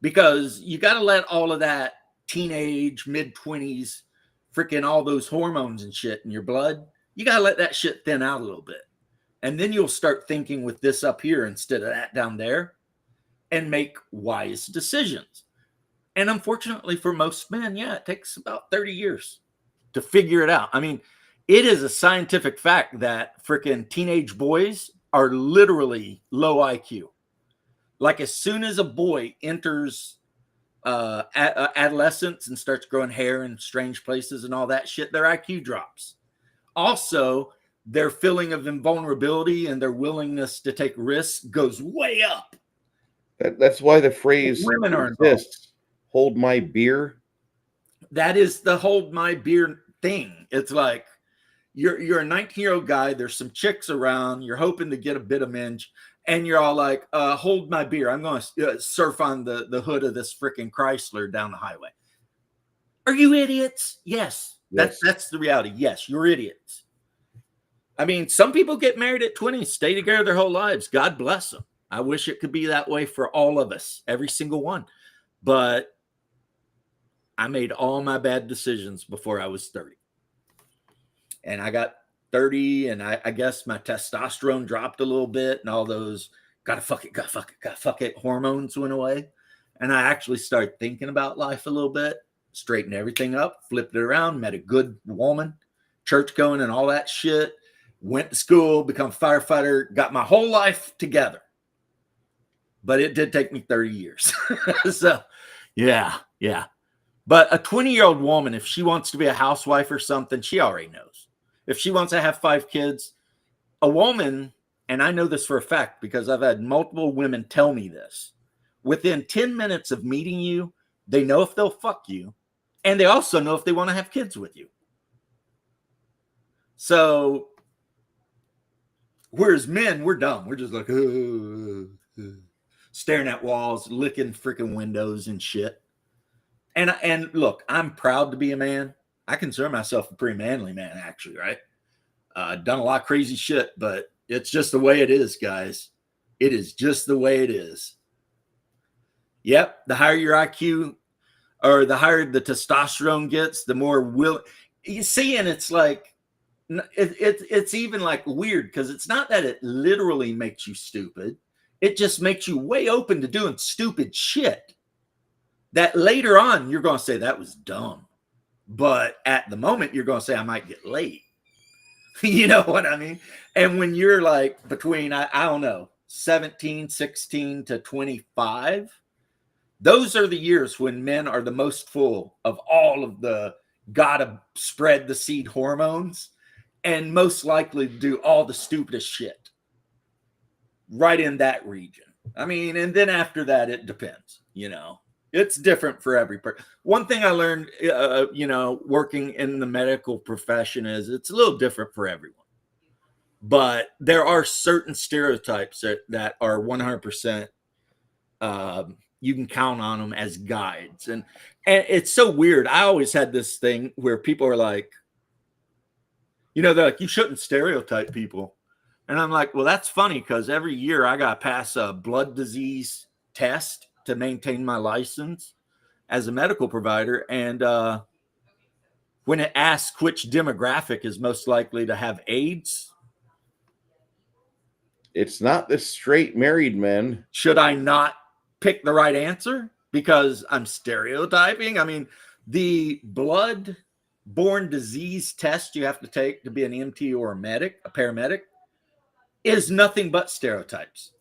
Because you got to let all of that teenage, mid-20s, freaking all those hormones and shit in your blood, you got to let that shit thin out a little bit. And then you'll start thinking with this up here instead of that down there and make wise decisions. And unfortunately for most men, yeah, it takes about 30 years to figure it out. I mean, it is a scientific fact that freaking teenage boys are literally low IQ. Like as soon as a boy enters adolescence and starts growing hair in strange places and all that shit, their IQ drops. Also, their feeling of invulnerability and their willingness to take risks goes way up. That's why the phrase women are exists. Hold my beer. That is the hold my beer thing. It's like you're a 19-year-old guy. There's some chicks around. You're hoping to get a bit of minge. And you're all like, hold my beer. I'm going to surf on the hood of this freaking Chrysler down the highway. Are you idiots? Yes. That's the reality. Yes, you're idiots. I mean, some people get married at 20, stay together their whole lives. God bless them. I wish it could be that way for all of us, every single one. But I made all my bad decisions before I was 30. And I got 30, and I guess my testosterone dropped a little bit, and all those gotta fuck it hormones went away. And I actually started thinking about life a little bit, straightened everything up, flipped it around, met a good woman, church going and all that shit, went to school, become a firefighter, got my whole life together. But it did take me 30 years. So, yeah. But a 20-year-old woman, if she wants to be a housewife or something, she already knows. If she wants to have 5 kids, a woman, and I know this for a fact because I've had multiple women tell me this, within 10 minutes of meeting you, they know if they'll fuck you, and they also know if they want to have kids with you. So, whereas men, we're dumb. We're just like, staring at walls, licking freaking windows and shit. And look, I'm proud to be a man. I consider myself a pretty manly man, actually, right? Done a lot of crazy shit, but it's just the way it is, guys. It is just the way it is. Yep, the higher your IQ or the higher the testosterone gets, the more will you see. And it's like, it's even like weird because it's not that it literally makes you stupid. It just makes you way open to doing stupid shit that later on you're going to say that was dumb. But at the moment you're going to say I might get laid. You know what I mean? And when you're like between, I don't know, 17, 16 to 25, those are the years when men are the most full of all of the gotta spread the seed hormones and most likely to do all the stupidest shit right in that region. I mean, and then after that, it depends, you know. It's different for every person. One thing I learned, working in the medical profession is it's a little different for everyone. But there are certain stereotypes that are 100%, you can count on them as guides. And it's so weird. I always had this thing where people are like, they're like, you shouldn't stereotype people. And I'm like, well, that's funny because every year I got to pass a blood disease test to maintain my license as a medical provider. And when it asks which demographic is most likely to have AIDS, it's not the straight married men. Should I not pick the right answer because I'm stereotyping? I mean, the blood-borne disease test you have to take to be an EMT or a paramedic, is nothing but stereotypes.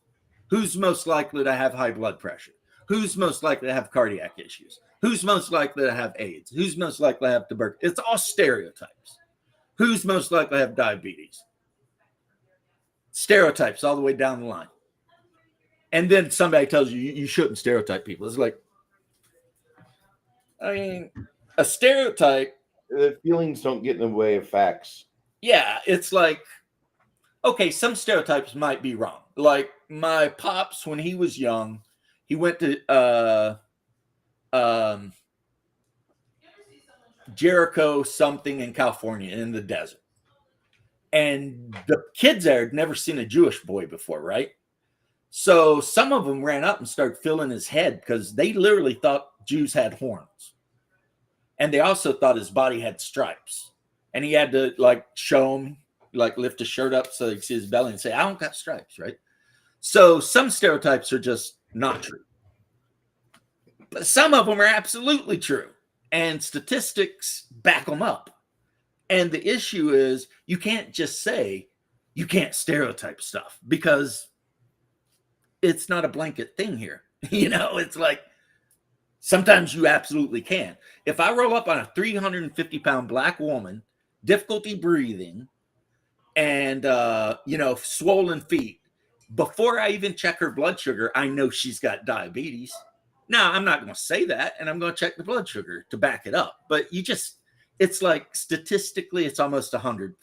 Who's most likely to have high blood pressure? Who's most likely to have cardiac issues? Who's most likely to have AIDS? Who's most likely to have tuberculosis? It's all stereotypes. Who's most likely to have diabetes? Stereotypes all the way down the line. And then somebody tells you you shouldn't stereotype people. It's like, I mean, a stereotype. The feelings don't get in the way of facts. Yeah, it's like, okay, some stereotypes might be wrong. Like my pops, when he was young, he went to Jericho something in California in the desert. And the kids there had never seen a Jewish boy before, right? So some of them ran up and started filling his head because they literally thought Jews had horns. And they also thought his body had stripes. And he had to like show them, like lift his shirt up so they could see his belly and say, I don't got stripes, right? So some stereotypes are just not true. But some of them are absolutely true. And statistics back them up. And the issue is you can't just say you can't stereotype stuff because it's not a blanket thing here. It's like sometimes you absolutely can. If I roll up on a 350-pound black woman, difficulty breathing, and, swollen feet, before I even check her blood sugar, I know she's got diabetes. Now, I'm not going to say that, and I'm going to check the blood sugar to back it up. But it's like statistically, it's almost 100%.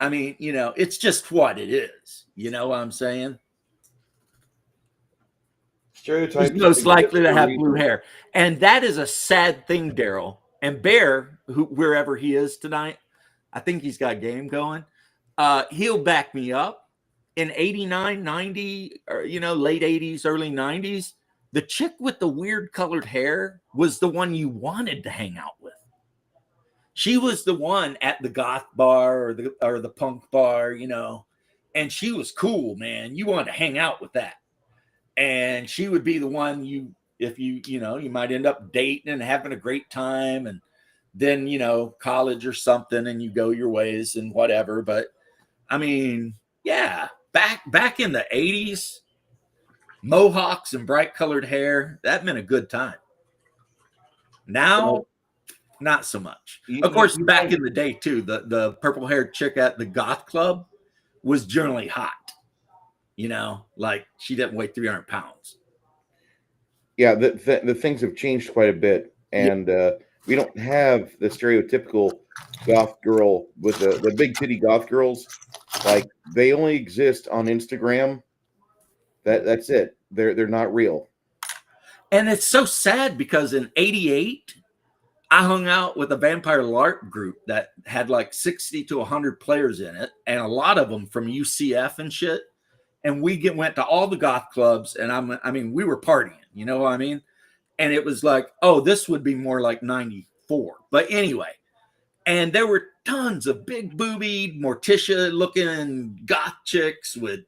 I mean, it's just what it is. You know what I'm saying? Stereotypes He's most likely to have blue hair. And that is a sad thing, Daryl. And Bear, wherever he is tonight, I think he's got a game going. He'll back me up. in 89, 90, or, you know, late 80s, early 90s, the chick with the weird colored hair was the one you wanted to hang out with. She was the one at the goth bar or the punk bar, you know, and she was cool, man. You wanted to hang out with that. And she would be the one if you know, you might end up dating and having a great time, and then, you know, college or something, and you go your ways and whatever. But I mean, yeah, back in the 80s, mohawks and bright colored hair, that meant a good time. Now, not so much. Of course, back in the day too, the purple haired chick at the goth club was generally hot. You know, like she didn't weigh 300 pounds. Yeah, the things have changed quite a bit, and we don't have the stereotypical goth girl with the big titty goth girls. Like, they only exist on Instagram. That's it. They're not real. And it's so sad because in '88, I hung out with a Vampire LARP group that had like 60 to 100 players in it, and a lot of them from UCF and shit. And we went to all the goth clubs, and I mean, we were partying, you know what I mean? And it was like, oh, this would be more like 94. But anyway, and there were tons of big boobied, Morticia looking goth chicks with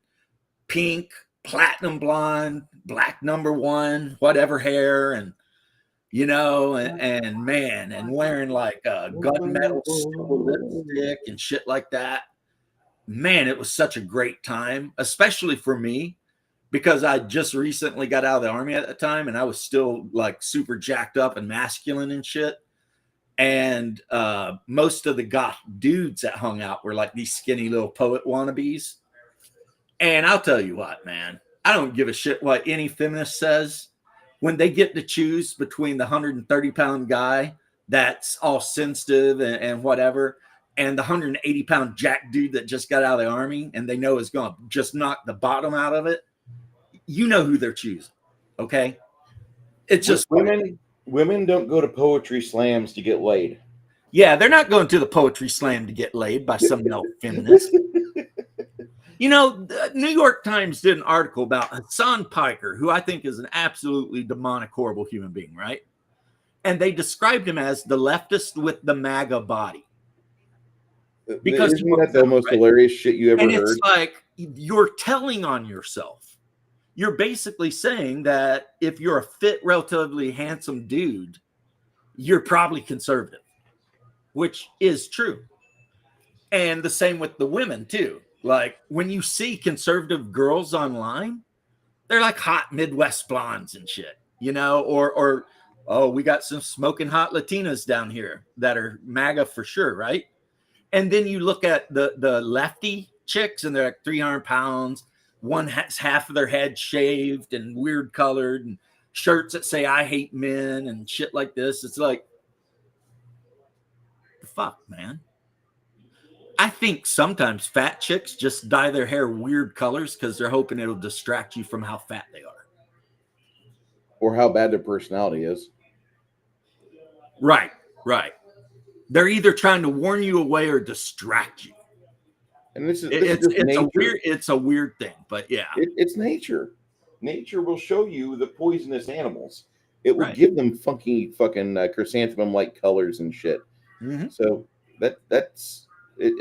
pink, platinum blonde, black #1, whatever hair, and you know, and man, and wearing like a gunmetal lipstick and shit like that. Man, it was such a great time, especially for me, because I just recently got out of the army at the time, and I was still like super jacked up and masculine and shit. And most of the goth dudes that hung out were like these skinny little poet wannabes. And I'll tell you what, man, I don't give a shit what any feminist says. When they get to choose between the 130-pound guy that's all sensitive and whatever, and the 180-pound jack dude that just got out of the army and they know is going to just knock the bottom out of it, you know who they're choosing, okay? It's just women don't go to poetry slams to get laid. Yeah, they're not going to the poetry slam to get laid by some no feminist. You know, the New York Times did an article about Hassan Piker, who I think is an absolutely demonic, horrible human being, right? And they described him as the leftist with the MAGA body. Because isn't that the most hilarious shit you ever heard? And it's like, you're telling on yourself. You're basically saying that if you're a fit, relatively handsome dude, you're probably conservative, which is true. And the same with the women too. Like, when you see conservative girls online, they're like hot Midwest blondes and shit, you know, or oh, we got some smoking hot Latinas down here that are MAGA for sure, right? And then you look at the lefty chicks, and they're like 300 pounds. One has half of their head shaved and weird colored, and shirts that say "I hate men" and shit like this. It's like, the fuck, man. I think sometimes fat chicks just dye their hair weird colors because they're hoping it'll distract you from how fat they are. Or how bad their personality is. Right. They're either trying to warn you away or distract you. And this is it's a weird thing, but yeah. It's nature. Nature will show you the poisonous animals. It will give them funky fucking chrysanthemum-like colors and shit. Mm-hmm. So that's...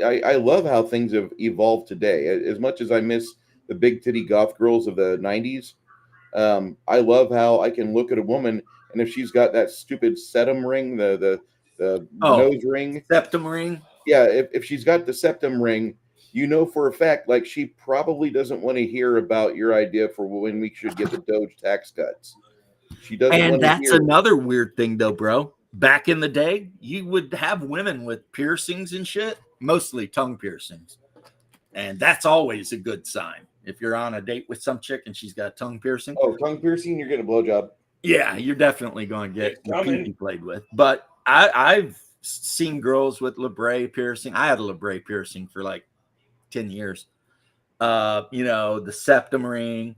I love how things have evolved today. As much as I miss the big titty goth girls of the 90s, I love how I can look at a woman, and if she's got that stupid septum ring, the nose ring. Septum ring? Yeah, if she's got the septum ring, you know for a fact, like, she probably doesn't want to hear about your idea for when we should get the Doge tax cuts. She doesn't want to hear. And that's another weird thing, though, bro. Back in the day, you would have women with piercings and shit. Mostly tongue piercings. And that's always a good sign. If you're on a date with some chick and she's got a tongue piercing. Oh, tongue piercing, you're getting a blowjob. Yeah, you're definitely going to get your pee played with. But I've seen girls with labret piercing. I had a labret piercing for like 10 years. You know, the septum ring.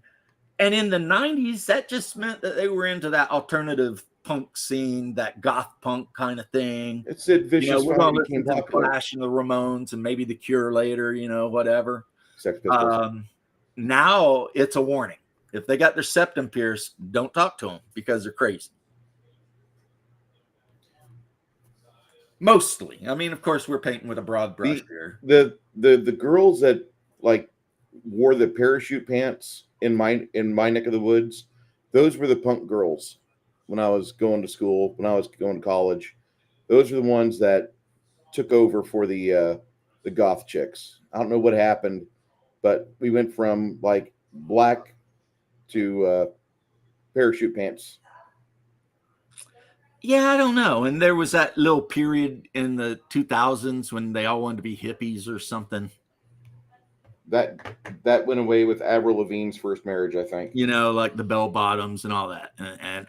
And in the 90s, that just meant that they were into that alternative punk scene, that goth punk kind of thing. It's Sid Vicious. You know, we're going to listen to the Clash and the Ramones and maybe the Cure later, you know, whatever. now it's a warning. If they got their septum pierced, don't talk to them because they're crazy. Mostly. I mean, of course, we're painting with a broad brush here. The girls that like wore the parachute pants in my neck of the woods, those were the punk girls when I was going to school, when I was going to college. Those are the ones that took over for the goth chicks. I don't know what happened, but we went from like black to parachute pants. Yeah, I don't know. And there was that little period in the 2000s when they all wanted to be hippies or something. That went away with Avril Lavigne's first marriage, I think. You know, like the bell bottoms and all that.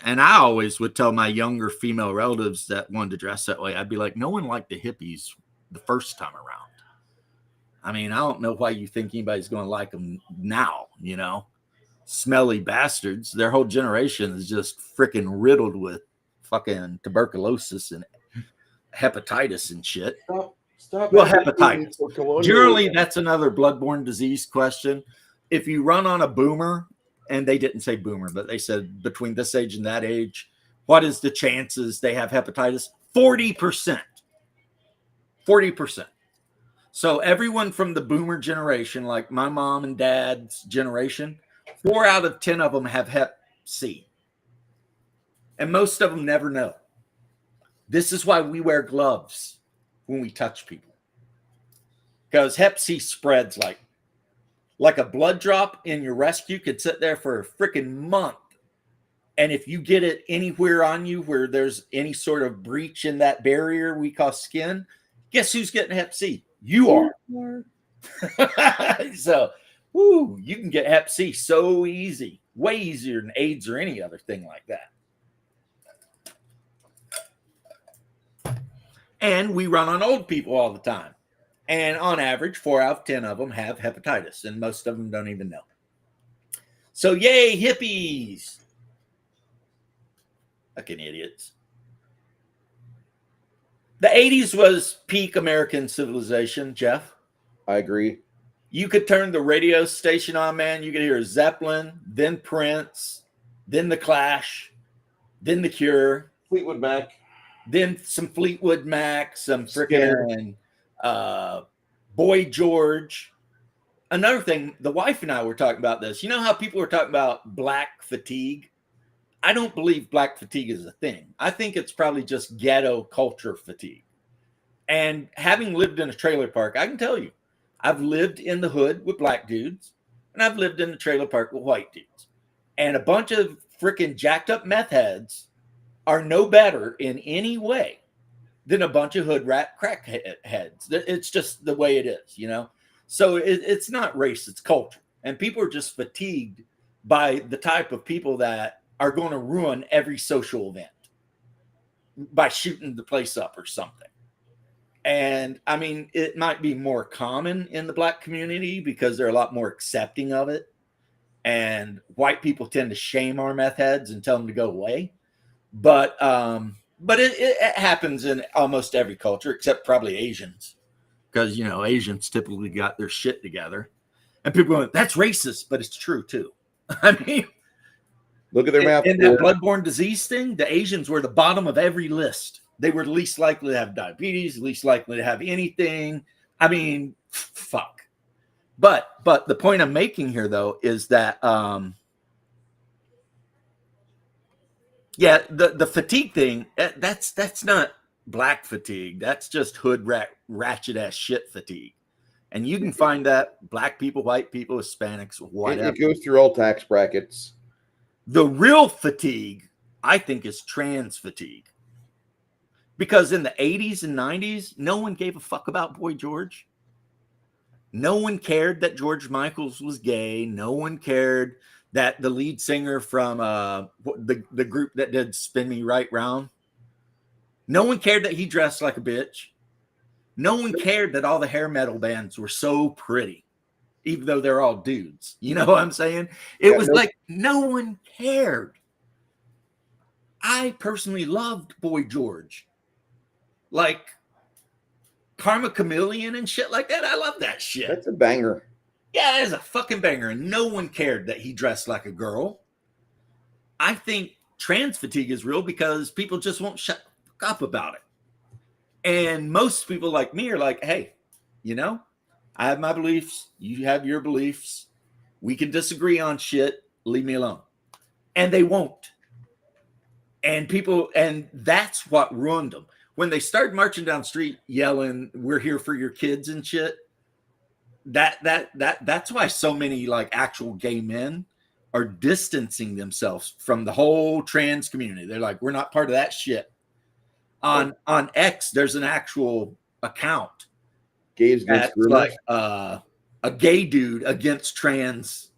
And I always would tell my younger female relatives that wanted to dress that way, I'd be like, no one liked the hippies the first time around. I mean, I don't know why you think anybody's going to like them now, you know? Smelly bastards. Their whole generation is just freaking riddled with fucking tuberculosis and hepatitis and shit. Stop. Well, hepatitis. Generally, that's another bloodborne disease question. If you run on a boomer, and they didn't say boomer, but they said between this age and that age, what is the chances they have hepatitis? 40%. 40%. So everyone from the boomer generation, like my mom and dad's generation, 4 out of 10 of them have hep C. And most of them never know. This is why we wear gloves when we touch people. Because hep C spreads like a blood drop in your rescue could sit there for a freaking month. And if you get it anywhere on you where there's any sort of breach in that barrier we call skin, guess who's getting hep C? You are. So, you can get hep C so easy. Way easier than AIDS or any other thing like that. And we run on old people all the time. And on average, 4 out of 10 of them have hepatitis, and most of them don't even know. So, yay, hippies. Fucking idiots. The 80s was peak American civilization, Jeff. I agree. You could turn the radio station on, man. You could hear Zeppelin, then Prince, then The Clash, then The Cure. Fleetwood Mac. Then some Fleetwood Mac, some freaking Boy George. Another thing, the wife and I were talking about this. You know how people were talking about black fatigue? I don't believe black fatigue is a thing. I think it's probably just ghetto culture fatigue. And having lived in a trailer park, I can tell you, I've lived in the hood with black dudes, and I've lived in the trailer park with white dudes. And a bunch of freaking jacked up meth heads are no better in any way than a bunch of hood rat crack heads. It's just the way it is, you know? So it's not race, it's culture. And people are just fatigued by the type of people that are going to ruin every social event by shooting the place up or something. And I mean, it might be more common in the black community because they're a lot more accepting of it. And white people tend to shame our meth heads and tell them to go away. But it happens in almost every culture, except probably Asians, because, you know, Asians typically got their shit together. And people go, that's racist, but it's true, too. I mean, look at their map. In that bloodborne disease thing, the Asians were the bottom of every list. They were least likely to have diabetes, least likely to have anything. I mean, fuck. But the point I'm making here, though, is that the fatigue thing, that's not black fatigue. That's just hood ratchet ass shit fatigue. And you can find that black people, white people, Hispanics, whatever. It goes through all tax brackets. The real fatigue, I think, is trans fatigue. Because in the 80s and 90s, no one gave a fuck about Boy George. No one cared that George Michaels was gay. No one cared that the lead singer from the group that did Spin Me Right Round, no one cared that he dressed like a bitch. No one cared that all the hair metal bands were so pretty, even though they're all dudes. You know what I'm saying? It was like no one cared. I personally loved Boy George. Like Karma Chameleon and shit like that. I love that shit. That's a banger. Yeah, it is a fucking banger, and no one cared that he dressed like a girl. I think trans fatigue is real because people just won't shut the fuck up about it. And most people like me are like, hey, you know, I have my beliefs, you have your beliefs. We can disagree on shit, leave me alone. And they won't. And that's what ruined them. When they started marching down the street yelling, we're here for your kids and shit, that's why so many like actual gay men are distancing themselves from the whole trans community. They're like, we're not part of that shit. On X, there's an actual account. Gays against That's groomers. like a gay dude against trans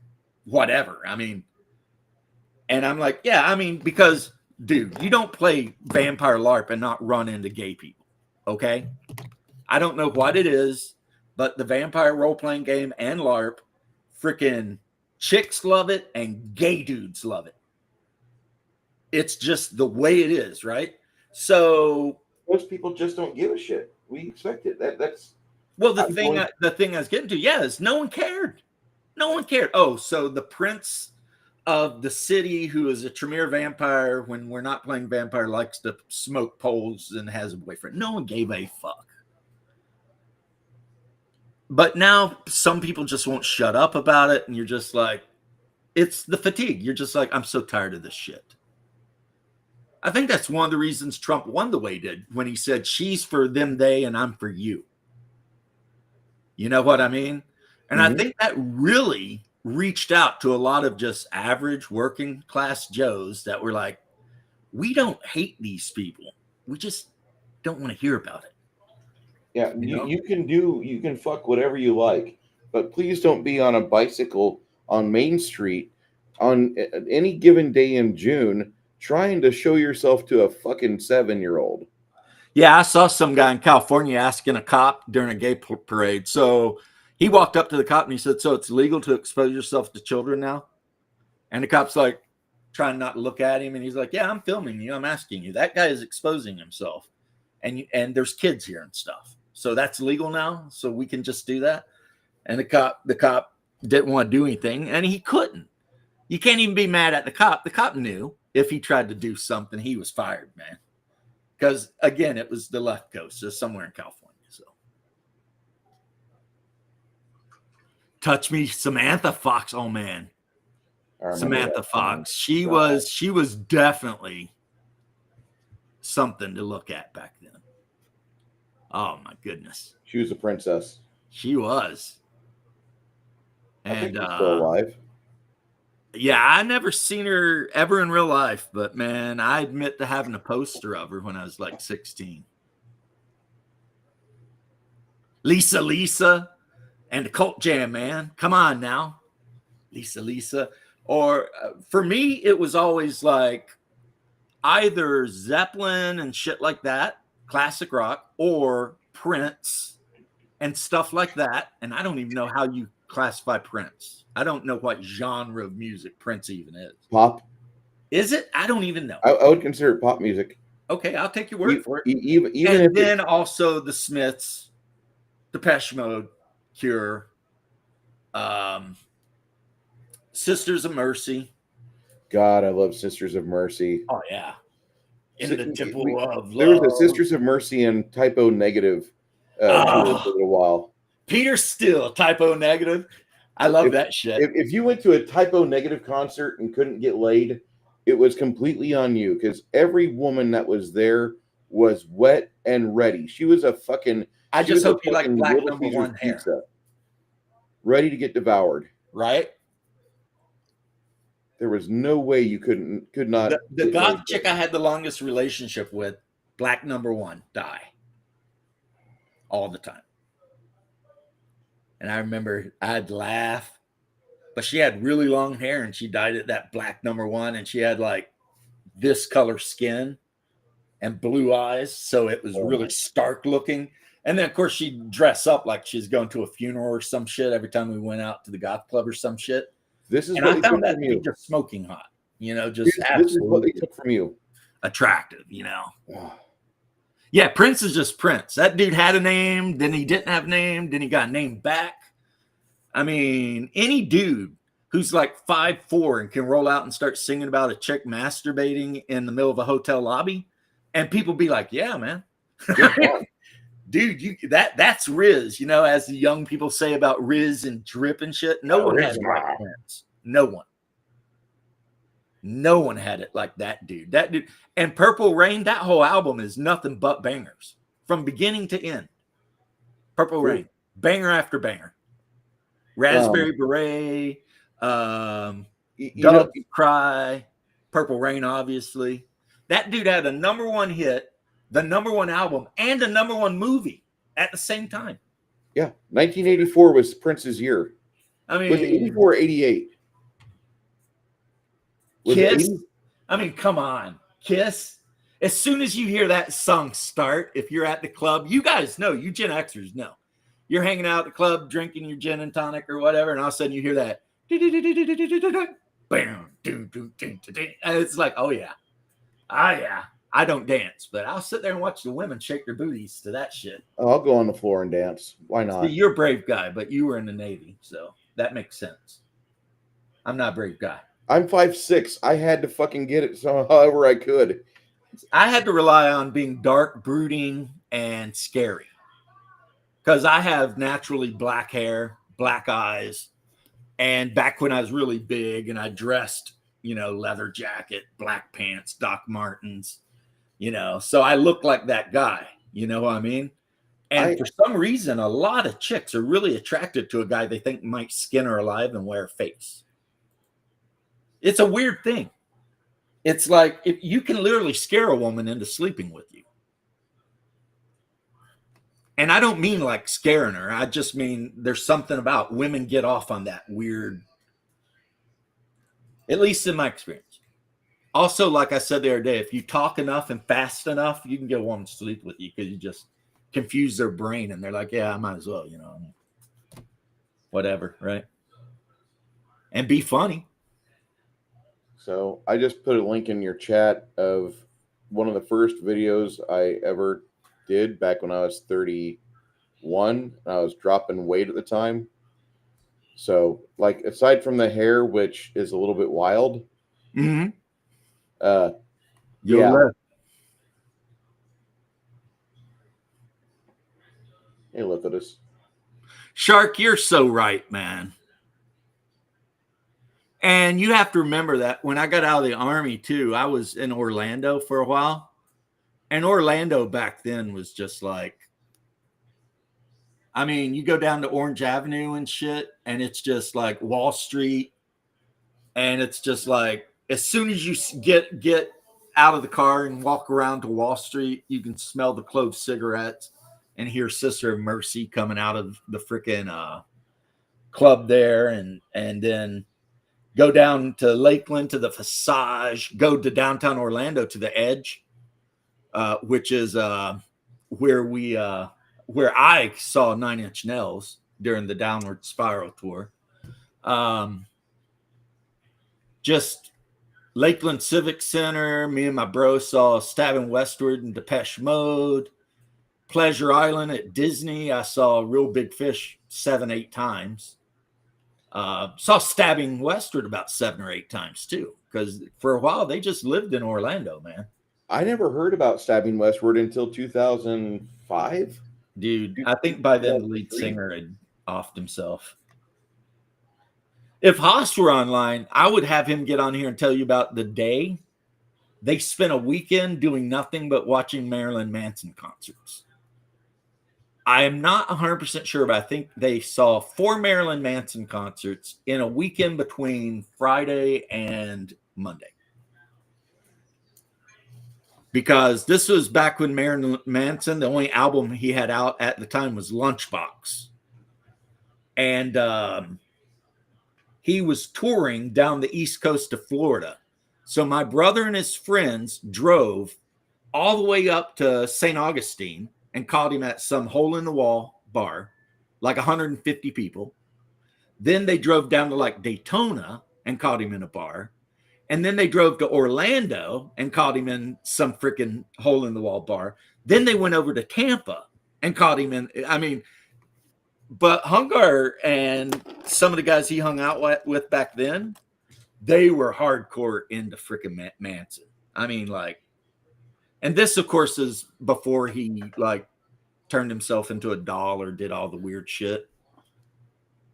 whatever. I mean, and I'm like, yeah, I mean, because dude, you don't play vampire LARP and not run into gay people. Okay. I don't know what it is, but the vampire role-playing game and LARP, freaking chicks love it and gay dudes love it. It's just the way it is, right? So Most people just don't give a shit. We expect it. That's well, the thing I was getting to, is no one cared. No one cared. Oh, so the prince of the city, who is a Tremere vampire, when we're not playing vampire, likes to smoke poles and has a boyfriend. No one gave a fuck. But now some people just won't shut up about it, and you're just like, it's the fatigue. You're just like, I'm so tired of this shit. I think that's one of the reasons Trump won the way he did, when he said, she's for them, they, and I'm for you. You know what I mean? And I think that really reached out to a lot of just average working class Joes that were like, we don't hate these people. We just don't want to hear about it. Yeah, you can fuck whatever you like, but please don't be on a bicycle on Main Street on any given day in June trying to show yourself to a fucking 7-year-old. Yeah, I saw some guy in California asking a cop during a gay parade. So he walked up to the cop and he said, so it's legal to expose yourself to children now? And the cop's like, trying not to look at him. And he's like, yeah, I'm filming you. I'm asking you. That guy is exposing himself. And there's kids here and stuff. So that's legal now. So we can just do that. And the cop didn't want to do anything, and he couldn't. You can't even be mad at the cop. The cop knew if he tried to do something, he was fired, man. Because again, it was the left coast, so somewhere in California. So touch me, Samantha Fox. Oh man, Samantha Fox. She was definitely something to look at back then. Oh my goodness, She was a princess. she was. I think And she's still alive. yeah, I never seen her ever in real life, but man, I admit to having a poster of her when I was like 16. Lisa, and the Cult Jam, man. Come on now. Lisa. Or for me, it was always like either Zeppelin and shit like that, classic rock, or Prince and stuff like that. And I don't even know how you classify Prince. I don't know what genre of music Prince even is. Pop. Is it? I don't even know. I would consider it pop music. Okay, I'll take your word for it. Even And if then also the Smiths, Depeche Mode, Cure, Sisters of Mercy. God, I love Sisters of Mercy. Oh yeah, in the temple of love. There was a Sisters of Mercy and Typo Negative tour for a little while. Peter Steele, Typo Negative. I love that shit. If you went to a Typo Negative concert and couldn't get laid, it was completely on you, because every woman that was there was wet and ready. She was a fucking. I just hope you like black Little number Caesars one hair, pizza, ready to get devoured. right? There was no way you could not. The goth chick I had the longest relationship with, black number one, die all the time. And I remember I'd laugh, but she had really long hair and she dyed it that black number one, and she had like this color skin and blue eyes. So it was really stark looking. And then of course she'd dress up like she's going to a funeral or some shit every time we went out to the goth club or some shit. This is and what I they found took that from to you. be just smoking hot, just This is absolutely what they took from you. attractive, Yeah, Prince is just Prince. That dude had a name, then he didn't have a name, then he got a name back. I mean, any dude who's like 5'4" and can roll out and start singing about a chick masturbating in the middle of a hotel lobby, and people be like, "Yeah, man." Dude, that's Riz, you know, as the young people say about Riz and drip and shit. No one had it like Prince. No one. No one had it like that dude. That dude. And Purple Rain, that whole album is nothing but bangers from beginning to end. Purple Rain, banger after banger. Raspberry Beret, Dog Cry, Purple Rain, obviously. That dude had a #1 hit, the #1 album, and a #1 movie at the same time. Yeah, 1984 was Prince's year. I mean, was it 84 or 88? Kiss. I mean, come on, Kiss. As soon as you hear that song start, if you're at the club, you guys know, you Gen Xers know. You're hanging out at the club, drinking your gin and tonic or whatever, and all of a sudden you hear that. And it's like, oh yeah. Yeah. I don't dance, but I'll sit there and watch the women shake their booties to that shit. Oh, I'll go on the floor and dance. Why not? See, you're a brave guy, but you were in the Navy, so that makes sense. I'm not a brave guy. I'm 5'6". I had to fucking get it however I could. I had to rely on being dark, brooding, and scary. Because I have naturally black hair, black eyes, and back when I was really big and I dressed, you know, leather jacket, black pants, Doc Martens, you know, so I look like that guy, you know what I mean? And for some reason, a lot of chicks are really attracted to a guy they think might skin her alive and wear a face. It's a weird thing. It's like if you can literally scare a woman into sleeping with you. And I don't mean like scaring her. I just mean there's something about women get off on that weird, at least in my experience. Also, like I said the other day, if you talk enough and fast enough, you can get a woman to sleep with you because you just confuse their brain and they're like, yeah, I might as well, you know, whatever, right? And be funny. So I just put a link in your chat of one of the first videos I ever did back when I was 31. I was dropping weight at the time. So, like, aside from the hair, which is a little bit wild, Mm-hmm. Yeah. Left. Hey, look at us. Shark, you're so right, man. And you have to remember that when I got out of the Army, too, I was in Orlando for a while. And Orlando back then was just like, I mean, you go down to Orange Avenue and shit, and it's just like Wall Street. And it's just like, as soon as you get out of the car and walk around to Wall Street, you can smell the clove cigarettes and hear Sister of Mercy coming out of the freaking club there. And then go down to Lakeland to the Visage, go to downtown Orlando to the Edge, which is where I saw 9 Inch Nails during the Downward Spiral tour. Just Lakeland Civic Center. Me and my bro saw Stabbing Westward and Depeche Mode. Pleasure Island at Disney. I saw Real Big Fish 7-8 times. Saw Stabbing Westward about 7 or 8 times too, because for a while they just lived in Orlando, man. I never heard about Stabbing Westward until 2005. Dude, I think by then the lead singer had offed himself. If Haas were online, I would have him get on here and tell you about the day they spent a weekend doing nothing but watching Marilyn Manson concerts. I am not 100% sure, but I think they saw 4 Marilyn Manson concerts in a weekend between Friday and Monday. Because this was back when Marilyn Manson, the only album he had out at the time was Lunchbox. And he was touring down the east coast of Florida. So my brother and his friends drove all the way up to St. Augustine and caught him at some hole-in-the-wall bar, like 150 people. Then they drove down to like Daytona and caught him in a bar. And then they drove to Orlando and caught him in some freaking hole-in-the-wall bar. Then they went over to Tampa and caught him in, I mean, But Hungar and some of the guys he hung out with back then, they were hardcore into freaking Manson. I mean, like, and this, of course, is before he like turned himself into a doll or did all the weird shit.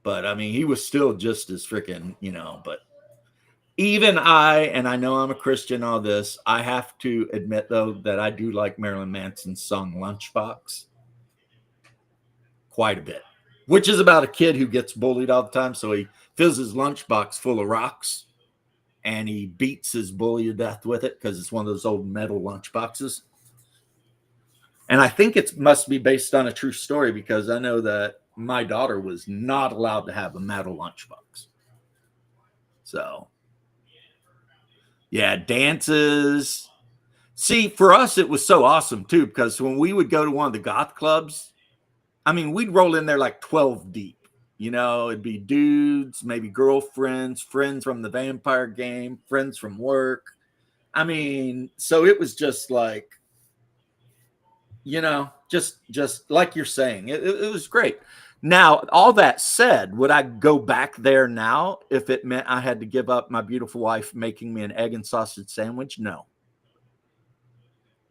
But I mean, he was still just as freaking, but even and I know I'm a Christian, all this, I have to admit, though, that I do like Marilyn Manson's song Lunchbox quite a bit, which is about a kid who gets bullied all the time. So he fills his lunchbox full of rocks and he beats his bully to death with it because it's one of those old metal lunchboxes. And I think it must be based on a true story because I know that my daughter was not allowed to have a metal lunchbox. So, yeah, dances. See, for us, it was so awesome, too, because when we would go to one of the goth clubs, I mean, we'd roll in there like 12 deep. It'd be dudes, maybe girlfriends, friends from the vampire game, friends from work. I mean, so it was just like, just like you're saying, it was great. Now, all that said, would I go back there now if it meant I had to give up my beautiful wife making me an egg and sausage sandwich? No.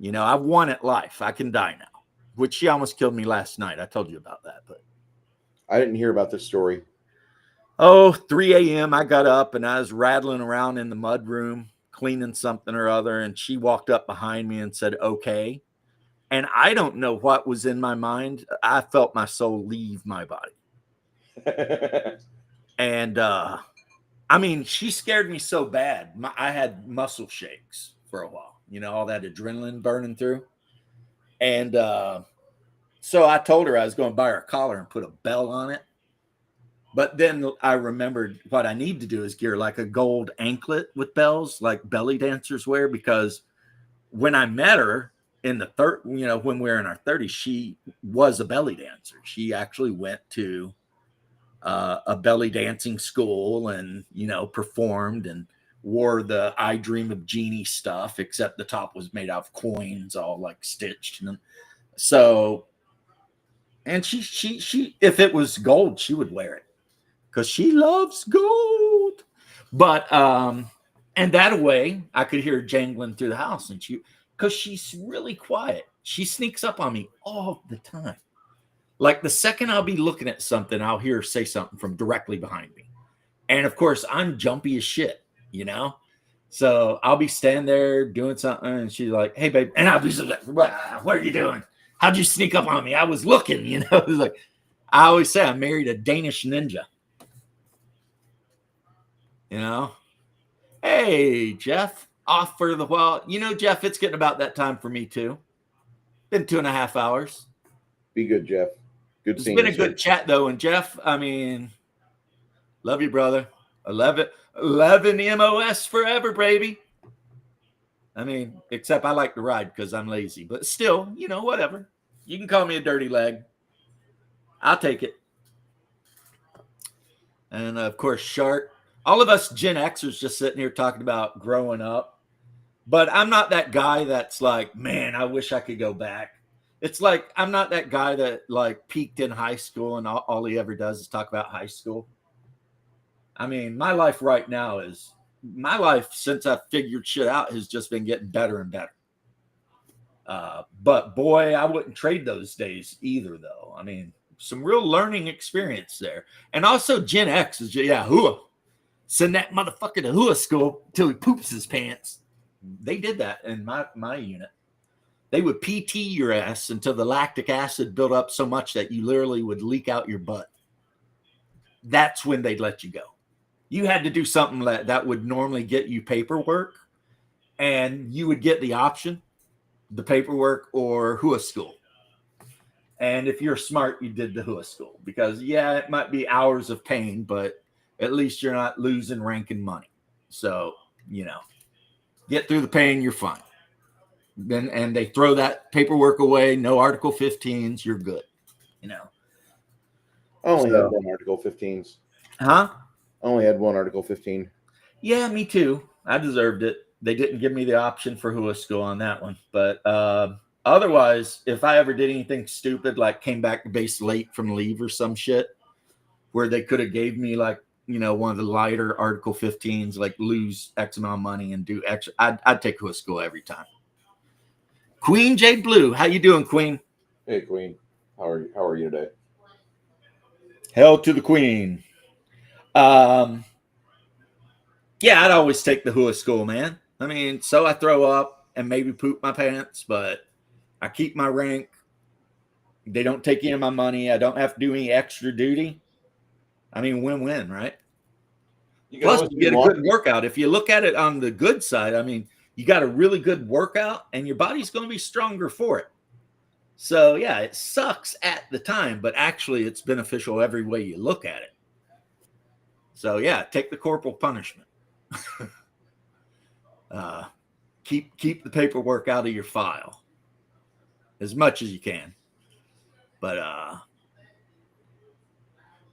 I won at life. I can die now, which she almost killed me last night. I told you about that, but I didn't hear about this story. 3 a.m. I got up and I was rattling around in the mud room, cleaning something or other. And she walked up behind me and said, okay. And I don't know what was in my mind. I felt my soul leave my body. And, I mean, she scared me so bad. I had muscle shakes for a while, all that adrenaline burning through. And so I told her I was going to buy her a collar and put a bell on it. But then I remembered what I need to do is gear like a gold anklet with bells, like belly dancers wear, because when I met her, in the when we were in our 30s, she was a belly dancer. She actually went to a belly dancing school and, performed and wore the I Dream of Jeannie stuff, except the top was made out of coins, all like stitched. And so, and she, if it was gold, she would wear it because she loves gold. But, and that way I could hear her jangling through the house and because she's really quiet. She sneaks up on me all the time. Like the second I'll be looking at something, I'll hear her say something from directly behind me. And of course, I'm jumpy as shit, So I'll be standing there doing something and she's like, hey, babe. And I'll be like, what are you doing? How'd you sneak up on me? I was looking, It's like, I always say I married a Danish ninja. Hey, Jeff. Off for the while. Jeff, it's getting about that time for me too. Been 2.5 hours. Be good, Jeff. Good seeing you. It's been a good chat though. And Jeff, I mean, love you, brother. 11 MOS forever, baby. I mean, except I like to ride because I'm lazy, but still, whatever. You can call me a dirty leg. I'll take it. And of course, Shark. All of us Gen Xers just sitting here talking about growing up. But I'm not that guy that's like, man, I wish I could go back. It's like, I'm not that guy that like peaked in high school and all he ever does is talk about high school. I mean, my life right now since I figured shit out has just been getting better and better. But boy, I wouldn't trade those days either though. I mean, some real learning experience there. And also Gen X is, hooah. Send that motherfucker to hooah school till he poops his pants. They did that in my unit. They would PT your ass until the lactic acid built up so much that you literally would leak out your butt. That's when they'd let you go. You had to do something that would normally get you paperwork, and you would get the option, the paperwork or hooah school. And if you're smart, you did the hooah school because, it might be hours of pain, but at least you're not losing rank and money. So, get through the pain, you're fine. Then and they throw that paperwork away, no Article 15s, you're good. I only had one Article 15s. Huh? I only had one Article 15. Yeah, me too. I deserved it. They didn't give me the option for hooah school on that one. But Otherwise, if I ever did anything stupid, like came back to base late from leave or some shit, where they could have gave me like, one of the lighter Article 15s, like lose X amount of money and do extra, I'd take Whistle every time. Queen Jade Blue, how you doing, Queen? Hey, Queen. How are you today? Hell to the Queen. Yeah, I'd always take the Whistle, man. I mean, so I throw up and maybe poop my pants, but I keep my rank. They don't take any of my money. I don't have to do any extra duty. I mean, win-win, right? Plus, you get a good workout. If you look at it on the good side, I mean, you got a really good workout and your body's going to be stronger for it. So, yeah, it sucks at the time, but actually it's beneficial every way you look at it. So, yeah, take the corporal punishment. Keep the paperwork out of your file as much as you can. But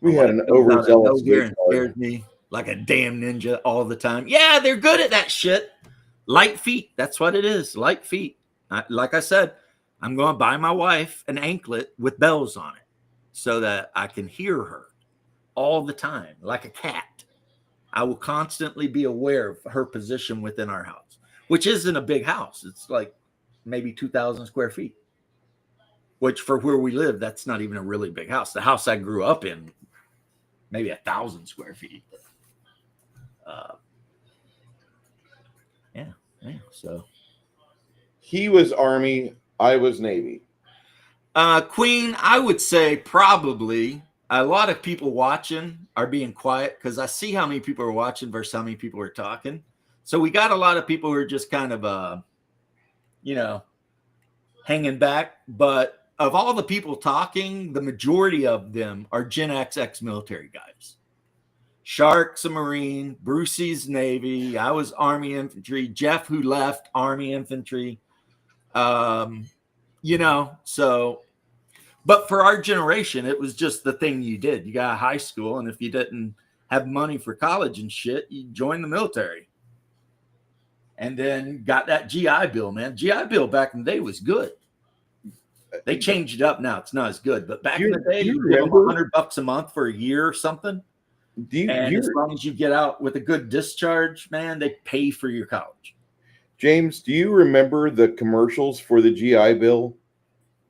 we had an overzealous scares me like a damn ninja all the time. Yeah, they're good at that shit. Light feet. That's what it is. Light feet. Like I said, I'm going to buy my wife an anklet with bells on it so that I can hear her all the time, like a cat. I will constantly be aware of her position within our house, which isn't a big house. It's like maybe 2,000 square feet, which for where we live, that's not even a really big house. The house I grew up in, maybe 1,000 square feet. Yeah. So he was Army, I was Navy. Queen, I would say probably a lot of people watching are being quiet because I see how many people are watching versus how many people are talking. So we got a lot of people who are just kind of, hanging back. But of all the people talking, the majority of them are Gen X ex-military guys. Shark's a Marine, Brucey's Navy. I was Army infantry. Jeff, who left, Army infantry. So, but for our generation, it was just the thing you did. You got a high school, and if you didn't have money for college and shit, you joined the military. And then got that GI Bill, man. GI Bill back in the day was good. They changed it up now. It's not as good. But back in the day, you give them $100 a month for a year or something. As long as you get out with a good discharge, man, they pay for your college. James, do you remember the commercials for the GI Bill?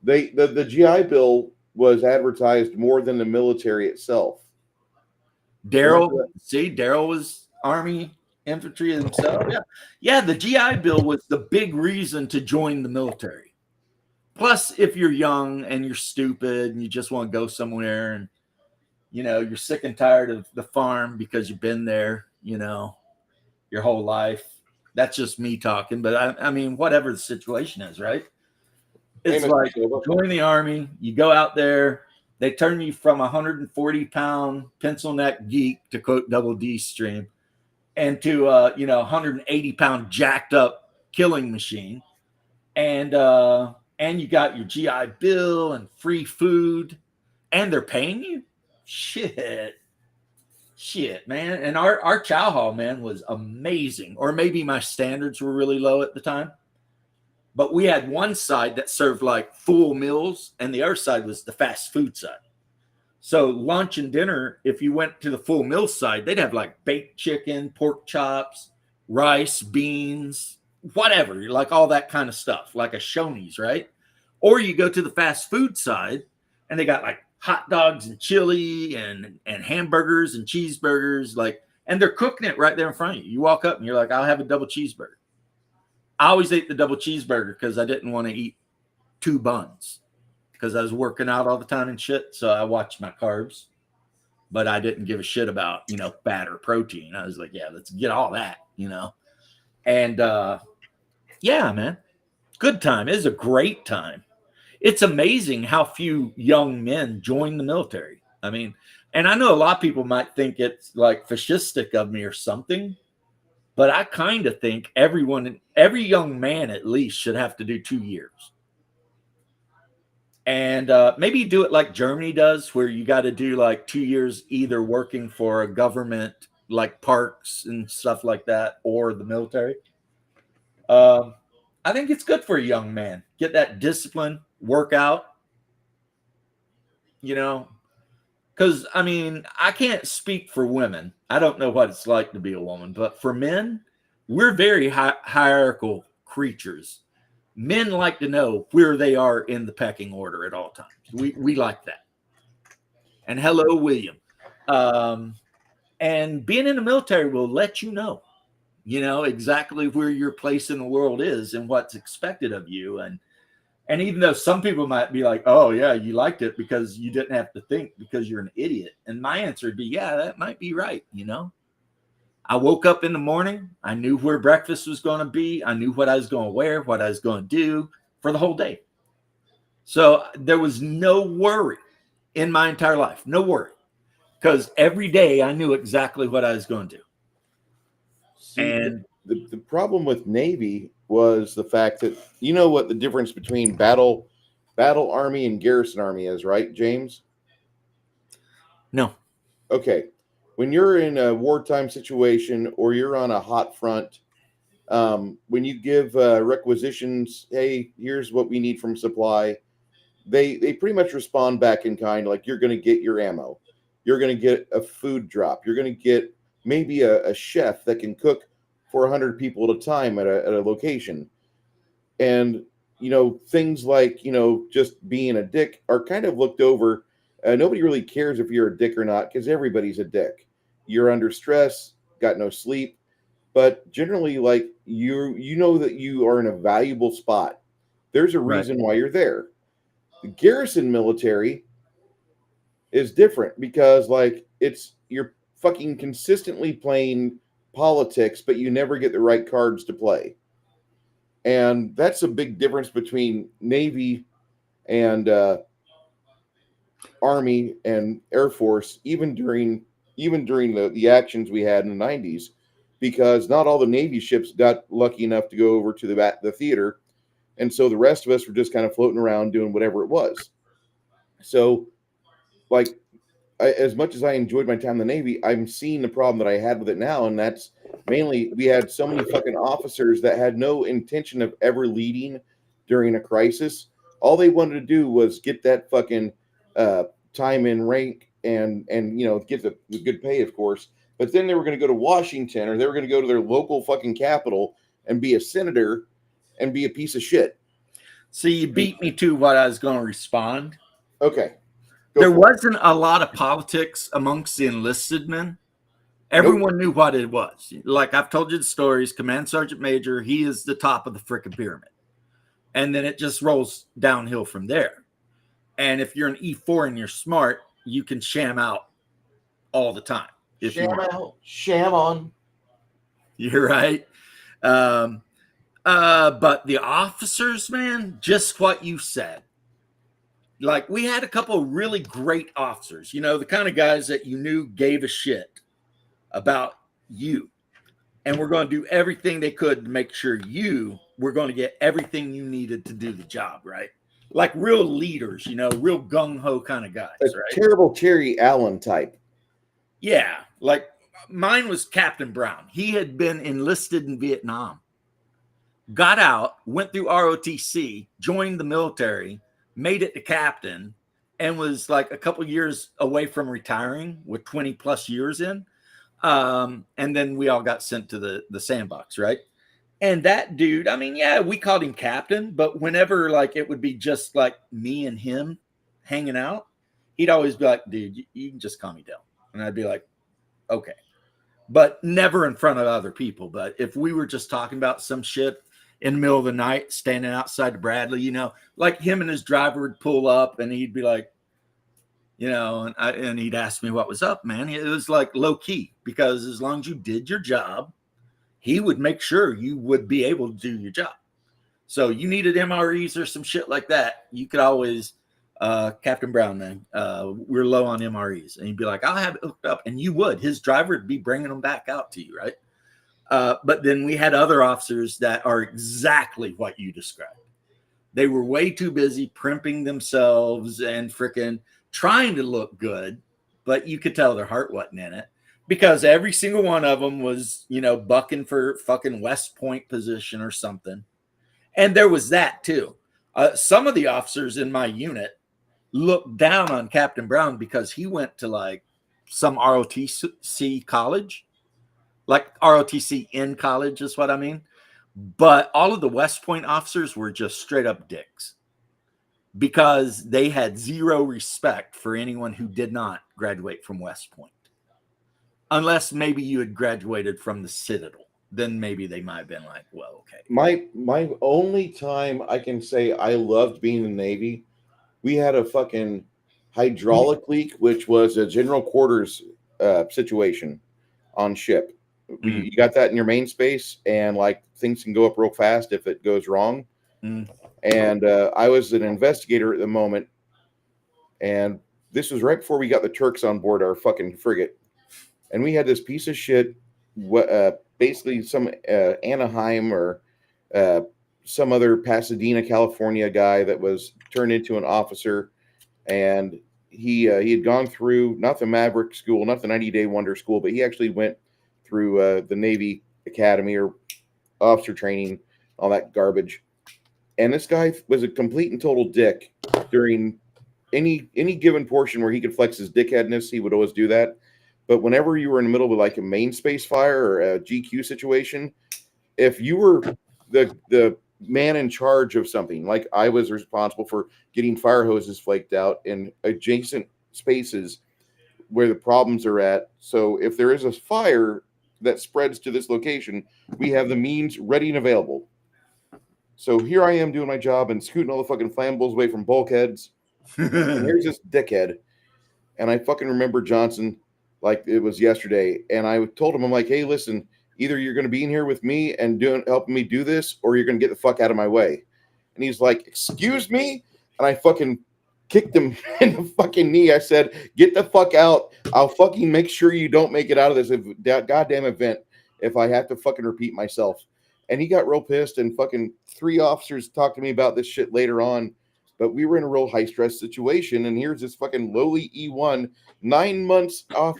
The GI Bill was advertised more than the military itself. Daryl was Army infantry himself. Yeah. The GI Bill was the big reason to join the military. Plus, if you're young and you're stupid and you just want to go somewhere and you're sick and tired of the farm because you've been there, your whole life. That's just me talking, but I mean, whatever the situation is, right? It's like join the Army, you go out there, they turn you from 140-pound pencil neck geek, to quote Double D Stream, and to 180-pound jacked up killing machine. And you got your GI Bill and free food, and they're paying you. Shit, man. And our chow hall, man, was amazing. Or maybe my standards were really low at the time. But we had one side that served like full meals, and the other side was the fast food side. So lunch and dinner, if you went to the full meal side, they'd have like baked chicken, pork chops, rice, beans, whatever, like all that kind of stuff, like a Shoney's, right? Or you go to the fast food side, and they got like hot dogs and chili and hamburgers and cheeseburgers, and they're cooking it right there in front of you. You walk up and you're like, I'll have a double cheeseburger. I always ate the double cheeseburger because I didn't want to eat 2 buns because I was working out all the time and shit. So I watched my carbs, but I didn't give a shit about, fat or protein. I was like, yeah, let's get all that, And yeah, man, good time. It is a great time. It's amazing how few young men join the military. I mean, and I know a lot of people might think it's like fascistic of me or something, but I kind of think every young man at least should have to do 2 years. And maybe do it like Germany does, where you got to do like 2 years either working for a government, like parks and stuff like that, or the military. I I think it's good for a young man. Get that discipline, work out, because I mean, I can't speak for women. I don't know what it's like to be a woman, but for men, we're very hierarchical creatures. Men like to know where they are in the pecking order at all times. We like that. And hello, William. And being in the military will let you know exactly where your place in the world is and what's expected of you. And even though some people might be like, oh yeah, you liked it because you didn't have to think because you're an idiot. And my answer would be, yeah, that might be right. I woke up in the morning. I knew where breakfast was going to be. I knew what I was going to wear, what I was going to do for the whole day. So there was no worry in my entire life. No worry. Because every day I knew exactly what I was going to do. See, and the problem with Navy was the fact that you know what the difference between battle army and garrison army is, right, James? No. Okay. When you're in a wartime situation or you're on a hot front, when you give requisitions, hey, here's what we need from supply, they pretty much respond back in kind, like you're going to get your ammo. You're going to get a food drop. You're going to get maybe a chef that can cook for 100 people at a time at a location. And, things like, just being a dick are kind of looked over. Nobody really cares if you're a dick or not because everybody's a dick. You're under stress, got no sleep. But generally, like, you know that you are in a valuable spot. There's a reason why you're there. The garrison military is different because, like, you're fucking consistently playing politics, but you never get the right cards to play. And that's a big difference between Navy and Army and Air Force, even during the actions we had in the 90s, because not all the Navy ships got lucky enough to go over to the theater. And so the rest of us were just kind of floating around doing whatever it was. So, like, as much as I enjoyed my time in the Navy, I'm seeing the problem that I had with it now, and that's mainly we had so many fucking officers that had no intention of ever leading during a crisis. All they wanted to do was get that fucking time in rank and get the good pay, of course. But then they were going to go to Washington, or they were going to go to their local fucking capital and be a senator and be a piece of shit. So you beat me to what I was going to respond. Okay. There wasn't a lot of politics amongst the enlisted men. Everyone knew what it was. Like I've told you the stories, Command Sergeant Major, he is the top of the frickin' pyramid. And then it just rolls downhill from there. And if you're an E4 and you're smart, you can sham out all the time. Sham on. You're right. But the officers, man, just what you said. Like we had a couple of really great officers, the kind of guys that you knew gave a shit about you. And we're going to do everything they could to make sure you were going to get everything you needed to do the job, right? Like real leaders, real gung-ho kind of guys, right? Terrible Terry Allen type. Yeah. Like mine was Captain Brown. He had been enlisted in Vietnam, got out, went through ROTC, joined the military, made it to captain, and was like a couple years away from retiring with 20 plus years in. And then we all got sent to the sandbox, right? And that dude, I mean, yeah, we called him captain, but whenever like it would be just like me and him hanging out, he'd always be like, dude, you can just call me Dale. And I'd be like, okay. But never in front of other people. But if we were just talking about some shit in the middle of the night, standing outside of Bradley, like him and his driver would pull up and he'd be like, and he'd ask me what was up, man. It was like low key because as long as you did your job, he would make sure you would be able to do your job. So you needed MREs or some shit like that. You could always, Captain Brown, man, we're low on MREs. And he'd be like, I'll have it hooked up. And you would. His driver would be bringing them back out to you, right? But then we had other officers that are exactly what you described. They were way too busy primping themselves and freaking trying to look good, but you could tell their heart wasn't in it because every single one of them was, bucking for fucking West Point position or something. And there was that too. Some of the officers in my unit looked down on Captain Brown because he went to like some ROTC college, like ROTC in college is what I mean. But all of the West Point officers were just straight up dicks because they had zero respect for anyone who did not graduate from West Point. Unless maybe you had graduated from the Citadel. Then maybe they might have been like, well, okay. My only time I can say I loved being in the Navy, we had a fucking hydraulic leak, which was a general quarters situation on ship. You got that in your main space, and like things can go up real fast if it goes wrong. And I was an investigator at the moment, and this was right before we got the Turks on board our fucking frigate, and we had this piece of shit. Basically some Anaheim or some other Pasadena, California guy that was turned into an officer, and he had gone through not the Maverick school, not the 90-day wonder school, but he actually went through the Navy Academy or officer training, all that garbage. And this guy was a complete and total dick during any given portion where he could flex his dickheadness. He would always do that. But whenever you were in the middle of like a main space fire or a GQ situation, if you were the man in charge of something, like I was responsible for getting fire hoses flaked out in adjacent spaces where the problems are at. So if there is a fire that spreads to this location, we have the means ready and available. So here I am doing my job and scooting all the fucking flammables away from bulkheads. And here's this dickhead. And I fucking remember Johnson like it was yesterday. And I told him, I'm like, hey, listen, either you're going to be in here with me and helping me do this, or you're going to get the fuck out of my way. And he's like, excuse me? And I fucking kicked him in the fucking knee. I said, get the fuck out. I'll fucking make sure you don't make it out of this goddamn event if I have to fucking repeat myself. And he got real pissed, and fucking 3 officers talked to me about this shit later on. But we were in a real high stress situation, and here's this fucking lowly E1, 9 months off,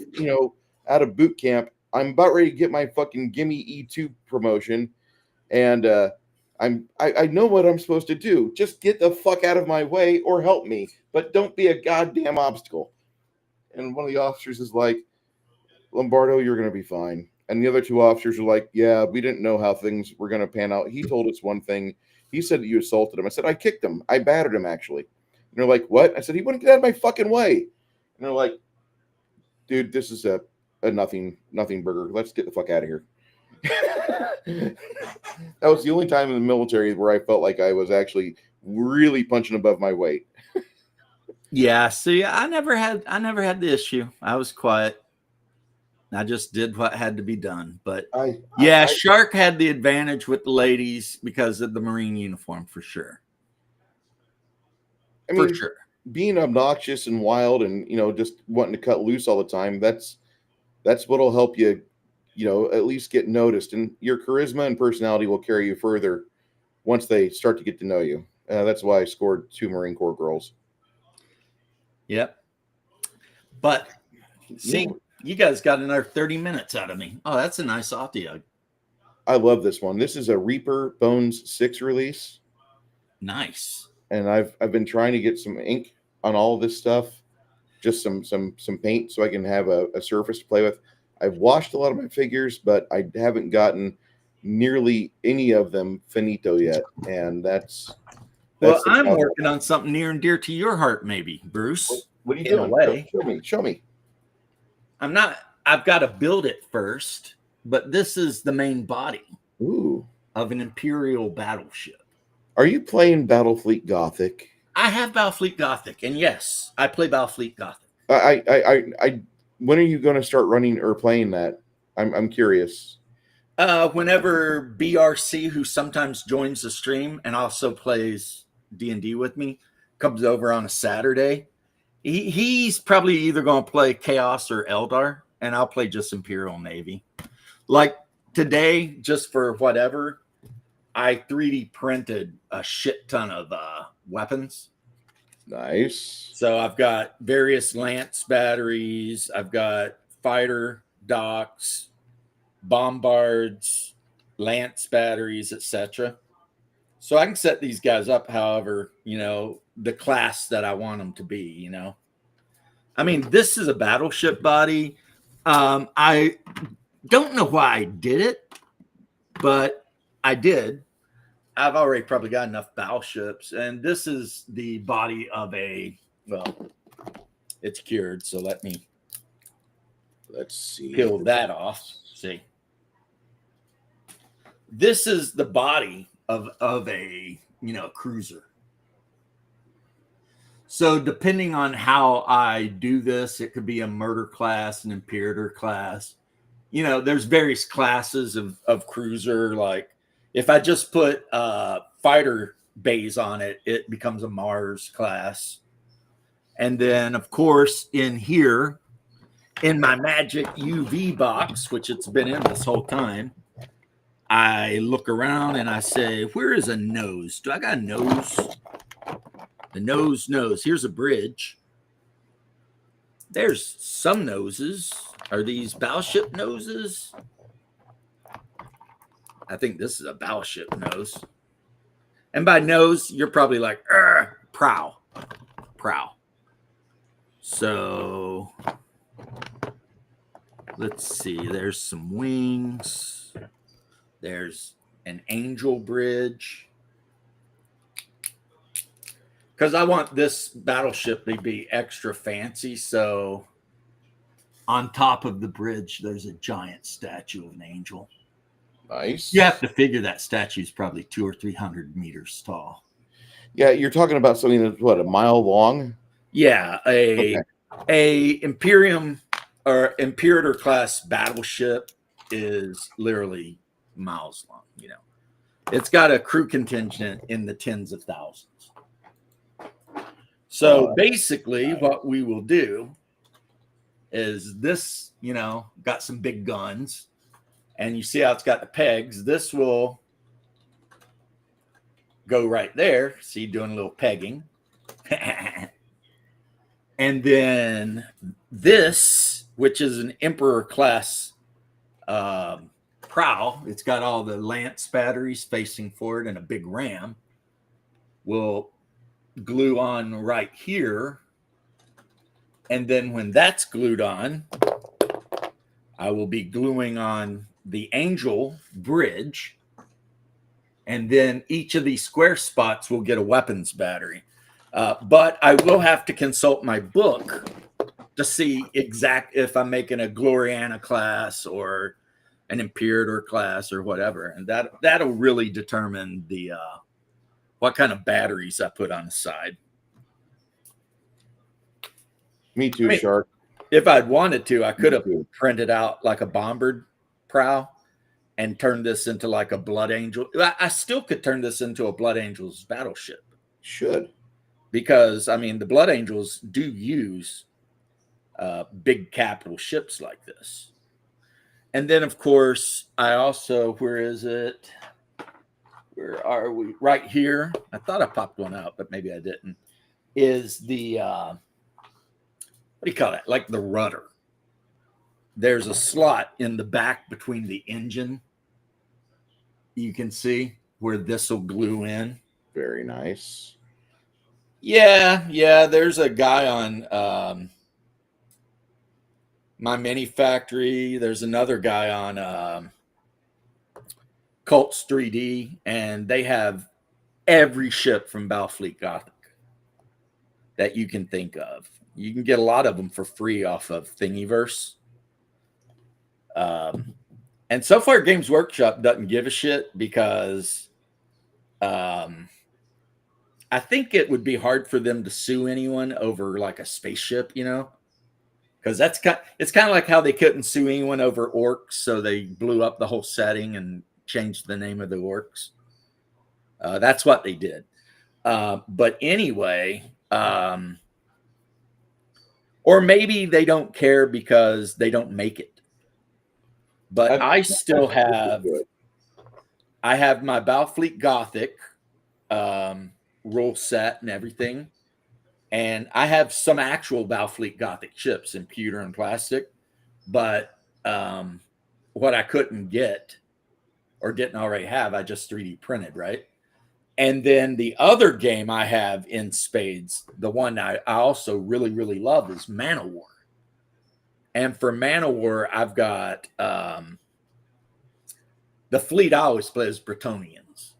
out of boot camp. I'm about ready to get my fucking gimme E2 promotion, and I know what I'm supposed to do. Just get the fuck out of my way or help me, but don't be a goddamn obstacle. And one of the officers is like, Lombardo, you're going to be fine. And the other 2 officers are like, yeah, we didn't know how things were going to pan out. He told us one thing. He said that you assaulted him. I said, I kicked him. I battered him, actually. And they're like, what? I said, he wouldn't get out of my fucking way. And they're like, dude, this is a nothing burger. Let's get the fuck out of here. That was the only time in the military where I felt like I was actually really punching above my weight. Yeah, see, I never had the issue. I was quiet. I just did what had to be done. But Shark had the advantage with the ladies because of the Marine uniform, for sure. I mean, for sure. Being obnoxious and wild and, just wanting to cut loose all the time, that's what'll help you, at least get noticed. And your charisma and personality will carry you further once they start to get to know you. That's why I scored 2 Marine Corps girls. Yep. But see, you guys got another 30 minutes out of me. Oh, that's a nice audio. I love this one. This is a Reaper Bones 6 release. Nice. And I've been trying to get some ink on all of this stuff, just some paint so I can have a surface to play with. I've washed a lot of my figures, but I haven't gotten nearly any of them finito yet. And that's well, I'm working on something near and dear to your heart, maybe, Bruce. What are you doing? Show me. I've got to build it first, but this is the main body of an Imperial battleship. Are you playing Battlefleet Gothic? I have Battlefleet Gothic, and yes, I play Battlefleet Gothic. I when are you going to start running or playing that? I'm curious. Whenever BRC, who sometimes joins the stream and also plays D&D with me, comes over on a Saturday, he's probably either going to play Chaos or Eldar, and I'll play just Imperial Navy. Like today, just for whatever, I 3D printed a shit ton of weapons. Nice. So I've got various lance batteries. I've got fighter docks, bombards, lance batteries, etc. So I can set these guys up however, the class that I want them to be, I mean, this is a battleship body. I don't know why I did it, but I did. I've already probably got enough battleships, and this is the body of it's cured, so Let's see. peel that off. See, this is the body of a cruiser. So depending on how I do this, it could be a murder class, an imperator class. There's various classes of cruiser. Like if I just put fighter bays on it, it becomes a Mars class. And then, of course, in here, in my magic UV box, which it's been in this whole time, I look around and I say, where is a nose? Do I got a nose? The nose. Here's a bridge. There's some noses. Are these battleship noses? I think this is a battleship nose. And by nose, you're probably like, prow. So let's see. There's some wings. There's an angel bridge. Because I want this battleship to be extra fancy. So on top of the bridge, there's a giant statue of an angel. Nice. You have to figure that statue is probably 200 or 300 meters tall. Yeah, you're talking about something that's what, a mile long? Yeah, a Imperium or Imperator class battleship is literally miles long. It's got a crew contingent in the tens of thousands. So basically, what we will do is this, got some big guns, and you see how it's got the pegs. This will go right there. See, doing a little pegging. And then this, which is an Emperor class prow, it's got all the lance batteries facing forward and a big ram, will glue on right here. And then when that's glued on, I will be gluing on the angel bridge. And then each of these square spots will get a weapons battery. But I will have to consult my book to see if I'm making a Gloriana class or an Imperator class or whatever. And that'll really determine the what kind of batteries I put on the side. Me too, Shark. If I'd wanted to, I could have printed out like a bombard prow and turned this into like a Blood Angel. I still could turn this into a Blood Angels battleship. Should. Because, I mean, the Blood Angels do use big capital ships like this. And then, of course, I also, where is it? Where are we? Right here. I thought I popped one out, but maybe I didn't. Is the, what do you call that? Like the rudder. There's a slot in the back between the engine. You can see where this will glue in. Very nice. Yeah. There's a guy on My Mini Factory. There's another guy on Colts 3D, and they have every ship from Battlefleet Gothic that you can think of. You can get a lot of them for free off of Thingiverse. And so far, Games Workshop doesn't give a shit because I think it would be hard for them to sue anyone over like a spaceship, because it's kind of like how they couldn't sue anyone over orcs, so they blew up the whole setting and changed the name of the orcs. That's what they did. But anyway, or maybe they don't care because they don't make it. But I still have my Battlefleet Gothic rule set and everything. And I have some actual Battlefleet Gothic ships in pewter and plastic. But what I couldn't get or didn't already have, I just 3D printed, right? And then the other game I have in spades, the one I also really, really love is Man of War. And for Man of War, I've got the fleet I always play is Bretonians.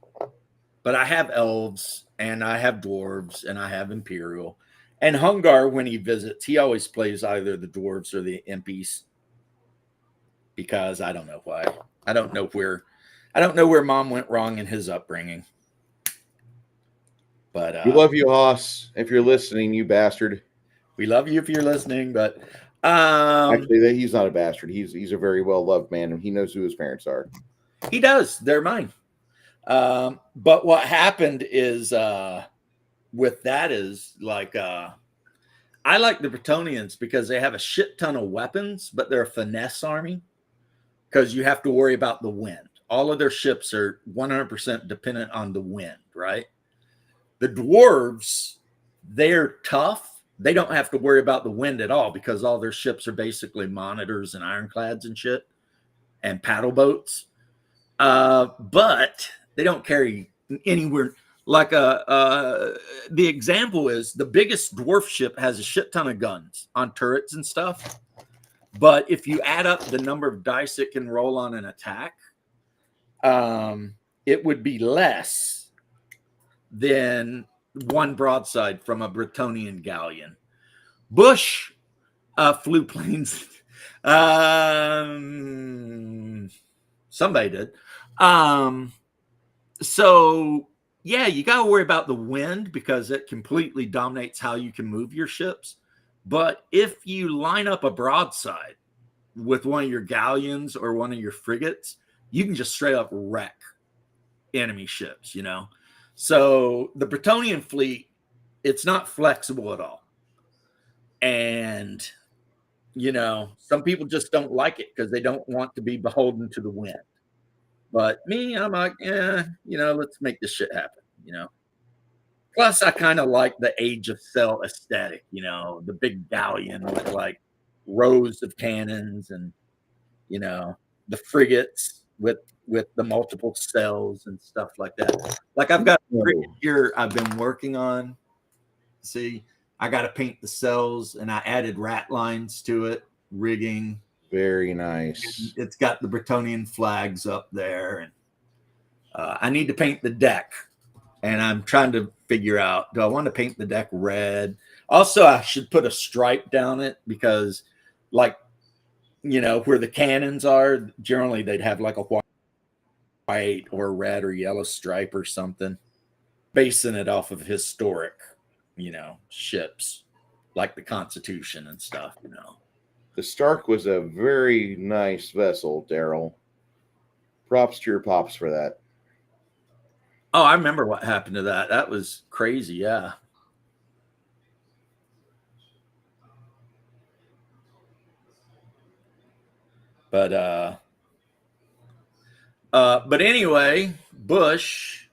But I have elves, and I have dwarves, and I have Imperial. And Hungar, when he visits, he always plays either the dwarves or the impies. Because I don't know why. I don't know where Mom went wrong in his upbringing. But we love you, Hoss. If you're listening, you bastard. we love you if you're listening. But Actually, he's not a bastard. He's a very well loved man, and he knows who his parents are. he does. They're mine. But what happened is with that is like I like the Bretonians because they have a shit ton of weapons, but they're a finesse army because you have to worry about the wind. All of their ships are 100% dependent on the wind, right? The dwarves, they're tough. They don't have to worry about the wind at all because all their ships are basically monitors and ironclads and shit and paddle boats. But they don't carry anywhere like the example is the biggest dwarf ship has a shit ton of guns on turrets and stuff. But if you add up the number of dice it can roll on an attack, it would be less than one broadside from a Bretonian galleon. Bush flew planes. Somebody did. So yeah, you got to worry about the wind because it completely dominates how you can move your ships. But if you line up a broadside with one of your galleons or one of your frigates, you can just straight up wreck enemy ships, you know? So the Bretonian fleet, it's not flexible at all. And, you know, some people just don't like it because they don't want to be beholden to the wind. But me, I'm like, yeah, you know, let's make this shit happen, you know? Plus, I kind of like the Age of Sail aesthetic, you know, the big galleon with like rows of cannons and, you know, the frigates with the multiple sails and stuff like that. Like I've got a frigate here I've been working on. See, I got to paint the sails and I added rat lines to it, rigging. Very nice. It's got the Bretonian flags up there. And I need to paint the deck. And I'm trying to figure out, do I want to paint the deck red? Also, I should put a stripe down it because, like, you know, where the cannons are, generally they'd have like a white or red or yellow stripe or something, basing it off of historic, you know, ships like the Constitution and stuff, you know. The Stark was a very nice vessel, Daryl. Props to your pops for that. Oh, I remember what happened to that. That was crazy, yeah. But anyway, Bush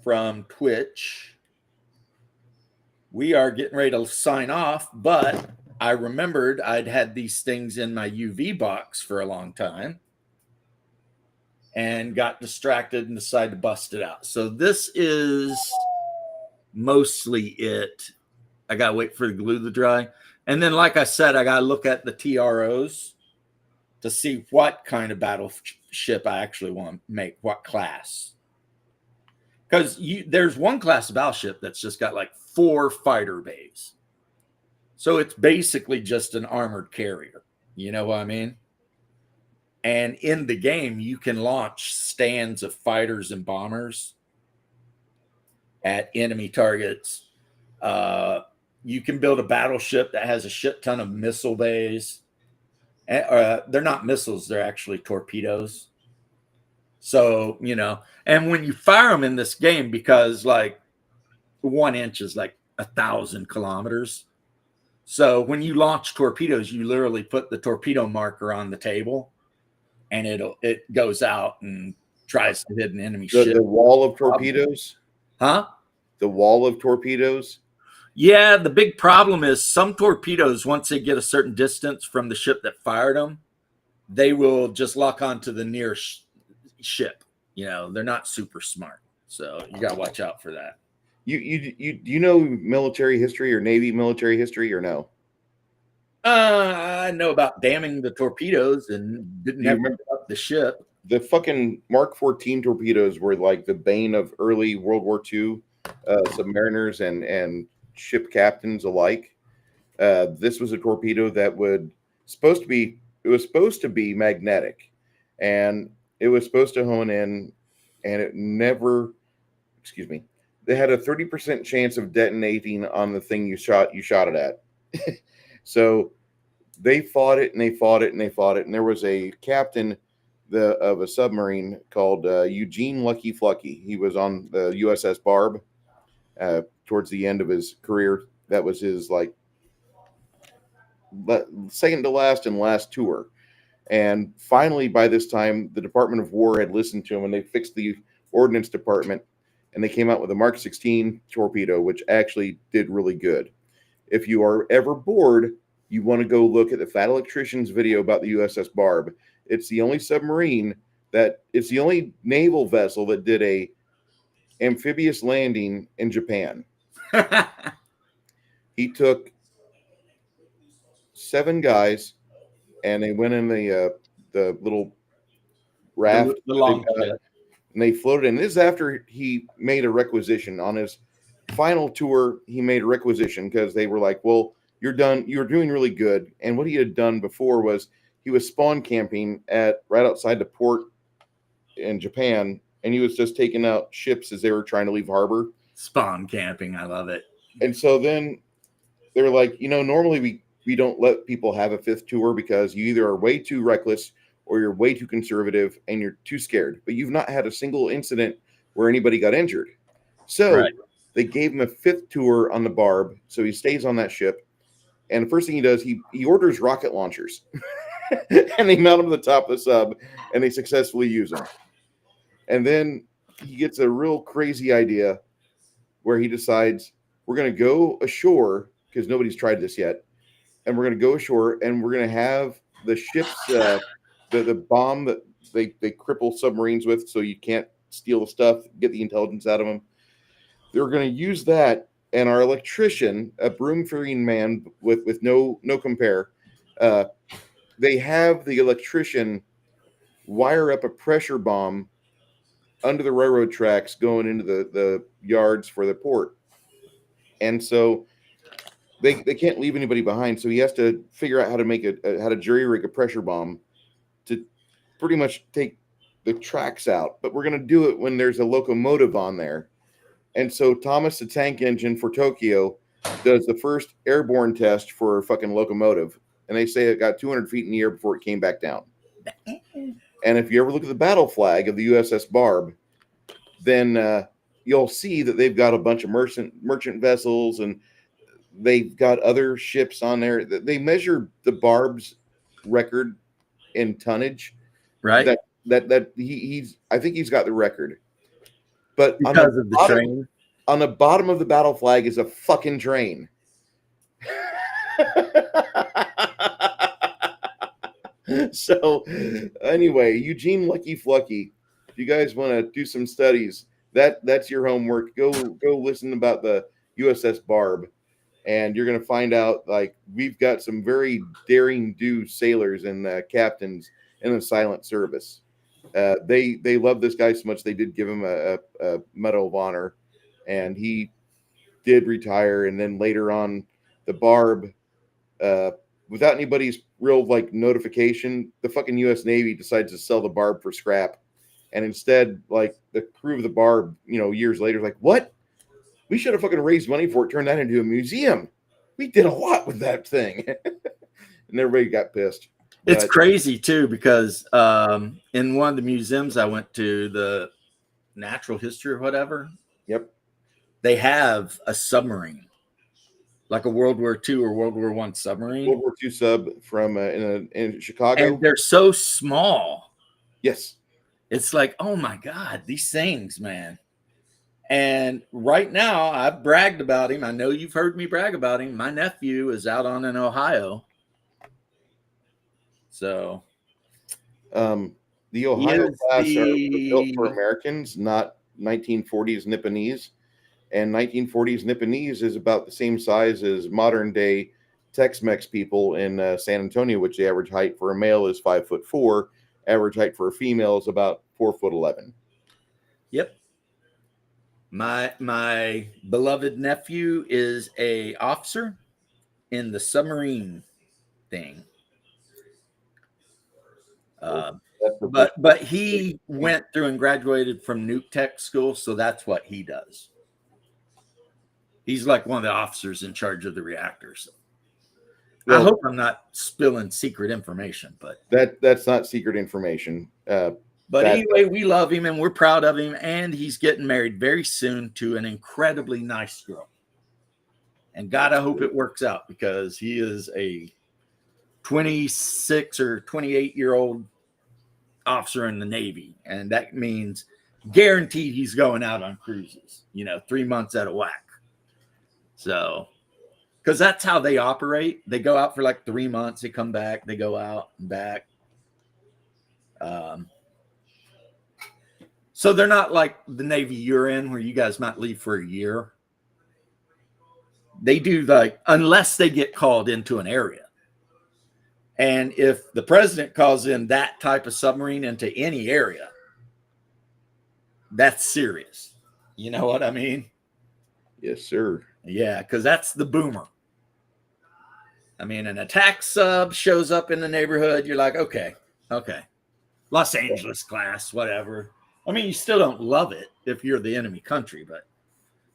from Twitch. We are getting ready to sign off, but I remembered I'd had these things in my UV box for a long time and got distracted and decided to bust it out. So this is mostly it. I got to wait for the glue to dry. And then, like I said, I got to look at the TROs to see what kind of battleship I actually want to make, what class. Because there's one class of battleship that's just got like 4 fighter bays. So it's basically just an armored carrier. You know what I mean? And in the game, you can launch stands of fighters and bombers at enemy targets. You can build a battleship that has a shit ton of missile bays. They're not missiles, they're actually torpedoes. So, you know, and when you fire them in this game, because like 1 inch is like 1,000 kilometers. So when you launch torpedoes, you literally put the torpedo marker on the table and it goes out and tries to hit an enemy ship. The wall of torpedoes? Huh? The wall of torpedoes? Yeah, the big problem is some torpedoes, once they get a certain distance from the ship that fired them, they will just lock onto the nearest ship. You know, they're not super smart. So you got to watch out for that. You know military history or Navy military history or no? I know about damming the torpedoes and didn't Do you have remember up the ship. the fucking Mark 14 torpedoes were like the bane of early World War II submariners and ship captains alike. This was a torpedo that was supposed to be magnetic, and it was supposed to hone in, and it never. Excuse me. They had a 30% chance of detonating on the thing you shot it at. So they fought it and they fought it and they fought it, and there was a captain of a submarine called Eugene Lucky Flucky. He was on the USS Barb towards the end of his career. That was his second to last and last tour. And finally, by this time, the Department of War had listened to him, and they fixed the Ordnance Department, and they came out with a Mark 16 torpedo, which actually did really good. If you are ever bored, you want to go look at the Fat Electrician's video about the USS Barb. It's the only it's the only naval vessel that did a amphibious landing in Japan. He took 7 guys, and they went in the little raft, the long and they floated in. This is after he made a requisition on his final tour. He made a requisition because they were like, "Well, you're done. You're doing really good." And what he had done before was he was spawn camping right outside the port in Japan, and he was just taking out ships as they were trying to leave harbor. Spawn camping, I love it. And so then they're like, normally we don't let people have a 5th tour because you either are way too reckless or you're way too conservative and you're too scared. But you've not had a single incident where anybody got injured. So They gave him a 5th tour on the Barb, so he stays on that ship. And the first thing he does, he orders rocket launchers. And they mount them to the top of the sub, and they successfully use them. And then he gets a real crazy idea where he decides, we're going to go ashore, because nobody's tried this yet, and we're going to go ashore, and we're going to have the ships, the bomb that they cripple submarines with so you can't steal the stuff, get the intelligence out of them. They're going to use that, and our electrician, a broom-fearing man with no compare, they have the electrician wire up a pressure bomb under the railroad tracks going into the yards for the port. And so they can't leave anybody behind. So he has to figure out how to how to jury rig a pressure bomb to pretty much take the tracks out. But we're going to do it when there's a locomotive on there. And so Thomas the Tank Engine for Tokyo does the first airborne test for a fucking locomotive. And they say it got 200 feet in the air before it came back down. And if you ever look at the battle flag of the USS Barb, then you'll see that they've got a bunch of merchant vessels, and they've got other ships on there. They measure the Barb's record in tonnage. Right. That I think he's got the record. But because of the train. On the bottom of the battle flag is a fucking train. So anyway, Eugene Lucky Flucky, if you guys want to do some studies, that's your homework. Go listen about the USS Barb, and you're going to find out, like, we've got some very daring do sailors and captains in the silent service. They love this guy so much they did give him a Medal of Honor, and he did retire. And then later on, the Barb, without anybody's real notification, the fucking U.S. Navy decides to sell the Barb for scrap. And instead, the crew of the Barb, years later, is like, what? We should have fucking raised money for it, turned that into a museum. We did a lot with that thing. And everybody got pissed. It's crazy too, because in one of the museums I went to, the natural history or whatever. Yep. They have a submarine, like a World War II or World War I submarine. World War II sub from in Chicago. And they're so small. Yes. It's like, oh my God, these things, man. And right now, I've bragged about him. I know you've heard me brag about him. My nephew is out on in Ohio. So, the Ohio class are built for Americans, not 1940s Nipponese, and 1940s Nipponese is about the same size as modern day Tex-Mex people in San Antonio, which the average height for a male is 5'4". Average height for a female is about 4'11". Yep. My beloved nephew is a officer in the submarine thing. But he went through and graduated from Nuke Tech School, so that's what he does. He's like one of the officers in charge of the reactors. Well, I hope I'm not spilling secret information, but that's not secret information. But anyway, we love him and we're proud of him, and he's getting married very soon to an incredibly nice girl. And God, I hope it works out, because he is a 26 or 28-year-old officer in the Navy, and that means guaranteed he's going out on cruises, 3 months out of whack. So, because that's how they operate. They go out for like 3 months, they come back, they go out and back. So they're not like the Navy you're in, where you guys might leave for a year. They do, like, unless they get called into an area. And if the president calls in that type of submarine into any area, that's serious. You know what I mean? Yes, sir. Yeah, because that's the boomer. I mean, an attack sub shows up in the neighborhood. You're like, okay. Los Angeles class, whatever. I mean, you still don't love it if you're the enemy country, but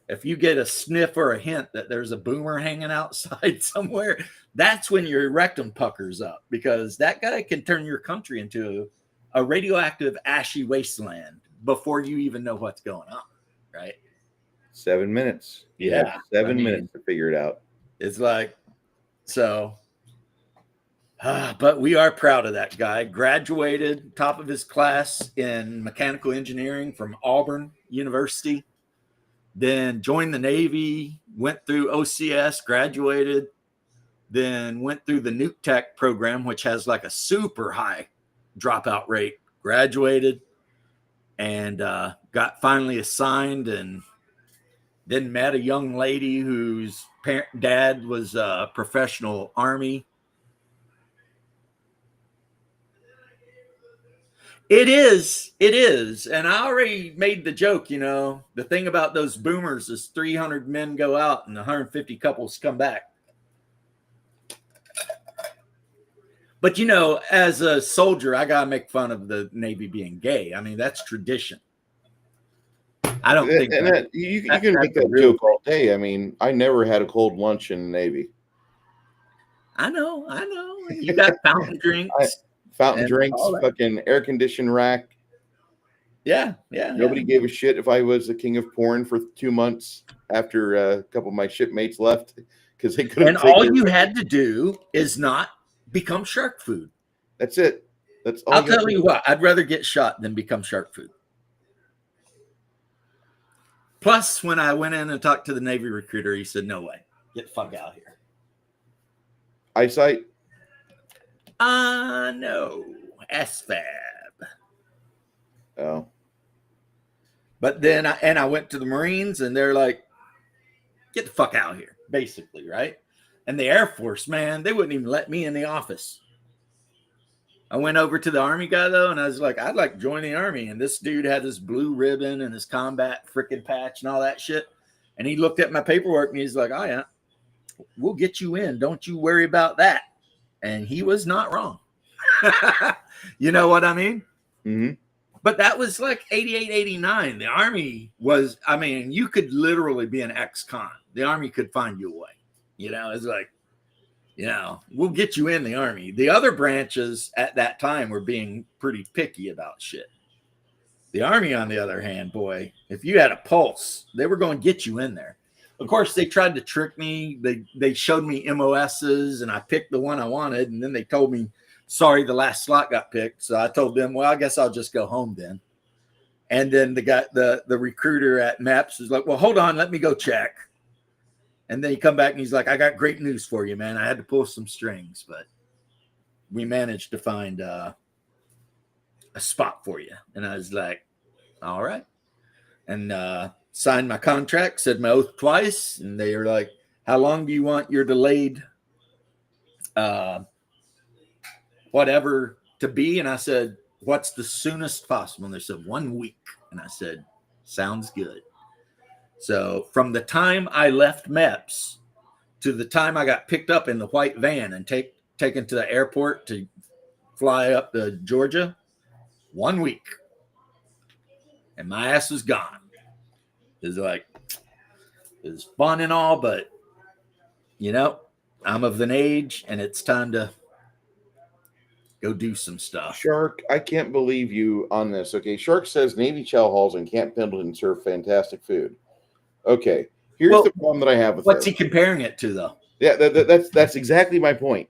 if you get a sniff or a hint that there's a boomer hanging outside somewhere, that's when your rectum puckers up, because that guy can turn your country into a radioactive, ashy wasteland before you even know what's going on, right? 7 minutes. Yeah. 7 minutes to figure it out. It's like, so, but we are proud of that guy. Graduated top of his class in mechanical engineering from Auburn University. Then joined the Navy, went through OCS, graduated, then went through the Nuke Tech program, which has like a super high dropout rate, graduated, and got finally assigned, and then met a young lady whose dad was a professional Army. It is. And I already made the joke, the thing about those boomers is 300 men go out and 150 couples come back. But, as a soldier, I got to make fun of the Navy being gay. I mean, that's tradition. I don't think you can make that joke all day. I mean, I never had a cold lunch in the Navy. I know. You got fountain drinks. Fountain drinks, fucking air conditioned rack. Yeah. Nobody gave a shit if I was the king of porn for 2 months after a couple of my shipmates left, because they couldn't. And all you had to do is not become shark food. That's it. That's all. I'll tell you what, I'd rather get shot than become shark food. Plus, when I went in and talked to the Navy recruiter, he said, "No way, get the fuck out here." Eyesight. No, SFAB. Oh. But then I went to the Marines, and they're like, get the fuck out here, basically, right? And the Air Force, man, they wouldn't even let me in the office. I went over to the Army guy, though, and I was like, I'd like to join the Army. And this dude had this blue ribbon and his combat frickin' patch and all that shit. And he looked at my paperwork, and he's like, oh, yeah, we'll get you in. Don't you worry about that. And he was not wrong. You know what I mean? Mm-hmm. But that was like 88, 89. The Army was, I mean, you could literally be an ex-con. The Army could find you a way. It's like, we'll get you in the Army. The other branches at that time were being pretty picky about shit. The Army, on the other hand, boy, if you had a pulse, they were going to get you in there. Of course, they tried to trick me. They showed me MOSs, and I picked the one I wanted, and then they told me, sorry, the last slot got picked. So I told them, well, I guess I'll just go home then. And then the recruiter at MEPS was like, well, hold on, let me go check. And then he come back and he's like, I got great news for you, man. I had to pull some strings, but we managed to find a spot for you. And I was like, all right. and signed my contract, said my oath twice, and they were like, "How long do you want your delayed whatever to be?" And I said, "What's the soonest possible?" And they said 1 week, and I said, "Sounds good." So from the time I left MEPS to the time I got picked up in the white van and taken to the airport to fly up to Georgia, 1 week, and my ass was gone. It's like, it was fun and all, but I'm of an age, and it's time to go do some stuff. Shark, I can't believe you on this. Okay, Shark says Navy chow halls in Camp Pendleton serve fantastic food. Okay, here's the problem that I have with what's this. he comparing it to, though? Yeah, that's exactly my point.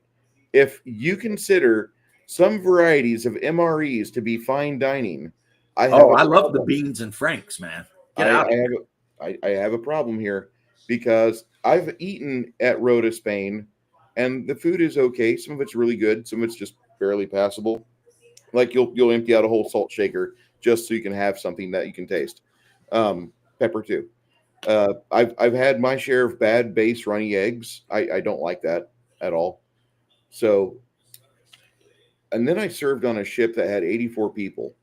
If you consider some varieties of MREs to be fine dining, I love the beans and franks, man. Get out. I have a problem here because I've eaten at Rota, Spain, and the food is okay. Some of it's really good. Some of it's just barely passable. Like you'll empty out a whole salt shaker just so you can have something that you can taste. Pepper too. I've had my share of bad base runny eggs. I don't like that at all. So, and then I served on a ship that had 84 people,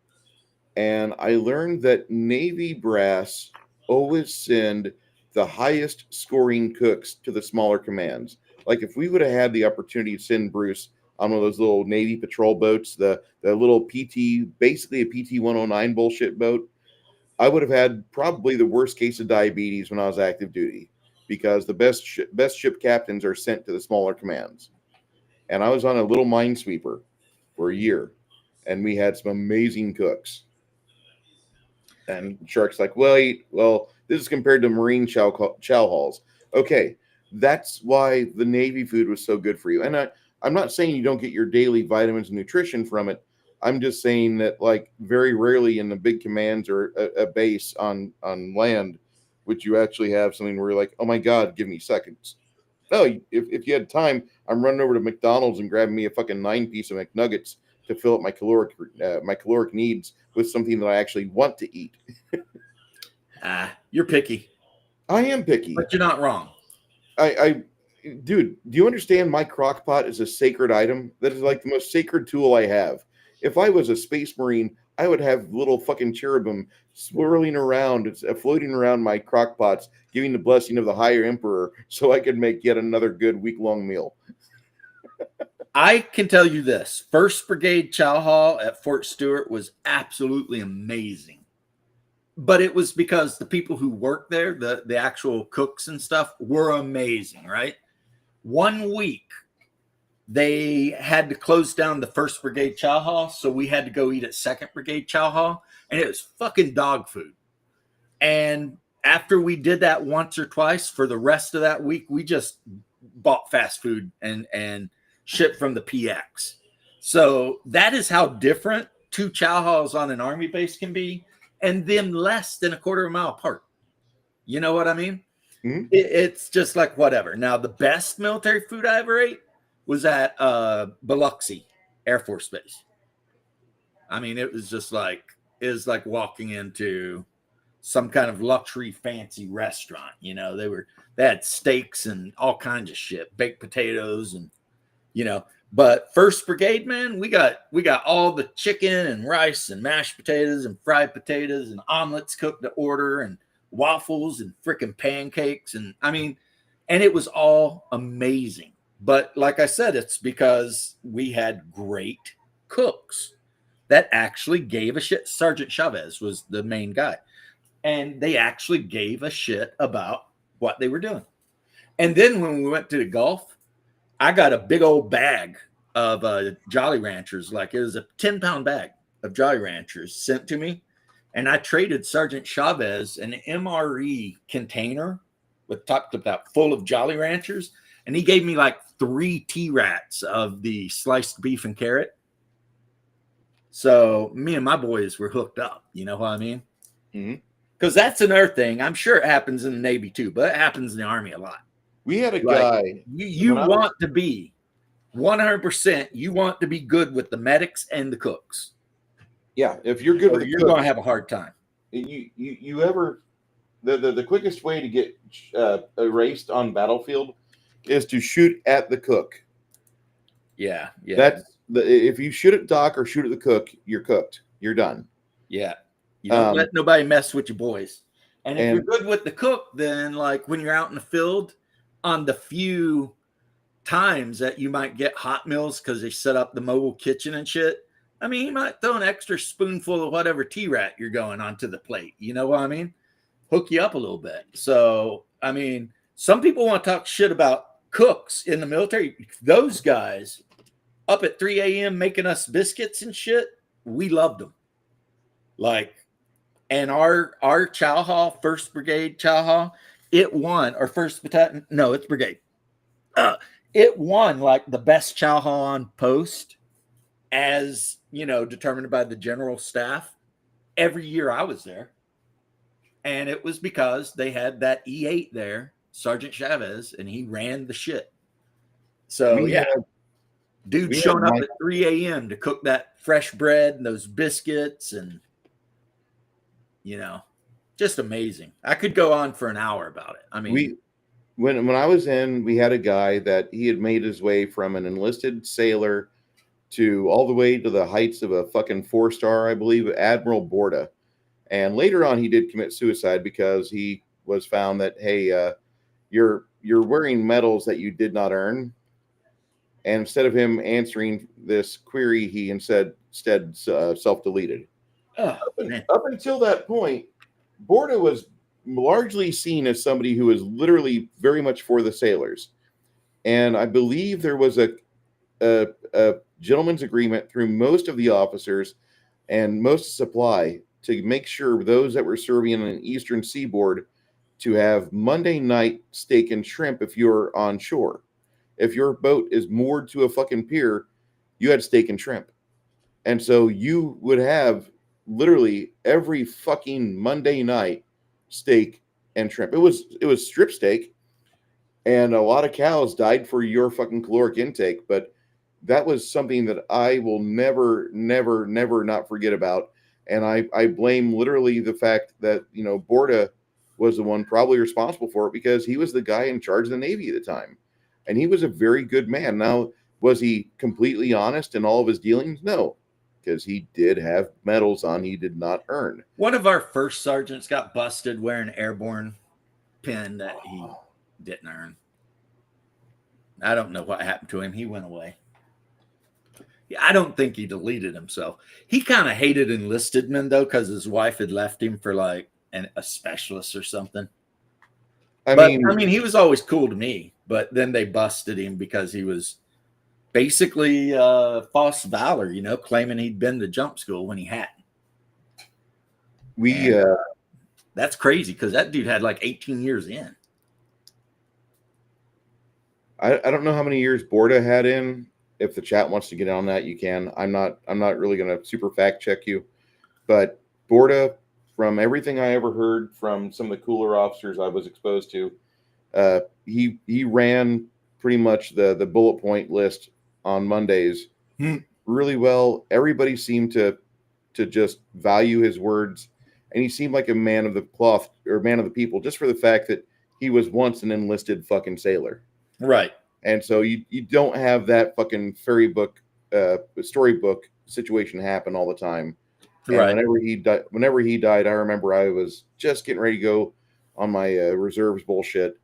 and I learned that Navy brass always send the highest scoring cooks to the smaller commands. Like if we would have had the opportunity to send Bruce on one of those little Navy patrol boats, the little PT, basically a PT 109 bullshit boat, I would have had probably the worst case of diabetes when I was active duty, because the best ship captains are sent to the smaller commands. And I was on a little minesweeper for a year, and we had some amazing cooks. And Shark's like, well, this is compared to Marine chow halls. Okay, that's why the Navy food was so good for you. And I'm not saying you don't get your daily vitamins and nutrition from it. I'm just saying that, like, very rarely in the big commands or a base on land would you actually have something where you're like, oh my God, give me seconds. No, if you had time, I'm running over to McDonald's and grabbing me a fucking 9-piece of McNuggets to fill up my caloric needs with something that I actually want to eat. You're picky. I am picky, but you're not wrong. Dude, do you understand? My crock pot is a sacred item. That is like the most sacred tool I have. If I was a space marine, I would have little fucking cherubim swirling around, floating around my crock pots, giving the blessing of the higher emperor so I could make yet another good week-long meal. I can tell you this. 1st Brigade Chow Hall at Fort Stewart was absolutely amazing. But it was because the people who worked there, the actual cooks and stuff, were amazing, right? 1 week, they had to close down the 1st Brigade Chow Hall, so we had to go eat at 2nd Brigade Chow Hall, and it was fucking dog food. And after we did that once or twice, for the rest of that week, we just bought fast food and shipped from the PX. So that is how different 2 chow halls on an Army base can be, and them less than a quarter of a mile apart. You know what I mean? Mm-hmm. It's just like whatever. Now, the best military food I ever ate was at Biloxi Air Force Base. I mean, it was like walking into some kind of luxury fancy restaurant. You know, they had steaks and all kinds of shit, baked potatoes, and but 1st Brigade, man, we got all the chicken and rice and mashed potatoes and fried potatoes and omelets cooked to order and waffles and freaking pancakes. And I mean, and it was all amazing. But like I said, it's because we had great cooks that actually gave a shit. Sergeant Chavez was the main guy. And they actually gave a shit about what they were doing. And then when we went to the Gulf, I got a big old bag of Jolly Ranchers. Like, it was a 10-pound bag of Jolly Ranchers sent to me. And I traded Sergeant Chavez an MRE container with top clipped out full of Jolly Ranchers. And he gave me like 3 T-rats of the sliced beef and carrot. So me and my boys were hooked up. You know what I mean? Because that's another thing. I'm sure it happens in the Navy too, but it happens in the Army a lot. We had a guy. You want to be 100%. You want to be good with the medics and the cooks. Yeah, if you're good with the you're cooks, going to have a hard time. you ever the quickest way to get erased on battlefield is to shoot at the cook. Yeah. That's if you shoot at Doc or shoot at the cook, you're cooked. You're done. Yeah. You don't let nobody mess with your boys. And if you're And- good with the cook, then like when you're out in the field, on the few times that you might get hot meals because they set up the mobile kitchen and shit, I mean, you might throw an extra spoonful of whatever T-rat you're going onto the plate. You know what I mean? Hook you up a little bit. So, I mean, some people want to talk shit about cooks in the military. Those guys up at 3 a.m. making us biscuits and shit, we loved them. Like, and our Chow Hall, 1st Brigade Chow Hall, it won, or 1st Battalion, no, it's Brigade. It won like the best Chow Hall on post, as you know, determined by the general staff every year I was there. And it was because they had that E8 there, Sergeant Chavez, and he ran the shit. So dude showing up at 3 a.m. to cook that fresh bread and those biscuits, and just amazing. I could go on for an hour about it. I mean, when I was in, we had a guy that he had made his way from an enlisted sailor to all the way to the heights of a fucking 4-star, I believe, Admiral Borda. And later on, he did commit suicide because he was found that, hey, you're wearing medals that you did not earn. And instead of him answering this query, he instead self-deleted. Up until that point, Borda was largely seen as somebody who was literally very much for the sailors. And I believe there was a gentleman's agreement through most of the officers and most supply to make sure those that were serving on an eastern seaboard to have Monday night steak and shrimp if you're on shore. If your boat is moored to a fucking pier, you had steak and shrimp. And so you would have literally every fucking Monday night steak and shrimp. It was strip steak, and a lot of cows died for your fucking caloric intake, but that was something that I will never not forget about. And I blame literally the fact that, Borda was the one probably responsible for it, because he was the guy in charge of the Navy at the time. And he was a very good man. Now, was he completely honest in all of his dealings? No, because he did have medals on he did not earn. One of our first sergeants got busted wearing an airborne pin that he didn't earn. I don't know what happened to him. He went away. I don't think he deleted himself. He kind of hated enlisted men, though, because his wife had left him for like a specialist or something. I mean, he was always cool to me, but then they busted him because he was basically false valor, claiming he'd been to jump school when he hadn't. That's crazy because that dude had like 18 years in. I don't know how many years Borda had in. If the chat wants to get on that, you can. I'm not really going to super fact check you, but Borda, from everything I ever heard from some of the cooler officers I was exposed to, he ran pretty much the bullet point list on Mondays really well. Everybody seemed to just value his words, and he seemed like a man of the cloth or man of the people, just for the fact that he was once an enlisted fucking sailor. Right. And so you don't have that fucking storybook situation happen all the time. Right. Whenever he died, I remember I was just getting ready to go on my reserves bullshit,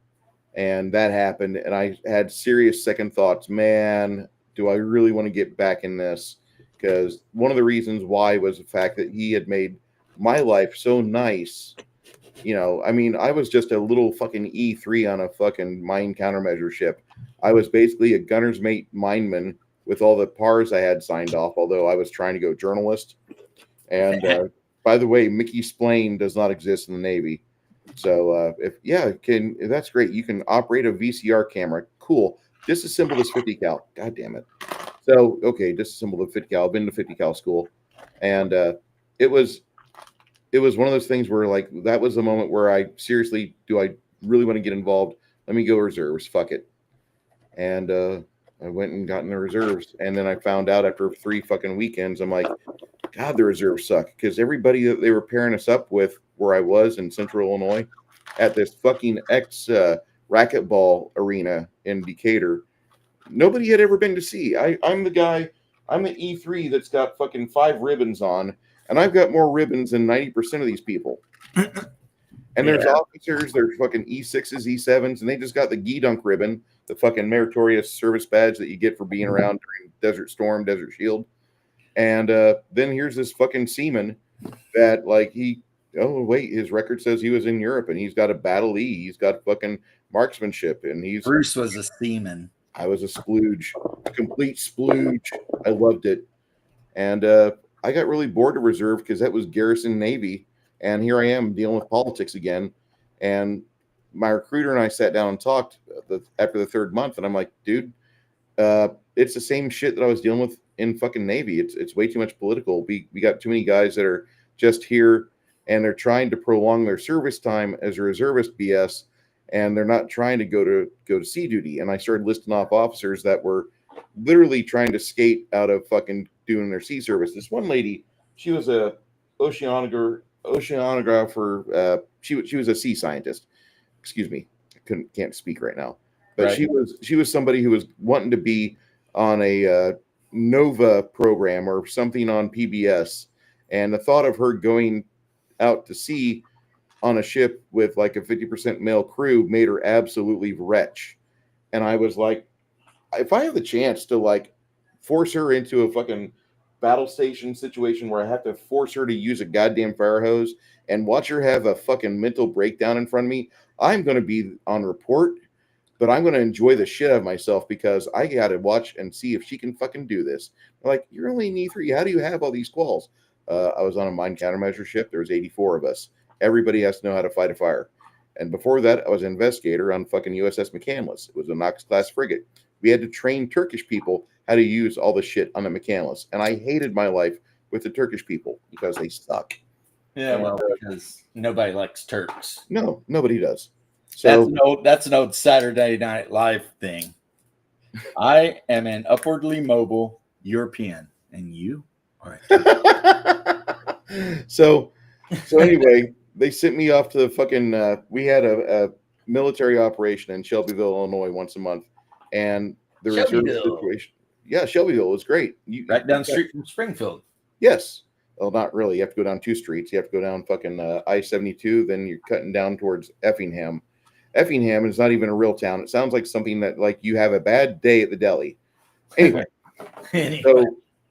and that happened, and I had serious second thoughts. Man, do I really want to get back in this? Because one of the reasons why was the fact that he had made my life so nice. I mean, I was just a little fucking E3 on a fucking mine countermeasure ship. I was basically a gunner's mate mineman with all the PARs I had signed off, although I was trying to go journalist. And by the way, Mickey Splain does not exist in the Navy. So that's great. You can operate a VCR camera. Cool. Disassemble this 50 cal. God damn it. So, okay, disassemble the 50 cal. I've been to 50 cal school. And it was one of those things where, like, that was the moment where do I really want to get involved? Let me go reserves. Fuck it. And I went and got in the reserves. And then I found out after 3 fucking weekends, I'm like, God, the reserves suck because everybody that they were pairing us up with where I was in Central Illinois at this fucking racquetball arena in Decatur, nobody had ever been to see. I'm the guy, I'm the E3 that's got fucking 5 ribbons on, and I've got more ribbons than 90% of these people. And there's officers, there's fucking E6s, E7s, and they just got the G-Dunk ribbon, the fucking meritorious service badge that you get for being around during Desert Storm, Desert Shield. And then here's this fucking seaman that, like, his record says he was in Europe, and he's got a battle E, he's got fucking marksmanship, and Bruce was a seaman. I was a splooge, a complete splooge. I loved it. And I got really bored of reserve because that was Garrison Navy. And here I am dealing with politics again. And my recruiter and I sat down and talked after the 3rd month. And I'm like, dude, it's the same shit that I was dealing with in fucking Navy. It's way too much political. We got too many guys that are just here and they're trying to prolong their service time as a reservist BS. And they're not trying to go to sea duty. And I started listing off officers that were literally trying to skate out of fucking doing their sea service. This one lady, she was a oceanographer. She was a sea scientist. Excuse me, can't speak right now. But right. she was somebody who was wanting to be on a Nova program or something on PBS, and the thought of her going out to sea on a ship with like a 50% male crew made her absolutely wretch. And I was like, if I have the chance to like force her into a fucking battle station situation where I have to force her to use a goddamn fire hose and watch her have a fucking mental breakdown in front of me, I'm going to be on report, but I'm going to enjoy the shit out of myself because I got to watch and see if she can fucking do this. I'm like, you're only an E3. How do you have all these quals? I was on a mine countermeasure ship. There was 84 of us. Everybody has to know how to fight a fire. And before that, I was an investigator on fucking USS McCandless. It was a Knox-class frigate. We had to train Turkish people how to use all the shit on the McCandless. And I hated my life with the Turkish people because they suck. Yeah, well, because nobody likes Turks. No, nobody does. So that's an old Saturday Night Live thing. I am an upwardly mobile European, and you are a Turk. So anyway, they sent me off to the fucking. We had a military operation in Shelbyville, Illinois, once a month, and the reserve situation. Yeah, Shelbyville was great. Right down the street from Springfield. Yes. Well, not really. You have to go down 2 streets. You have to go down fucking I-72. Then you're cutting down towards Effingham. Effingham is not even a real town. It sounds like something that like you have a bad day at the deli. Anyway.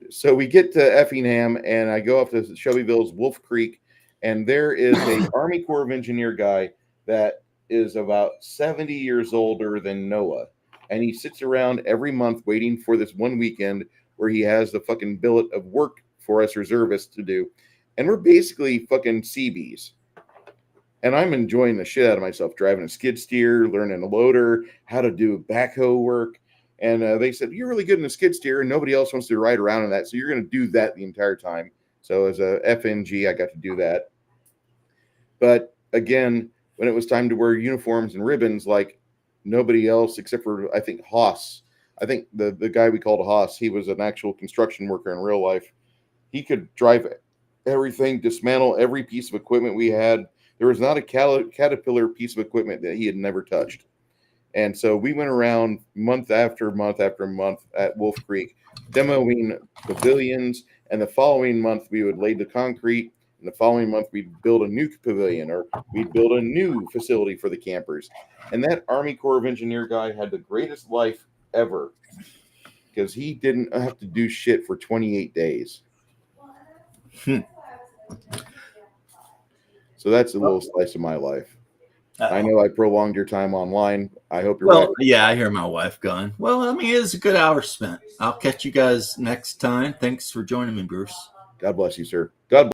So we get to Effingham, and I go up to Shelbyville's Wolf Creek, and there is a Army Corps of Engineer guy that is about 70 years older than Noah. And he sits around every month waiting for this one weekend where he has the fucking billet of work for us reservists to do. And we're basically fucking CBs. And I'm enjoying the shit out of myself, driving a skid steer, learning a loader, how to do backhoe work. And they said, you're really good in a skid steer, and nobody else wants to ride around in that. So you're going to do that the entire time. So as a FNG, I got to do that. But again, when it was time to wear uniforms and ribbons, like nobody else except for, I think, Haas. I think the guy we called Haas, he was an actual construction worker in real life. He could drive everything, dismantle every piece of equipment we had. There was not a Caterpillar piece of equipment that he had never touched. And so we went around month after month after month at Wolf Creek, demoing pavilions. And the following month, we would lay the concrete. And the following month, we'd build a new pavilion, or we'd build a new facility for the campers. And that Army Corps of Engineer guy had the greatest life ever because he didn't have to do shit for 28 days. So that's a little slice of my life. I know I prolonged your time online. I hope you're well. Yeah, I hear my wife going. Well, I mean, it's a good hour spent. I'll catch you guys next time. Thanks for joining me, Bruce. God bless you, sir. God bless.